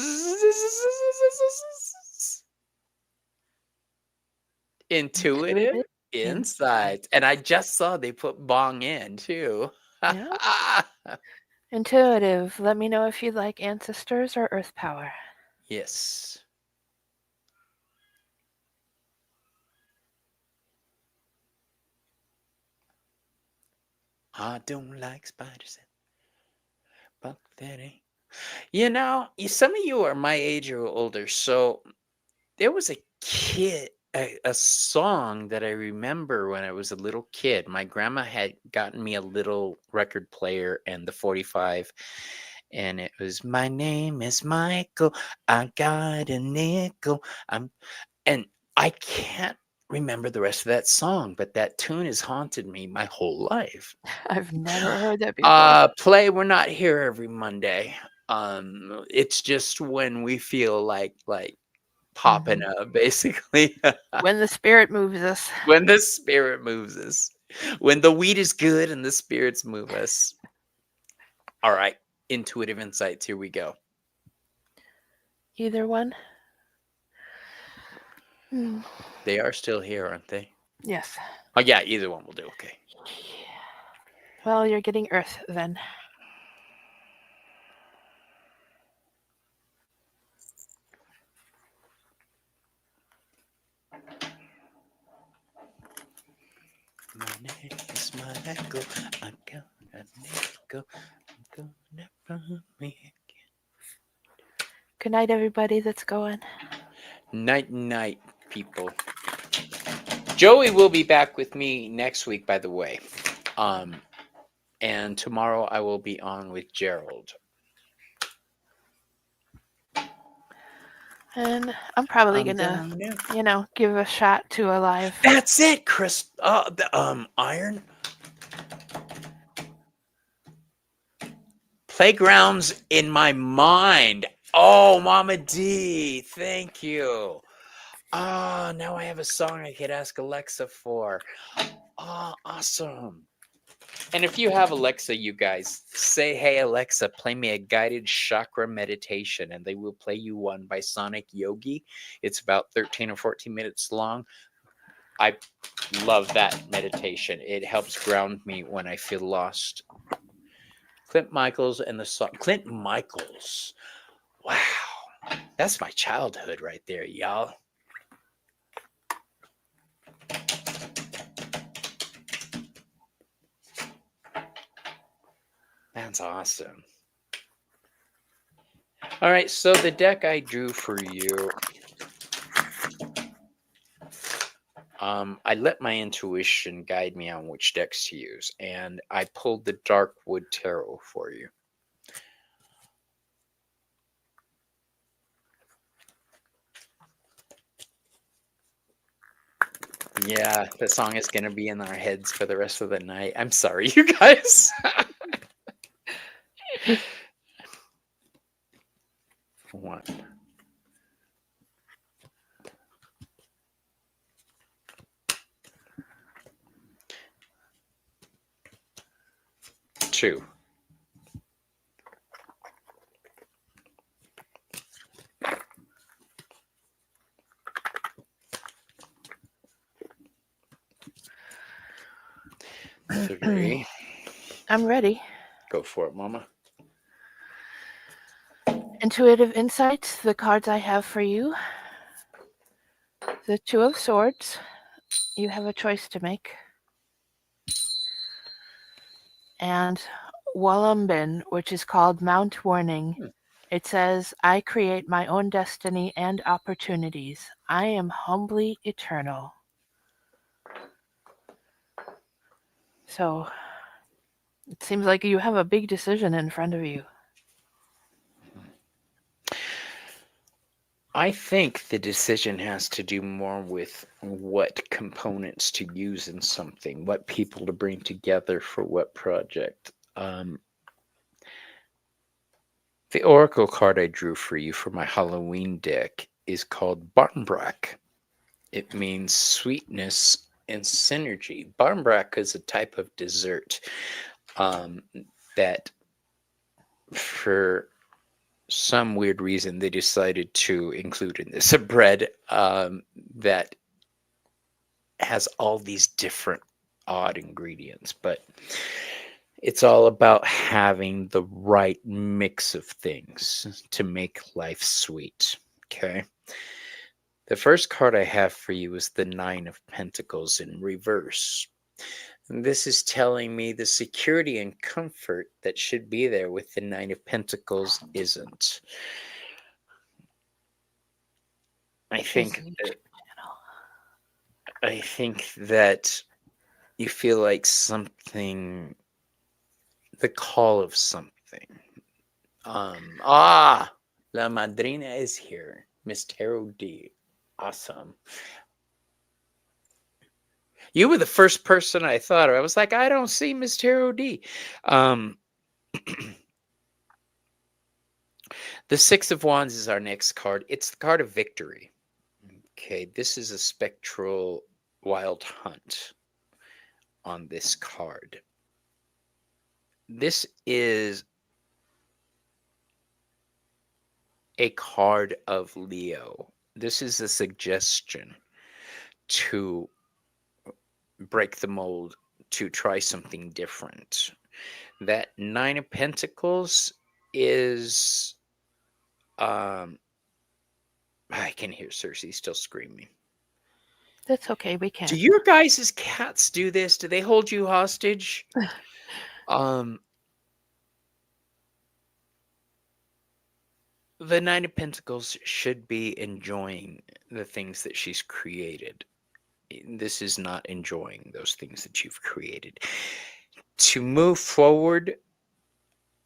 Intuitive Intuitive insight. Insights. And I just saw they put bong in too. Yeah. Intuitive. Let me know if you'd like ancestors or earth power. Yes. I don't like spiders. Fuck that ain't. Some of you are my age or older, so there was a song that I remember when I was a little kid. My grandma had gotten me a little record player and the 45, and it was "My name is Michael. I got a nickel." And I can't remember the rest of that song, but that tune has haunted me my whole life. I've never heard that before. Play. We're not here every Monday. It's just when we feel like popping up, basically. When the spirit moves us. When the spirit moves us. When the weed is good and the spirits move us. All right. Intuitive insights. Here we go. Either one? They are still here, aren't they? Yes. Oh, yeah. Either one will do. Okay. Well, you're getting earth then. My name is Michael. I got a nickel. I'm gonna run me again. Good night, everybody that's going. Night, night, people. Joey will be back with me next week, by the way. And tomorrow I will be on with Gerald. And I'm probably gonna, give a shot to a live. That's it, Chris. The iron playgrounds in my mind. Oh, Mama D, thank you. Oh, now I have a song I could ask Alexa for. Oh, awesome. And if you have Alexa, you guys, say, "Hey, Alexa, play me a guided chakra meditation," and they will play you one by Sonic Yogi. It's about 13 or 14 minutes long. I love that meditation. It helps ground me when I feel lost. Clint Michaels and the song. Clint Michaels. Wow. That's my childhood right there, y'all. That's awesome. All right, so the deck I drew for you, I let my intuition guide me on which decks to use, and I pulled the Darkwood Tarot for you. Yeah, the song is going to be in our heads for the rest of the night. I'm sorry, you guys. One. Two. Three. I'm ready. Go for it, Mama. Intuitive insights, the cards I have for you. The Two of Swords. You have a choice to make. And Wallumbin, which is called Mount Warning. It says, "I create my own destiny and opportunities. I am humbly eternal." So, it seems like you have a big decision in front of you. I think the decision has to do more with what components to use in something, what people to bring together for what project. The oracle card I drew for you for my Halloween deck is called Barnbrack. It means sweetness and synergy. Barnbrack is a type of dessert um, that, for some weird reason, they decided to include in this a bread that has all these different odd ingredients, but it's all about having the right mix of things to make life sweet. Okay. The first card I have for you is the Nine of Pentacles in reverse. And this is telling me the security and comfort that should be there with the Nine of Pentacles isn't. I think I think that you feel like something, the call of something. La Madrina is here. Miss Tarot D. Awesome. You were the first person I thought of. I was like, I don't see Miss Tarot D. Um, the Six of Wands is our next card. It's the card of victory. Okay, this is a spectral wild hunt on this card. This is a card of Leo. This is a suggestion to break the mold, to try something different. That Nine of Pentacles is I can hear Cersei still screaming. That's okay. We Do can. your guys' cats do this? Do they hold you hostage? The Nine of Pentacles should be enjoying the things that she's created. This is not enjoying those things that you've created. To move forward,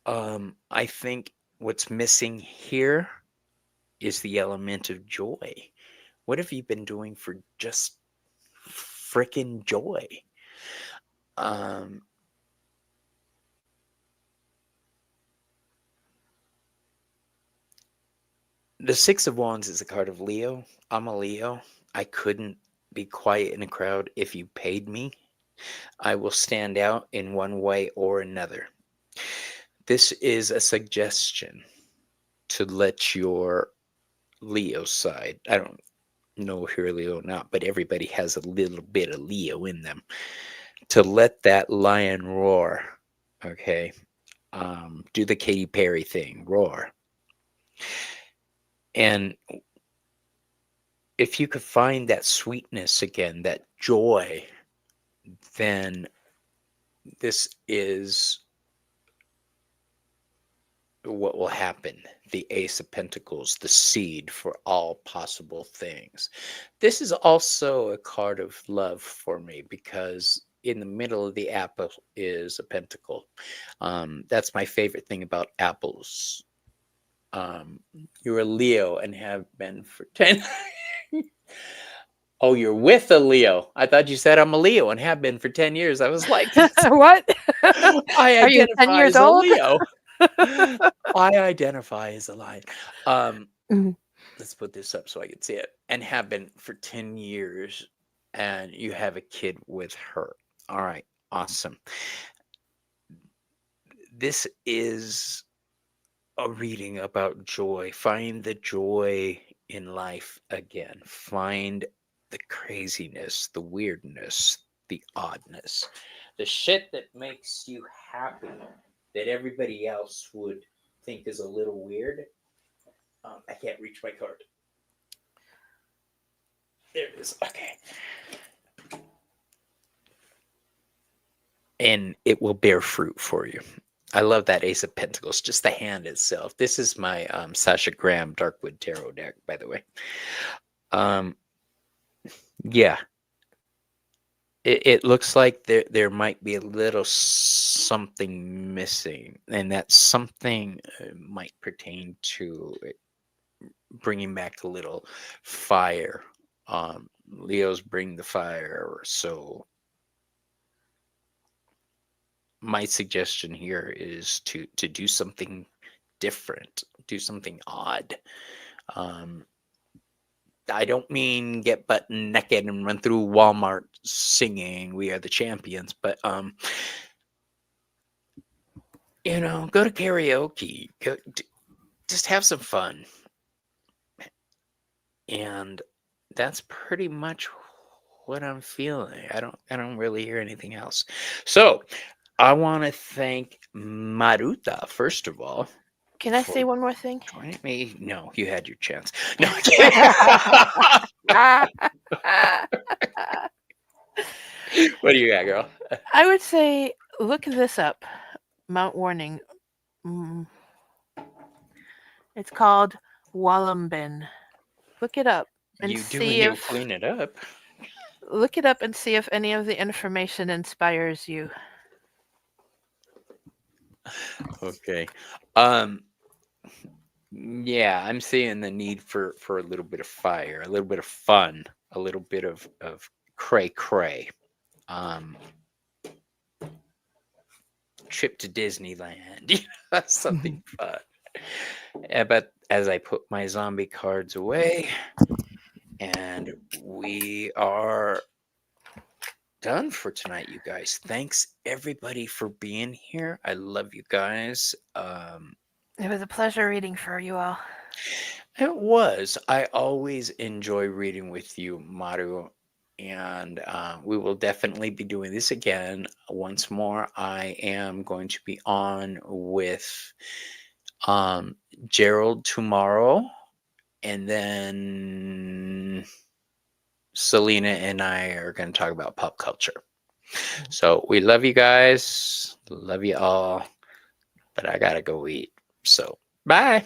I think what's missing here is the element of joy. What have you been doing for just freaking joy? Um, the Six of Wands is a card of Leo. I'm a Leo. I couldn't be quiet in a crowd if you paid me. I will stand out in one way or another. This is a suggestion to let your Leo side, I don't know if you're a Leo or not, but everybody has a little bit of Leo in them, to let that lion roar. Okay. Do the Katy Perry thing, roar. And if you could find that sweetness again, that joy, then this is what will happen. The Ace of Pentacles, the seed for all possible things. This is also a card of love for me because in the middle of the apple is a pentacle. That's my favorite thing about apples. You're a Leo and have been for 10. Oh, you're with a Leo. I thought you said I'm a Leo and have been for 10 years. I was like, What? I Are you 10 identify years as a old? Leo. I identify as a lion. Mhm. Let's put this up so I can see it. And have been for 10 years. And you have a kid with her. All right. Awesome. This is a reading about joy. Find the joy in life again. Find the craziness, the weirdness, the oddness, the shit that makes you happy that everybody else would think is a little weird. I can't reach my card. There it is. Okay. And it will bear fruit for you. I love that Ace of Pentacles, just the hand itself. This is my Sasha Graham Darkwood Tarot deck, by the way. Yeah, it looks like there might be a little something missing, and that something might pertain to bringing back a little fire. Leos bring the fire, so my suggestion here is to do something different, do something odd. Um, I don't mean get butt naked and run through Walmart singing "We Are the Champions," but go to karaoke, just have some fun, and that's pretty much what I'm feeling. I don't really hear anything else. So I want to thank Maruta first of all. Can I say one more thing? Joining me? No, you had your chance. No, I'm kidding. What do you got, girl? I would say look this up. Mount Warning. Mm. It's called Wollongben. Look it up and You do and see you'll if clean it up. look it up and see if any of the information inspires you. Okay. Yeah, I'm seeing the need for a little bit of fire, a little bit of fun, a little bit of cray cray. Trip to Disneyland, something fun. But as I put my zombie cards away, and we are done for tonight, you guys. Thanks everybody for being here. I love you guys. It was a pleasure reading for you all. It was. I always enjoy reading with you, Maru. And we will definitely be doing this again. Once more, I am going to be on with Gerald tomorrow. And then Selena and I are going to talk about pop culture. So we love you guys. Love you all. But I got to go eat. So bye.